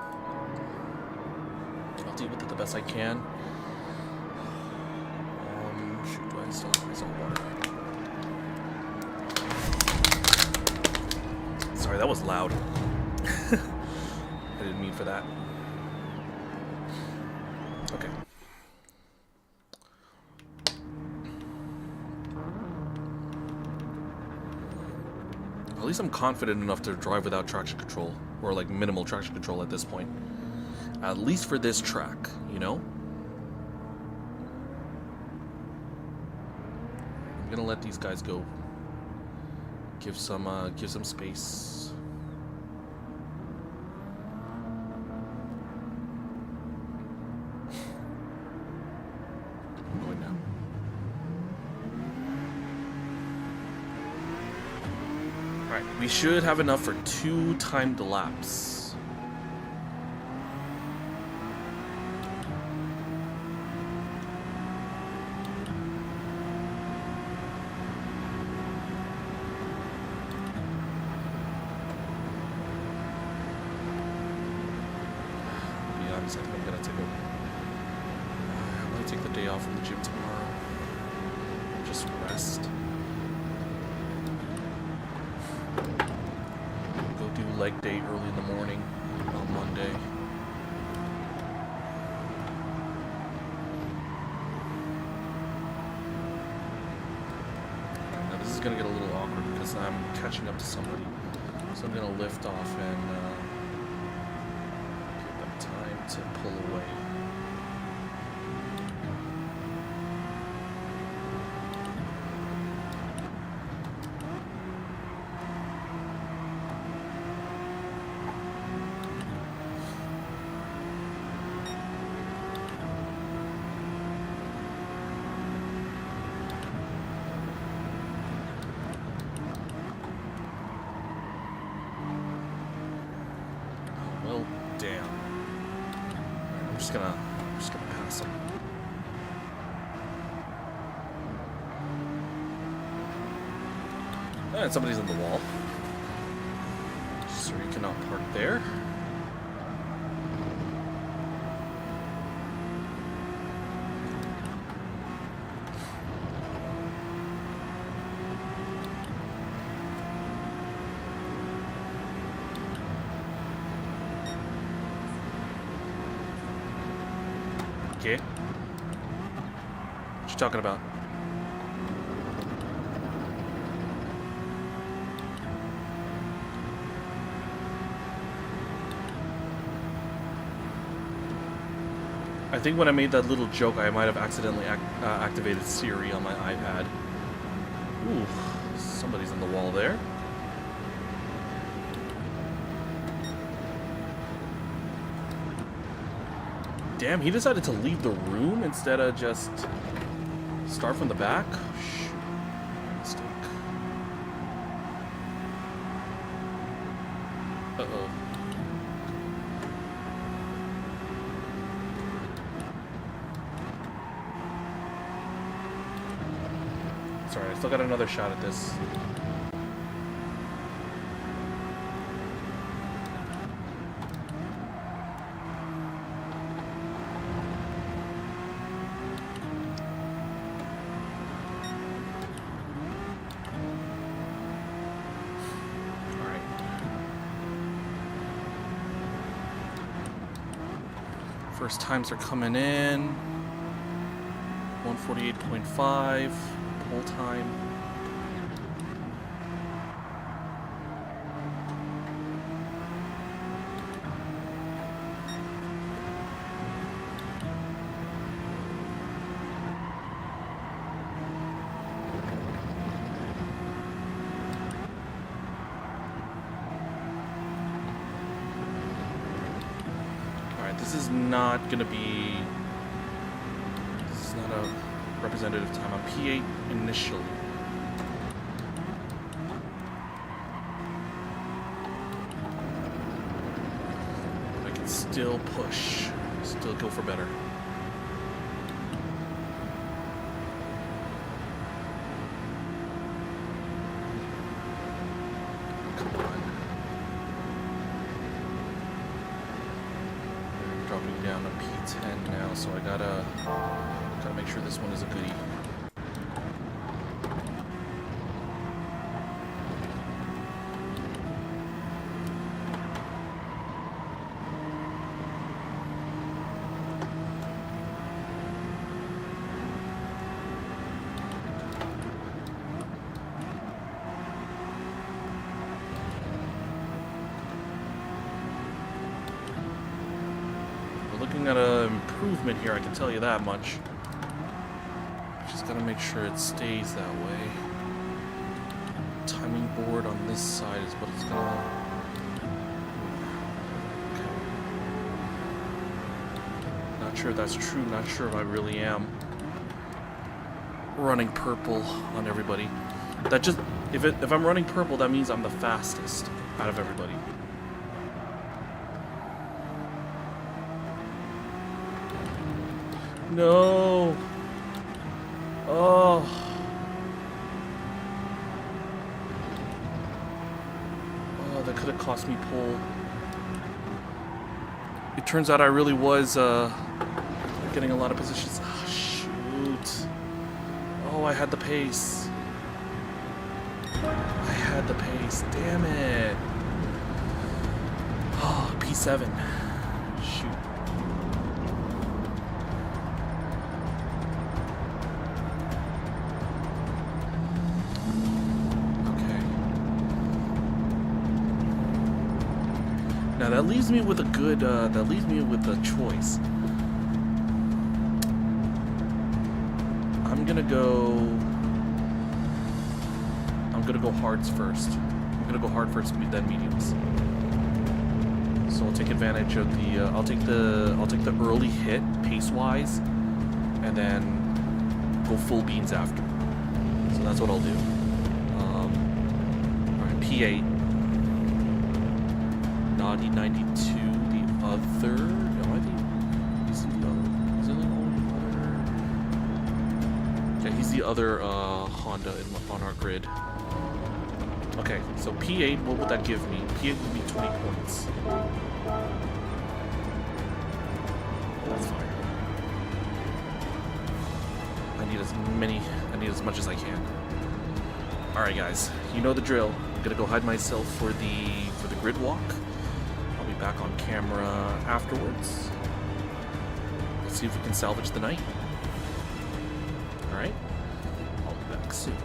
Shoot, do I still have myself water? Sorry, that was loud. I didn't mean for that. Okay. At least I'm confident enough to drive without traction control, or like minimal traction control at this point. At least for this track, you know? I'm gonna let these guys go. Give some space. I'm going now. Alright, we should have enough for 2 timed laps. I think I'm gonna take the day off from the gym tomorrow. Just rest. Go do leg day early in the morning on Monday. Now this is gonna get a little awkward because I'm catching up to somebody. So I'm gonna lift off and to pull away. Well, damn. I'm just gonna pass him. And somebody's in the wall. So you cannot park there. Okay. What you talking about? I think when I made that little joke, I might have accidentally activated Siri on my iPad. Ooh, somebody's in the wall there. Damn, he decided to leave the room instead of just start from the back? Shh. Uh-oh. Sorry, I still got another shot at this. First times are coming in. 148.5 whole time. This is not gonna be. This is not a representative time. I'm P8 initially. I can still push, still go for better. Down to P10 now, so I gotta make sure this one is a goodie. Looking at an improvement here, I can tell you that much. Just gotta make sure it stays that way. Timing board on this side is what it's gonna. Okay. Not sure if that's true. Not sure if I really am running purple on everybody. That just if I'm running purple, that means I'm the fastest out of everybody. No. Oh. Oh, that could have cost me pole. It turns out I really was getting a lot of positions. Oh, shoot. Oh, I had the pace. I had the pace. Damn it. Oh, P7. Shoot. Now that leaves me with a good, that leaves me with a choice. I'm gonna go hards first. I'm gonna go hard first, then mediums. So I'll take advantage of the, I'll take the early hit pace-wise, and then go full beans after. So that's what I'll do. All right, P8. Naughty 92, the other. No, I think he's the other. Is it the only other? Yeah, he's the other Honda on our grid. Okay, so P8, what would that give me? P8 would be 20 points. That's fine. I need as much as I can. Alright guys, you know the drill. I'm gonna go hide myself for the grid walk. Back on camera afterwards. Let's see if we can salvage the night. Alright. I'll be back soon.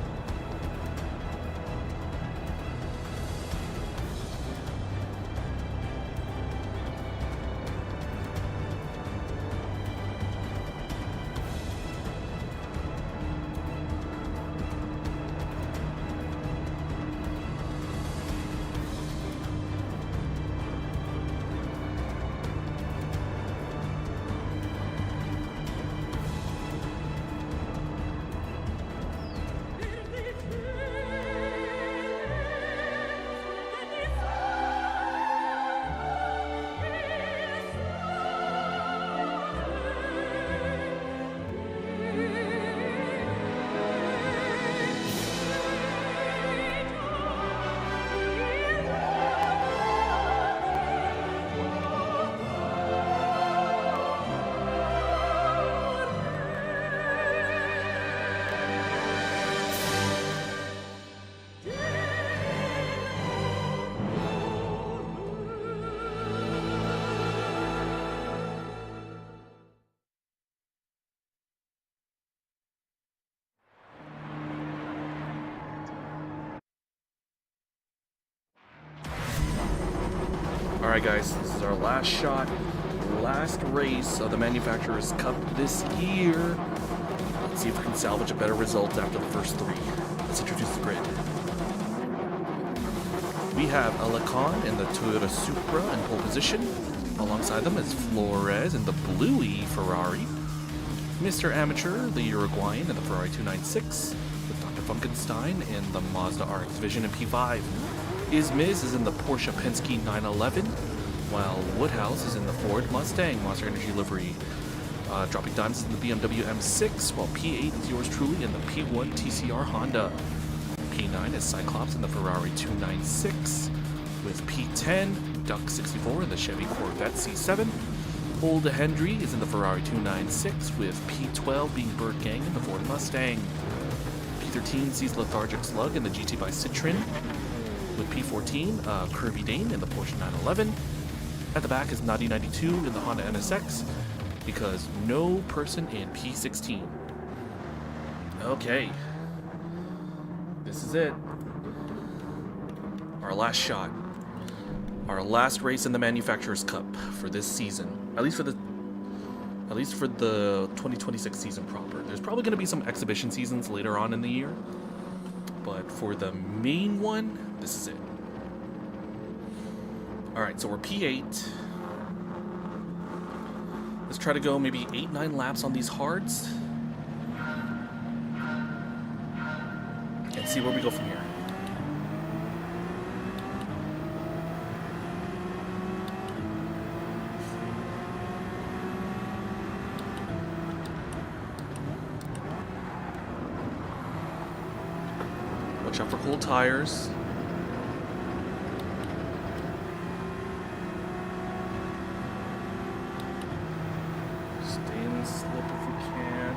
Alright guys, this is our last shot, last race of the Manufacturers' Cup this year. Let's see if we can salvage a better result after the first three. Let's introduce the grid. We have Lacan in the Toyota Supra in pole position. Alongside them is Flores in the Bluey Ferrari. Mr. Amateur, the Uruguayan in the Ferrari 296. With Dr. Funkenstein in the Mazda RX Vision in P5. Miz is in the Porsche Penske 911, while Woodhouse is in the Ford Mustang Monster Energy livery. Dropping Dimes is in the BMW M6, while P8 is yours truly in the P1 TCR Honda. P9 is Cyclops in the Ferrari 296, with P10, Duck 64 in the Chevy Corvette C7. Old Hendry is in the Ferrari 296, with P12 being Bird Gang in the Ford Mustang. P13 sees Lethargic Slug in the GT by Citroen, with P14, Kirby Dane in the Porsche 911. At the back is Naughty 92 in the Honda NSX, because no person in P16. Okay. This is it. Our last shot. Our last race in the Manufacturers' Cup for this season. At least for the 2026 season proper. There's probably going to be some exhibition seasons later on in the year. But for the main one, this is it. Alright, so we're P8. Let's try to go maybe 8-9 laps on these hards. And see where we go from here. Watch out for cold tires. Stay in the slip if we can.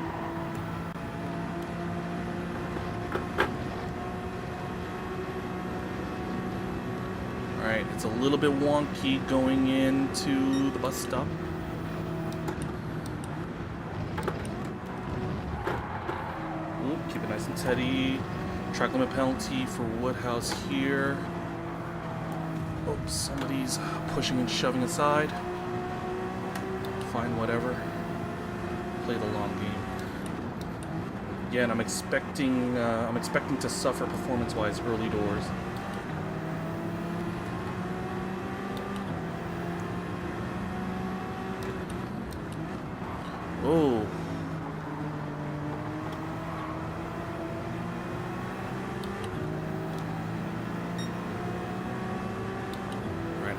Alright, it's a little bit wonky going into the bus stop. Ooh, keep it nice and steady. Track limit penalty for Woodhouse here. Oh, somebody's pushing and shoving aside. Fine, whatever. Play the long game. Again, I'm expecting to suffer performance-wise early doors. Oh.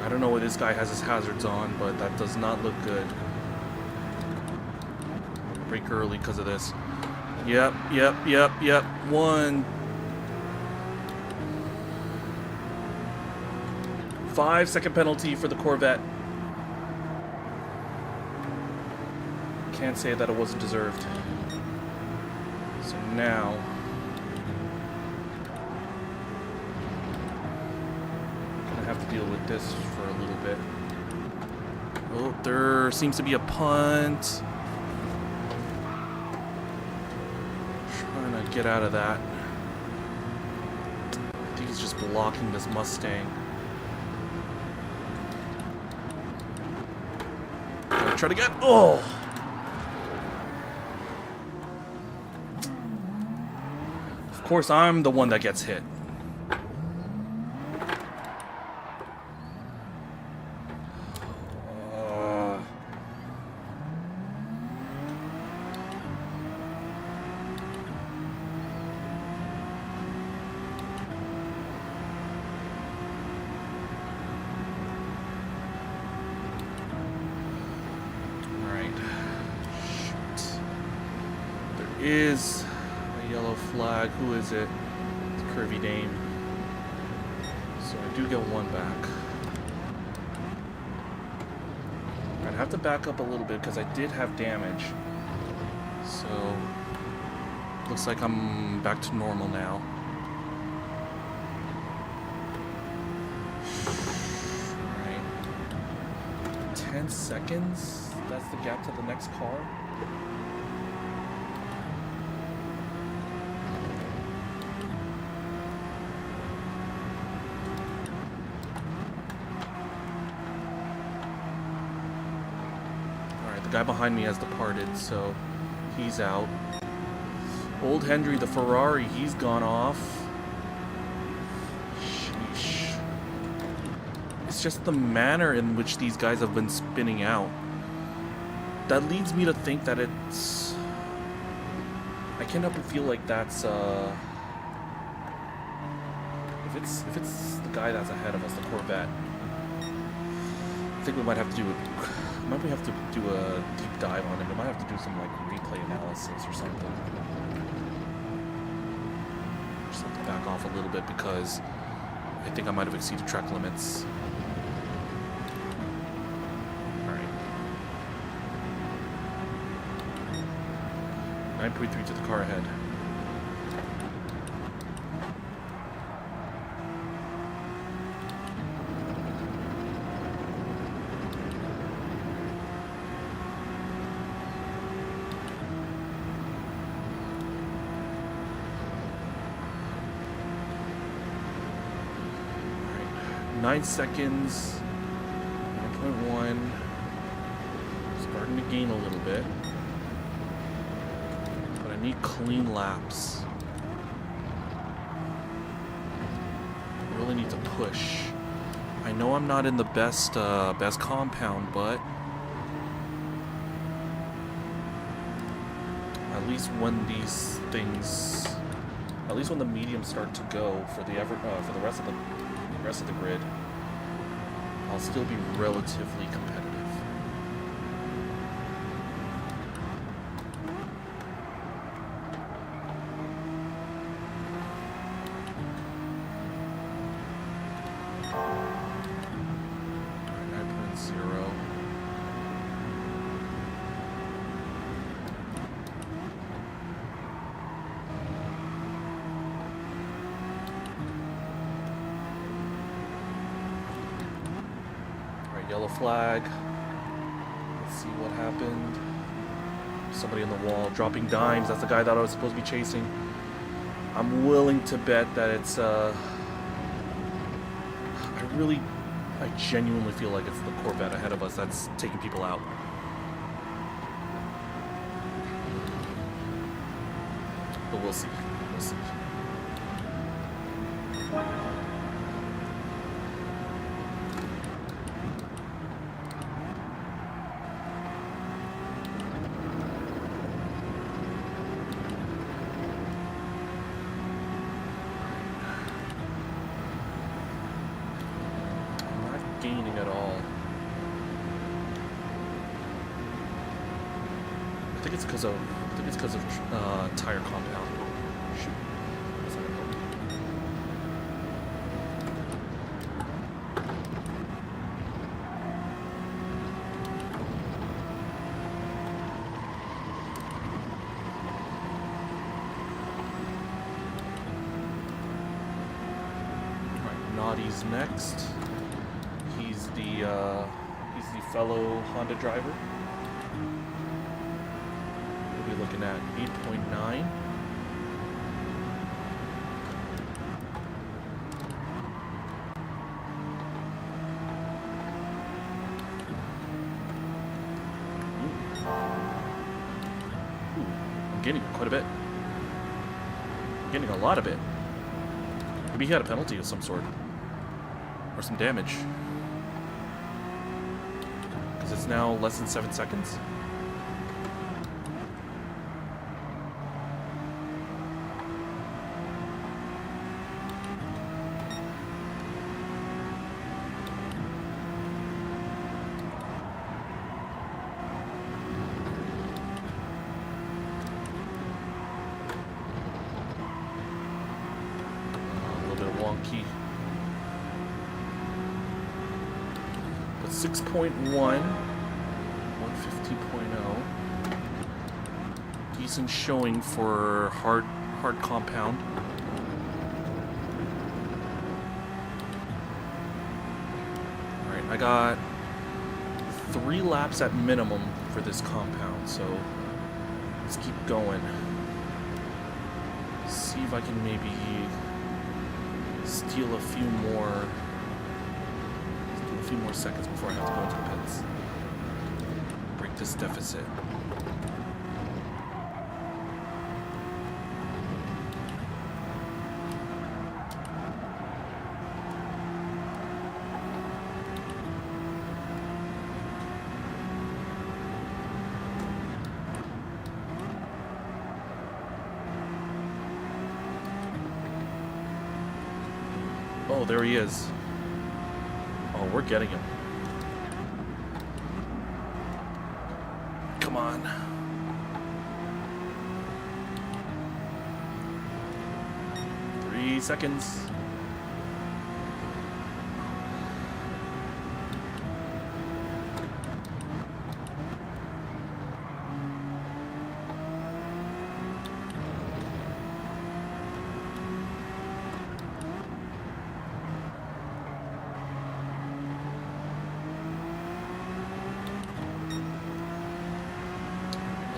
I don't know why this guy has his hazards on, but that does not look good. Brake early because of this. Yep. 1. 5-second penalty for the Corvette. Can't say that it wasn't deserved. So now... have to deal with this for a little bit. Oh, there seems to be a punt. Trying to get out of that. I think he's just blocking this Mustang. Try to get... Oh! Of course, I'm the one that gets hit. Is a yellow flag. Who is it? It's Kirby Dame. So I do get one back. I'd have to back up a little bit because I did have damage. So looks like I'm back to normal now. Alright. 10 seconds. That's the gap to the next car. The guy behind me has departed, so he's out. Old Henry, the Ferrari, he's gone off. Sheesh. It's just the manner in which these guys have been spinning out that leads me to think that it's... I can't help but feel like that's, if it's the guy that's ahead of us, the Corvette, I think we might have to do a deep dive on him. We might have to do some, like, replay analysis or something. Just have to back off a little bit because I think I might have exceeded track limits. 9.3 to the car ahead. All right, 9 seconds. 9.1. Starting to gain a little bit. I need clean laps. I really need to push. I know I'm not in the best compound, but at least when these things, at least when the mediums start to go for the rest of the grid, I'll still be relatively competitive. Yellow flag. Let's see what happened. Somebody on the wall dropping dimes. That's the guy that I was supposed to be chasing. I'm willing to bet that it's I genuinely feel like it's the Corvette ahead of us that's taking people out. But we'll see. We'll see. Gaining at all. I think it's because of tire compound. Shoot. That's not gonna help. Alright, Naughty's next. He's the fellow Honda driver. We'll be looking at 8.9. I'm getting quite a bit. I'm getting a lot of it. Maybe he had a penalty of some sort. Or some damage. It's now less than 7 seconds. A little bit wonky. But 6.1. 150.0. Decent showing for hard compound. Alright, I got 3 laps at minimum for this compound, so let's keep going. See if I can maybe steal a few more seconds before I have to go into the pits. break this deficit. Oh, there he is. Oh, we're getting him. Come on. Three seconds.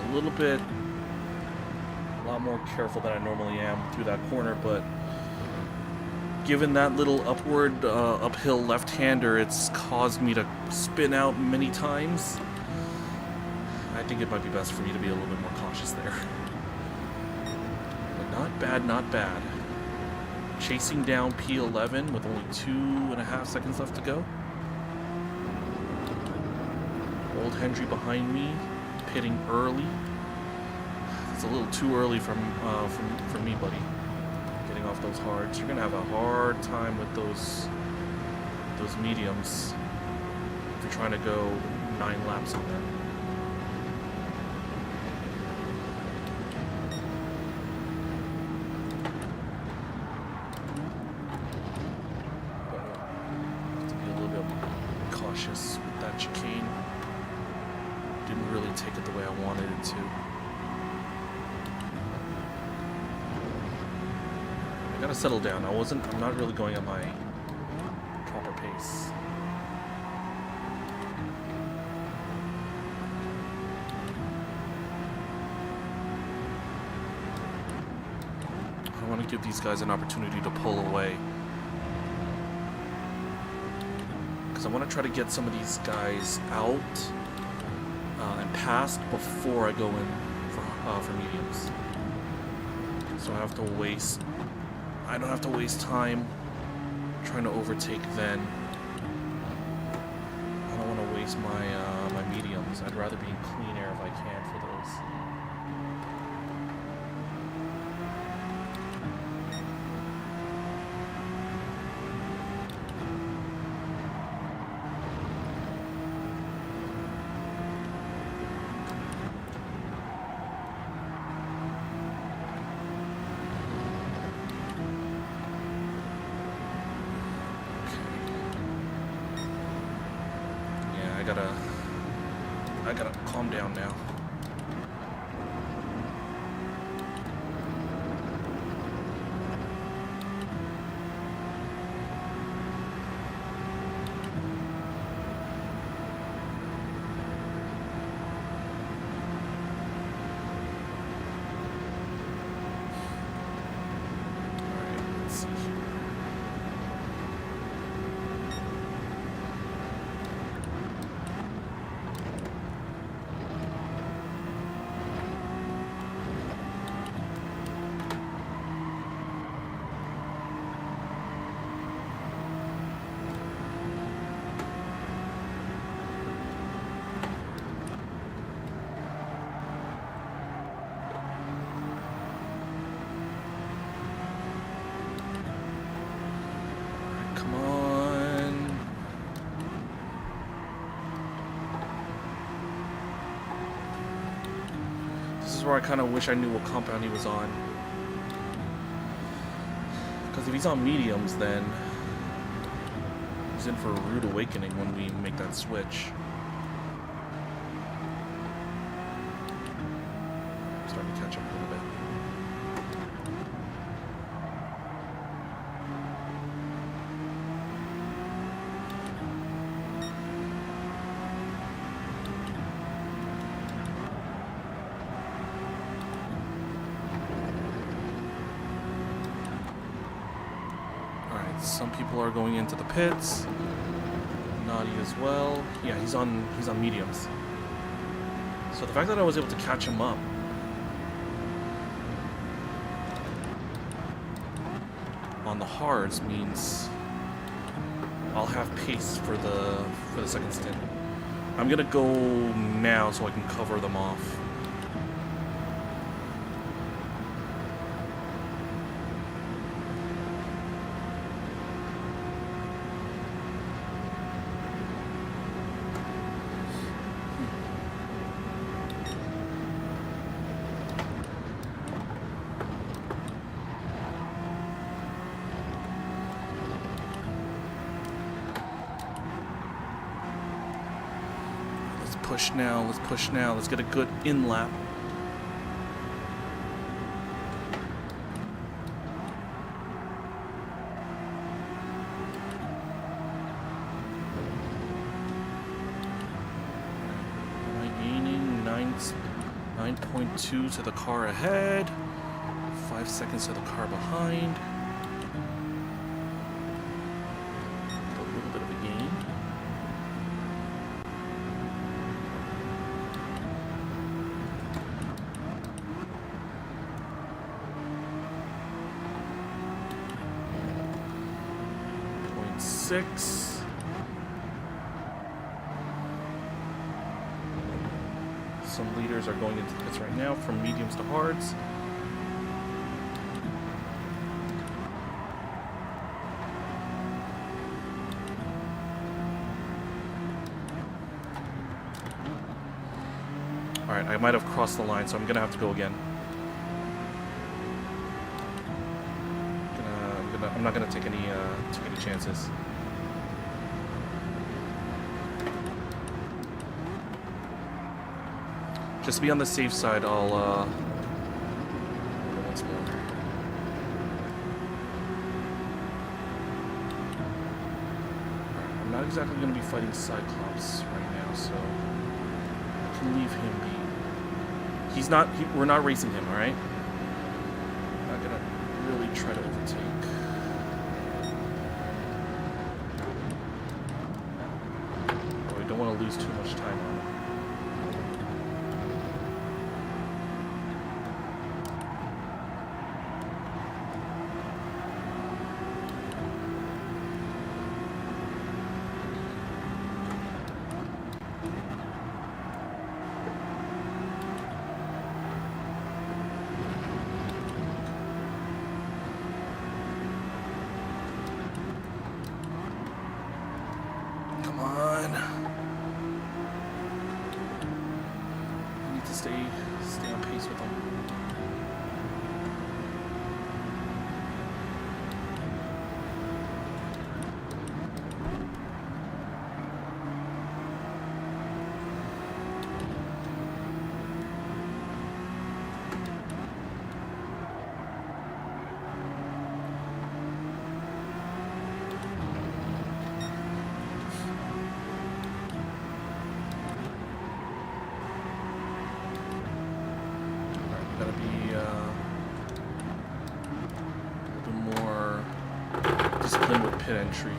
A little bit, a lot more careful than I normally am through that corner, but given that little upward, uphill left-hander, it's caused me to spin out many times. I think it might be best for me to be a little bit more cautious there. But not bad, not bad. Chasing down P11 with only 2.5 seconds left to go. Old Hendry behind me, pitting early. It's a little too early for me, buddy. Getting off those hards. You're gonna have a hard time with those mediums if you're trying to go 9 laps on them. Have to be a little bit cautious with that chicane. Didn't really take it the way I wanted it to. I gotta settle down. I'm not really going at my proper pace. I want to give these guys an opportunity to pull away. Because I want to try to get some of these guys out and past before I go in for mediums. So I don't have to waste time trying to overtake then. I don't want to waste my mediums. I'd rather be in clean air if I can for those. I gotta calm down now. Where I kind of wish I knew what compound he was on. Because if he's on mediums, then he's in for a rude awakening when we make that switch. I'm starting to catch up a little bit. Some people are going into the pits. Naughty as well. Yeah, he's on mediums. So the fact that I was able to catch him up on the hards means I'll have pace for the second stint. I'm gonna go now so I can cover them off. Push now, let's push now, let's get a good in lap. Am I gaining 9.2 to the car ahead, 5 seconds to the car behind. A little bit of a gain. Some leaders are going into the pits right now from mediums to hards. Alright, I might have crossed the line, so I'm gonna have to go again. I'm not gonna take any chances. Just to be on the safe side, I'll once more. I'm not exactly going to be fighting Cyclops right now, so I can leave him be. We're not racing him, all right? I'm not gonna really try to overtake. Oh, I don't want to lose too much time on it. Stay on pace with them. Gotta be a little more disciplined with pit entry.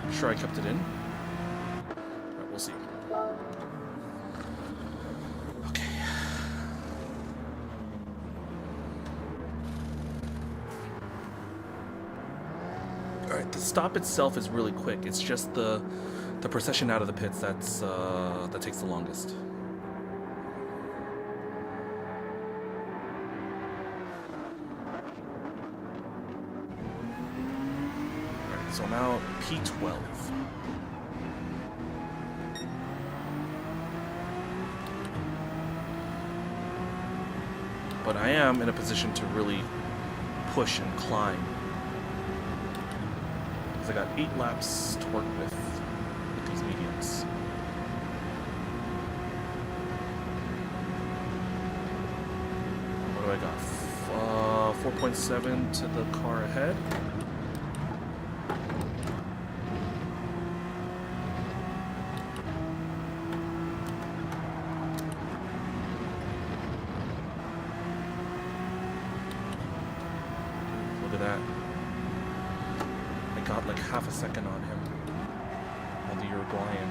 I'm sure I kept it in. Alright, we'll see. Okay. Alright, the stop itself is really quick. It's just the procession out of the pits that takes the longest. So now P12. But I am in a position to really push and climb. Because I got 8 laps to work with these mediums. What do I got? 4.7 to the car ahead. That I got like half a second on him, on the Uruguayan.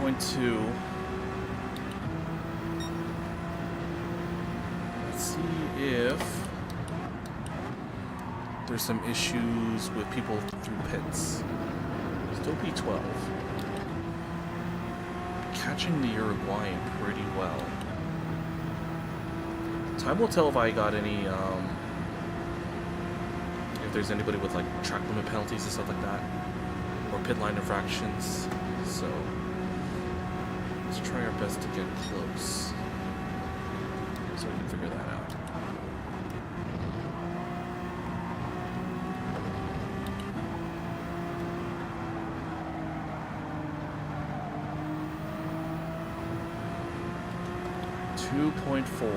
2.2. Let's see if there's some issues with people through pits. Still P12. Catching the Uruguayan pretty well. Time will tell if I got any, if there's anybody with like track limit penalties and stuff like that, or pit line infractions. So let's try our best to get close, so we can figure that out. .4.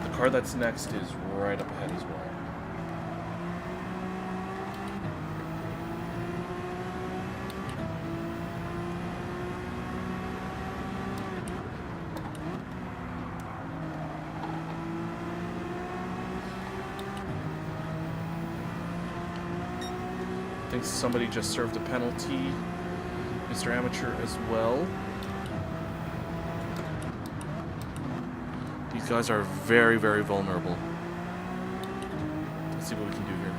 The car that's next is right up ahead as well. I think somebody just served a penalty, Mr. Amateur as well. These guys are very, very vulnerable. Let's see what we can do here.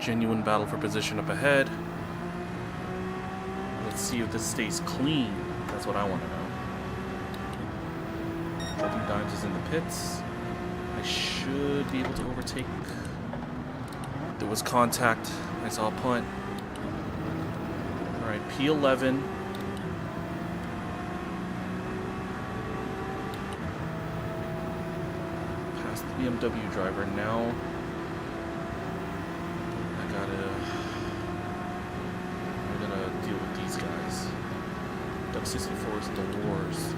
Genuine battle for position up ahead. Let's see if this stays clean. That's what I want to know. Dropping Dimes is in the pits. I should be able to overtake. There was contact. I saw a punt. Alright, P11. Past the BMW driver. Now I'm gonna deal with these guys. Duck 64 is in the wars.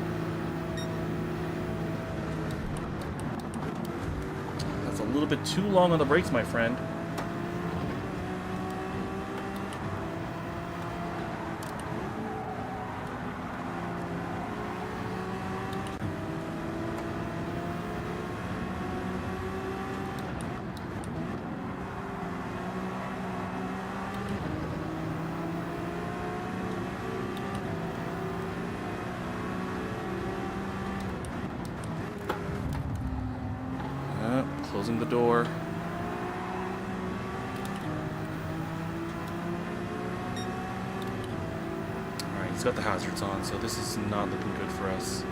That's a little bit too long on the brakes, my friend. Closing the door. Alright, he's got the hazards on, so this is not looking good for us.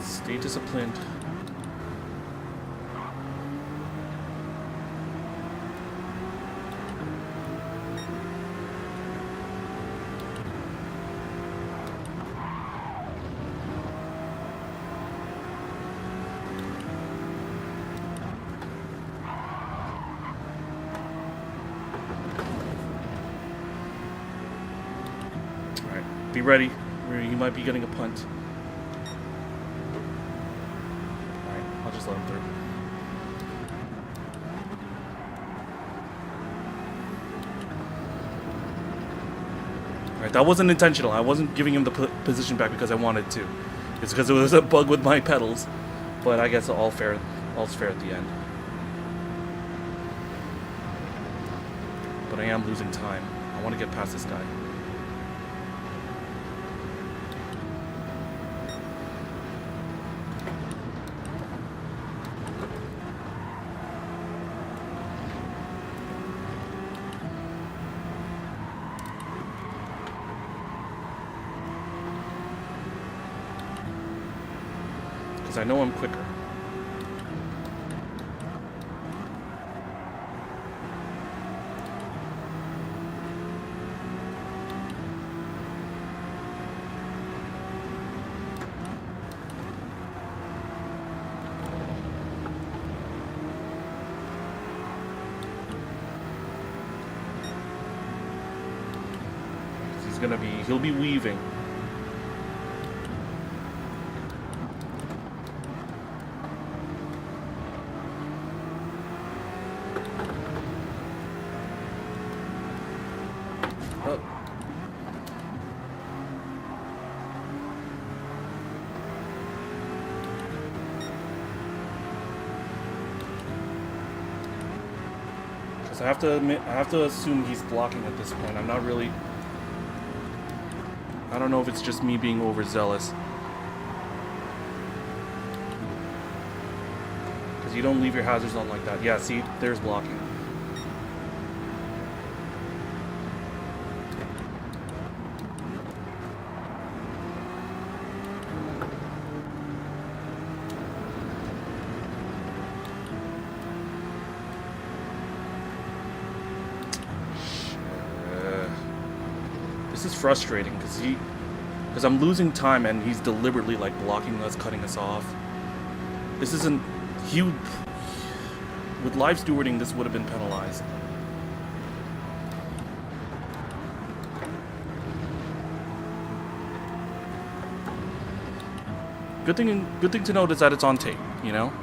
Stay disciplined. Be ready. You might be getting a punt. Alright, I'll just let him through. Alright, that wasn't intentional. I wasn't giving him the position back because I wanted to. It's because it was a bug with my pedals. But I guess all's fair at the end. But I am losing time. I want to get past this guy. Because I know I'm quicker. He'll be weaving. Because I have to admit, I have to assume he's blocking at this point. I'm not really... I don't know if it's just me being overzealous. Because you don't leave your hazards on like that. Yeah, see, there's blocking. This is frustrating because I'm losing time and he's deliberately like blocking us, cutting us off. This isn't huge. With live stewarding, this would have been penalized. Good thing to note is that it's on tape, you know?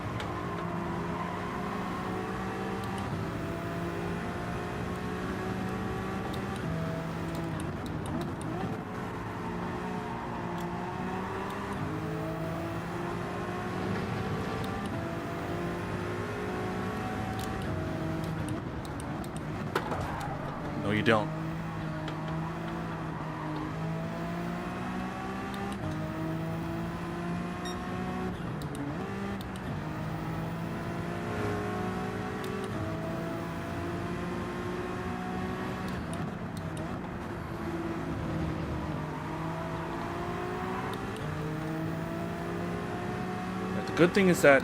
No, you don't. The good thing is that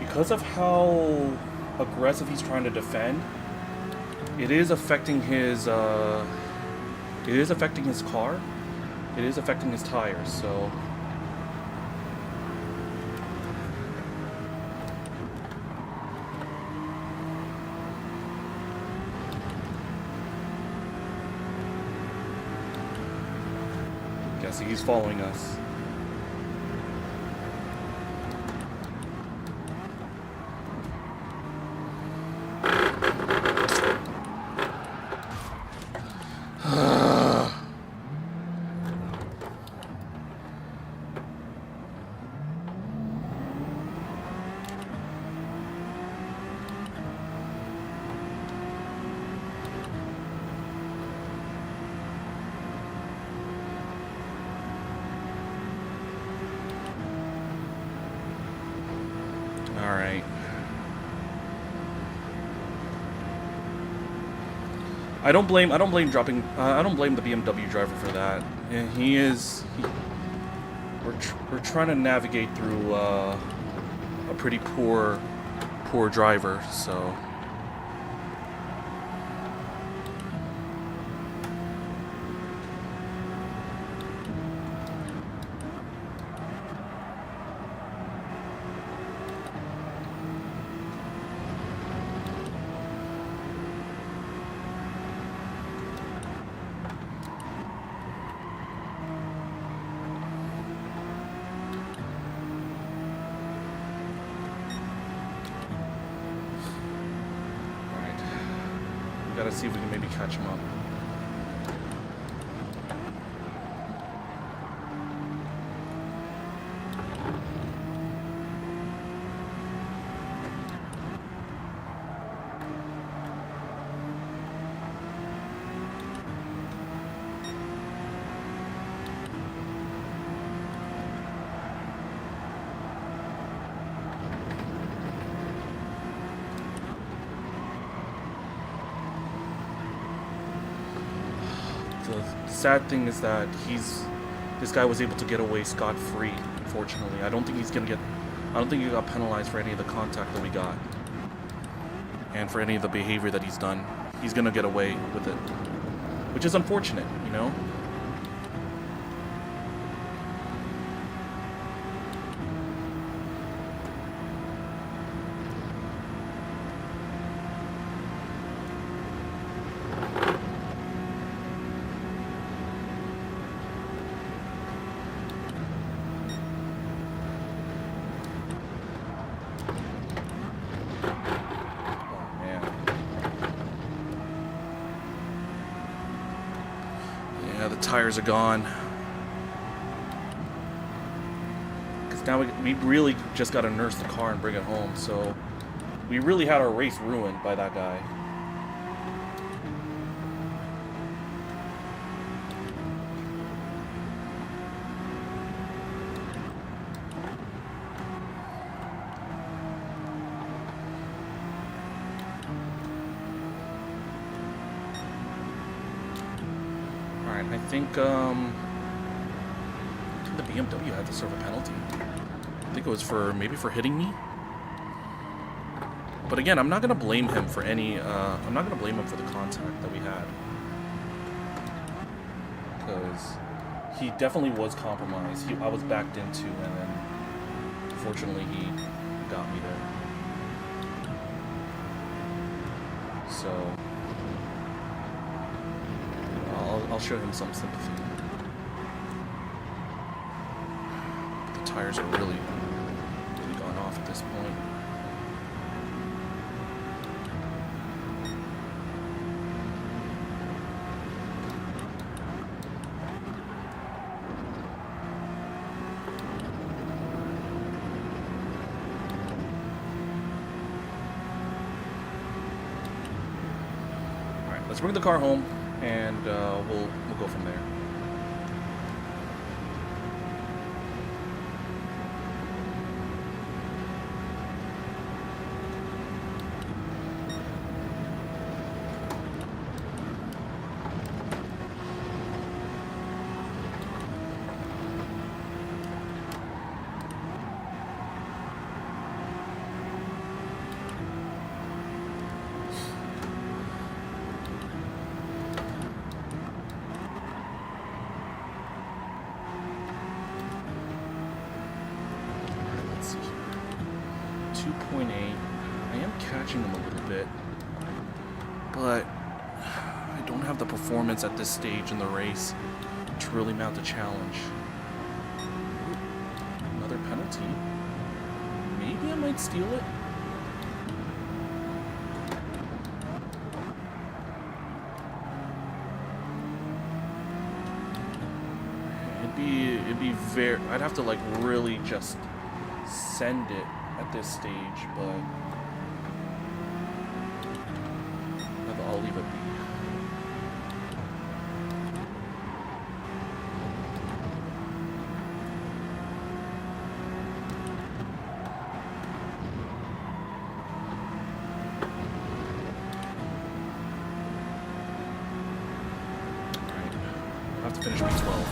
because of how aggressive he's trying to defend, it is affecting his car. It is affecting his tires, so yeah, see, he's following us. Alright. I don't blame the BMW driver for that. Yeah, we're trying to navigate through a pretty poor driver, so gotta see if we can maybe catch him up. The sad thing is that this guy was able to get away scot-free, unfortunately. I don't think he got penalized for any of the contact that we got. And for any of the behavior that he's done. He's gonna get away with it. Which is unfortunate, you know? The tires are gone. Because now we really just got to nurse the car and bring it home. So we really had our race ruined by that guy. Alright, I think the BMW had to serve a penalty. I think it was for, maybe for hitting me. But again, I'm not gonna blame him for any, I'm not gonna blame him for the contact that we had. Because he definitely was compromised. I was backed into, and then fortunately he got me there. So I'll show him some sympathy. The tires are really gone off at this point. Let's bring the car home, and we'll go from there. I am catching them a little bit, but I don't have the performance at this stage in the race to really mount a challenge. Another penalty. Maybe I might steal it. It'd be very, I'd have to like really just send it at this stage, but I'll leave it be. Alright, I'll have to finish B12.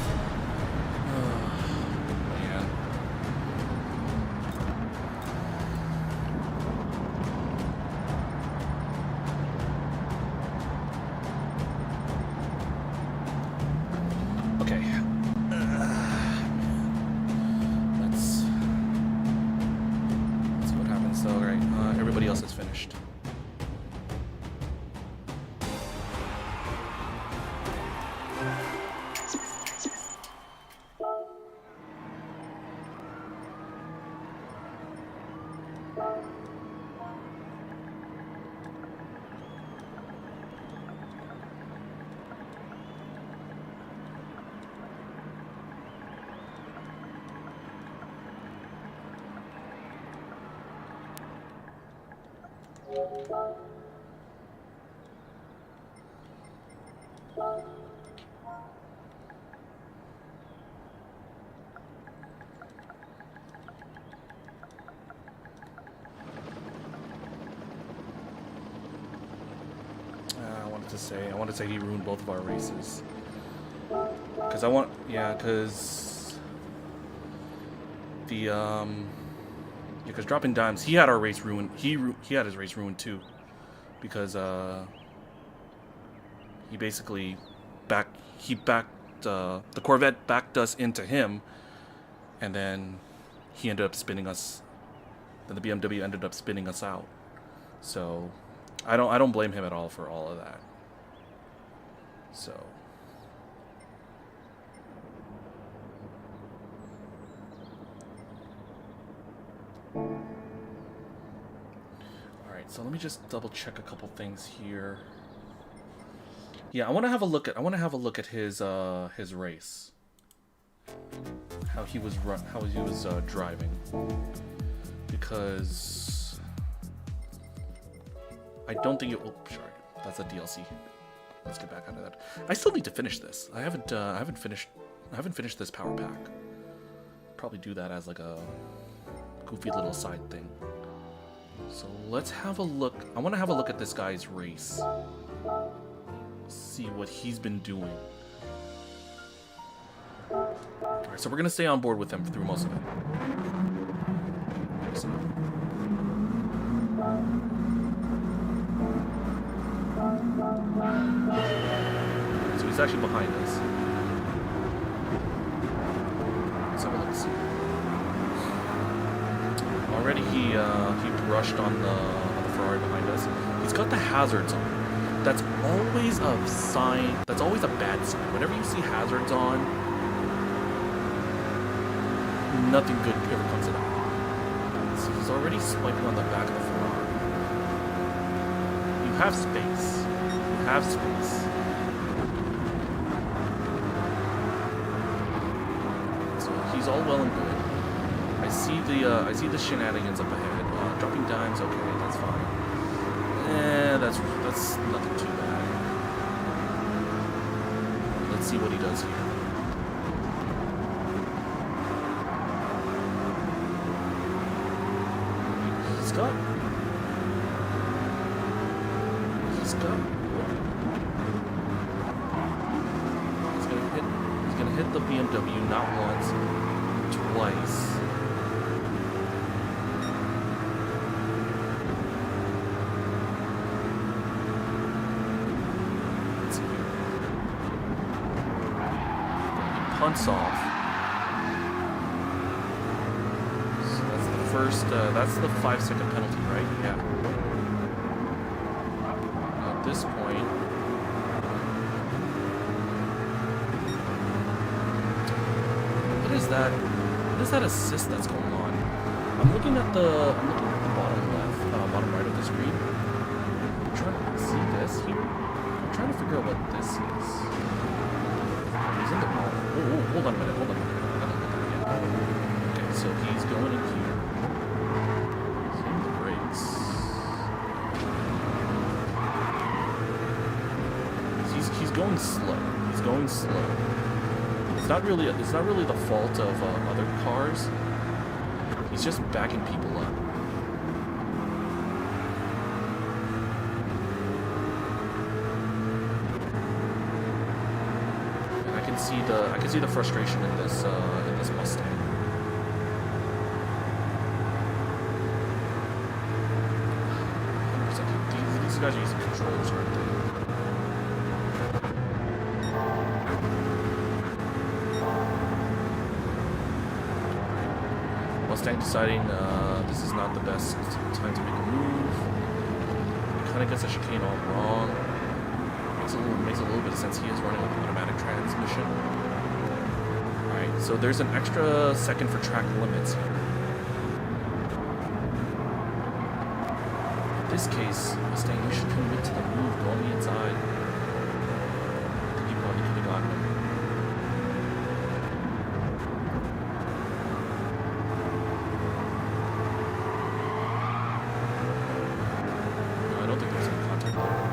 I want to say he ruined both of our races. Because because dropping dimes, he had our race ruined. He had his race ruined too, because he basically backed the Corvette backed us into him, and then he ended up spinning us. Then the BMW ended up spinning us out. So I don't blame him at all for all of that. So alright, so let me just double check a couple things here. Yeah, I want to have a look at his race. How he was driving. Because I don't think it will. Sure, that's a DLC. Let's get back out of that. I still need to finish this. I haven't finished this power pack. Probably do that as like a goofy little side thing. So let's have a look. I want to have a look at this guy's race. See what he's been doing. Alright, so we're gonna stay on board with him through most of it. So he's actually behind us. Let's have a look. See. Already he brushed on the Ferrari behind us. He's got the hazards on. That's always a sign. That's always a bad sign. Whenever you see hazards on, nothing good ever comes of that. So he's already swiping on the back of the Ferrari. You have space. You have space. So he's all well and good. I see the shenanigans up ahead. Dropping dimes, okay, that's fine. That's nothing too bad. Let's see what he does here. He's gonna hit the BMW not once, twice. Punts off. So that's the first, that's the 5-second penalty, right? Yeah. At this point, what is that? What is that assist that's going on? I'm looking at the bottom left, bottom right of the screen. I'm trying to see this here. I'm trying to figure out what this is. He's in the ball. Oh, hold on a minute. I haven't looked at that yet. Okay, so he's going in here. He's hitting the brakes. He's going slow. He's going slow. It's not really the fault of other cars. He's just backing people up. I can see the frustration in this Mustang. These guys are using controllers, aren't they? Mustang deciding this is not the best time to make a move. He kind of gets a chicane all wrong. Makes a little bit of sense. He is running with automatic transmission. Alright, so there's an extra second for track limits here. In this case, Mustang, you should commit to the move, go on the inside. I think you probably could have gotten him. No, I don't think there's any contact there.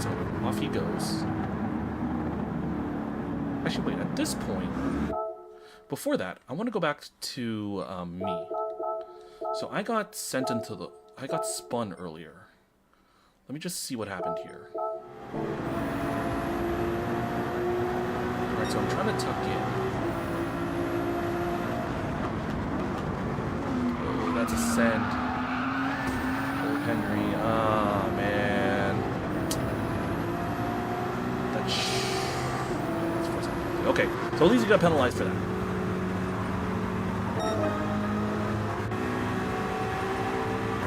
So off he goes. Actually, wait, at this point, before that, I want to go back to me. So I got I got spun earlier. Let me just see what happened here. Alright, so I'm trying to tuck in. Oh, that's a send. Oh, Henry. Ah, man. Okay, so at least you got penalized for that.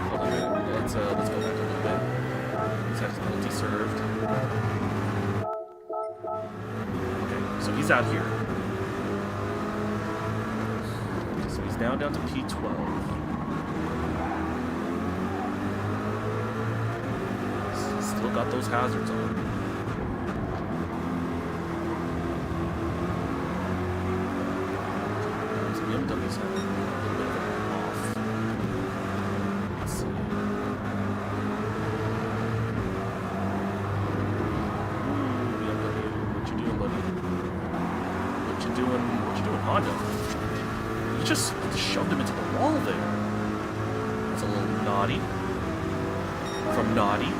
Hold on a minute. Let's go back a little bit. He's got his penalty served. Okay, so he's out here. Okay, so he's now down to P12. He's still got those hazards on. BMW's having a little bit of an off. Let's see. shoved him into the wall there. That's a little naughty. From naughty.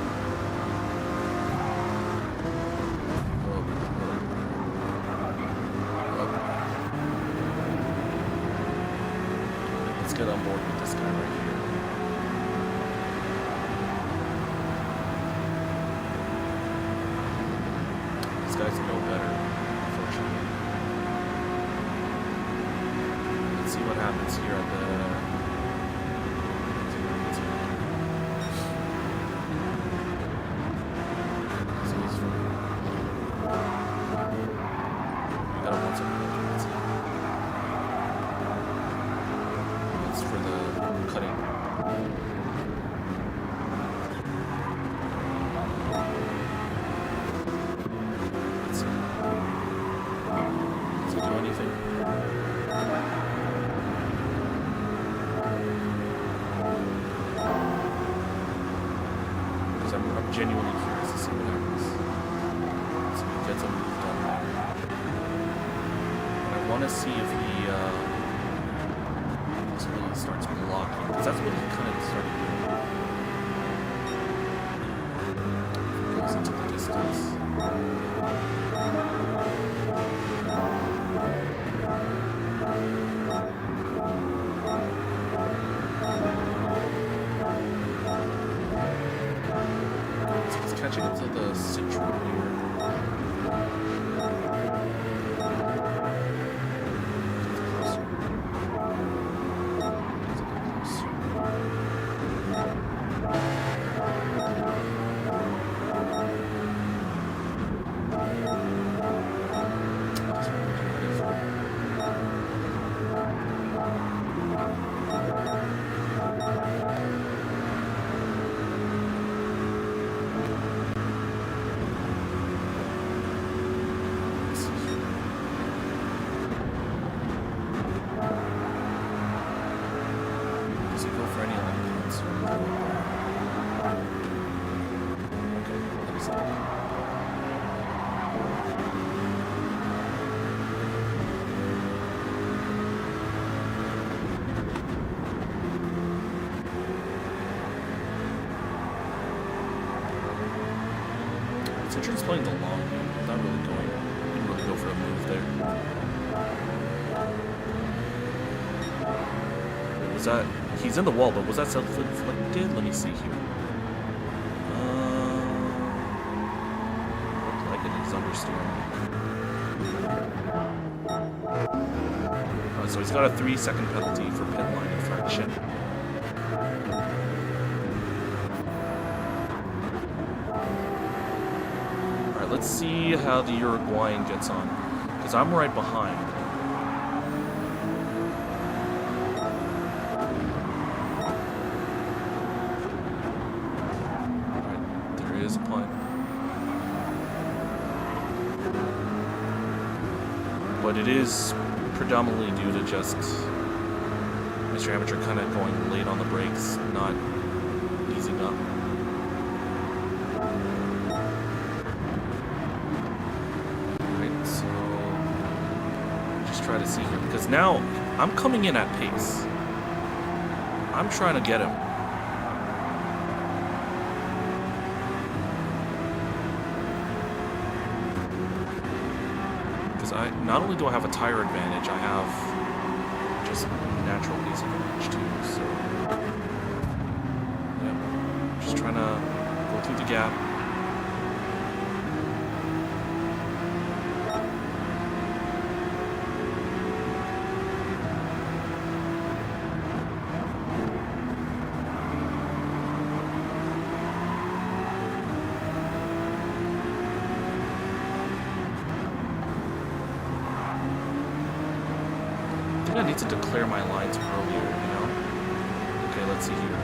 Let's get on board with this guy right here. These guys know better, unfortunately. Let's see what happens here at the... genuinely curious to see what happens. So he gets a move done there. And I want to see if he possibly starts blocking, because that's what he kind of started doing. He goes into the distance. Catching up to the Citron here. Citron's playing the long game, not really going. Didn't really go for a move there. Was that? He's in the wall, but was that self-inflicted? Let me see here. Looked like it is understeering. So he's got a 3-second penalty for pit line infraction. Let's see how the Uruguayan gets on, because I'm right behind. Alright, there is a punt. But it is predominantly due to just Mr. Amateur kind of going late on the brakes, not easing up. Try to see here, because now I'm coming in at pace. I'm trying to get him. Because not only do I have a tire advantage, I have just natural pace advantage too. So yeah, just trying to go through the gap. I need to declare my lines earlier, you know? Okay, let's see here.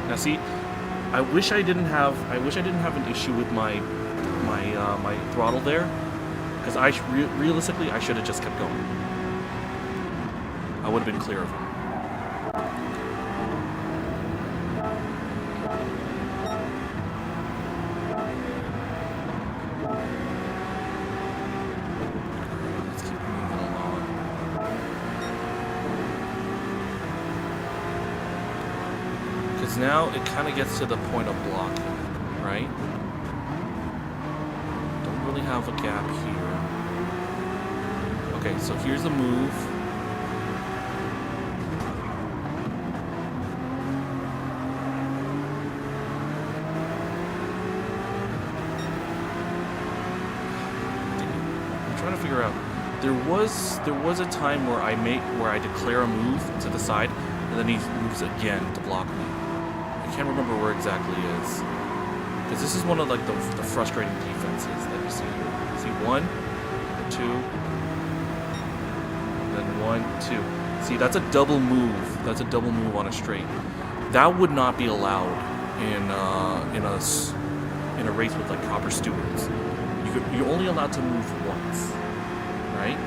Now see, I wish I didn't have an issue with my throttle there, because realistically I should have just kept going. I would have been clear of him. now it kind of gets to the point of blocking, right? Don't really have a gap here. Okay, so here's the move. I'm trying to figure out. There was a time where I declare a move to the side, and then he moves again to block me. I can't remember where exactly it is, because this is one of like the frustrating defenses that you see here. You see 1, 2, then 1, 2. See, that's a double move. That's a double move on a straight. That would not be allowed in a race with like proper stewards. You're only allowed to move once. Right?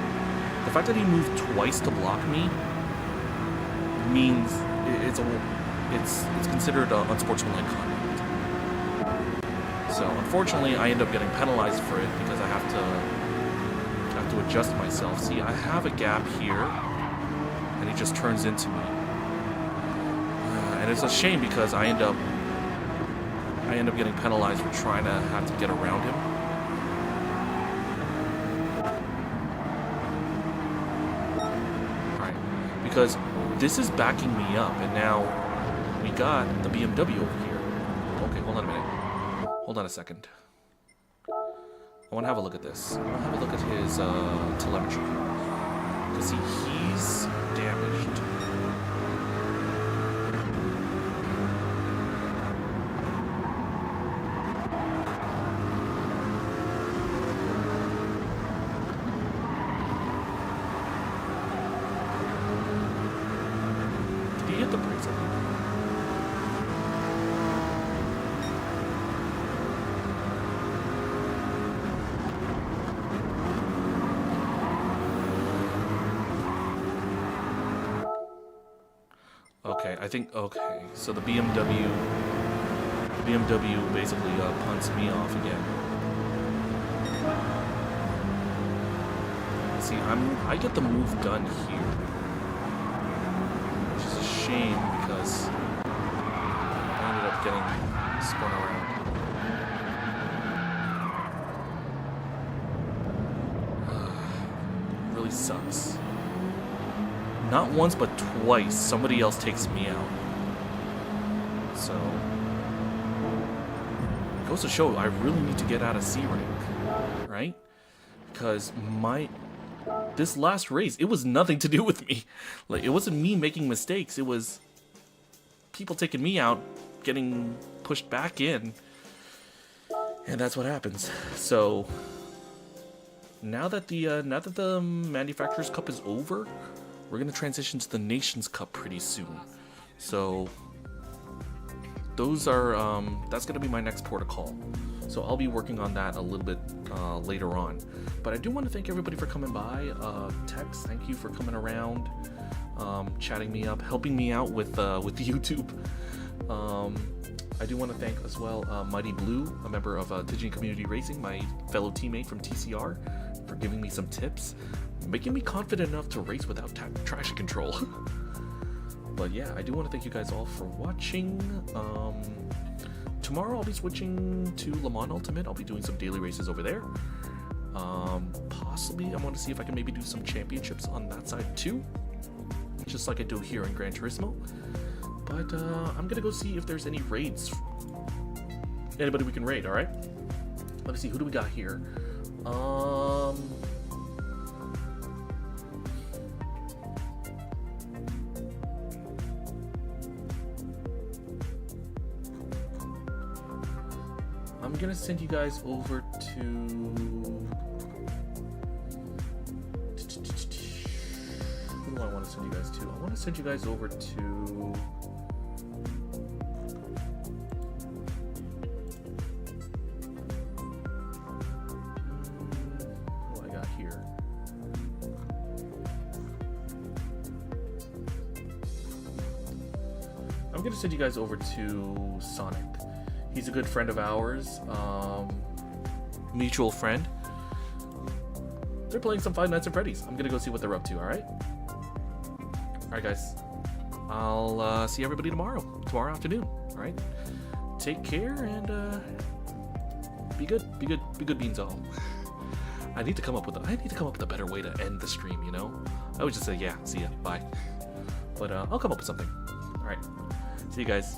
The fact that he moved twice to block me means it's considered unsportsmanlike conduct. So unfortunately, I end up getting penalized for it because I have to adjust myself. See, I have a gap here, and he just turns into me, and it's a shame because I end up getting penalized for trying to have to get around him. Because this is backing me up, and now we got the BMW over here. Okay, hold on a minute. Hold on a second. I want to have a look at this. I want to have a look at his telemetry. Because see, he's damaged. Okay, so the BMW basically punts me off again. See, I get the move done here, which is a shame because I ended up getting spun around. Really sucks. Not once, but twice, somebody else takes me out. So, it goes to show I really need to get out of C rank, right? Because this last race, it was nothing to do with me. Like, it wasn't me making mistakes. It was people taking me out, getting pushed back in, and that's what happens. So, now that the Manufacturers' Cup is over, we're going to transition to the Nations Cup pretty soon. So those are that's going to be my next port of call. So I'll be working on that a little bit later on. But I do want to thank everybody for coming by. Tex, thank you for coming around, chatting me up, helping me out with YouTube. I do want to thank as well Mighty Blue, a member of Digital Community Racing, my fellow teammate from TCR, for giving me some tips, making me confident enough to race without traction control. But yeah, I do want to thank you guys all for watching. Tomorrow I'll be switching to Le Mans Ultimate. I'll be doing some daily races over there. Possibly I want to see if I can maybe do some championships on that side too, just like I do here in Gran Turismo. But I'm gonna go see if there's any raids. Anybody we can raid, alright? Let me see, who do we got here? I'm gonna send you guys over to... Who do I want to send you guys to? I want to send you guys over to... What do I got here? I'm gonna send you guys over to Sonic. He's a good friend of ours, mutual friend. They're playing some Five Nights at Freddy's. I'm gonna go see what they're up to, alright? Alright guys, I'll see everybody tomorrow afternoon. All right. Take care and be good, beans all. I need to come up with a better way to end the stream. You know, I would just say yeah, see ya, bye. But I'll come up with something. All right. See you guys.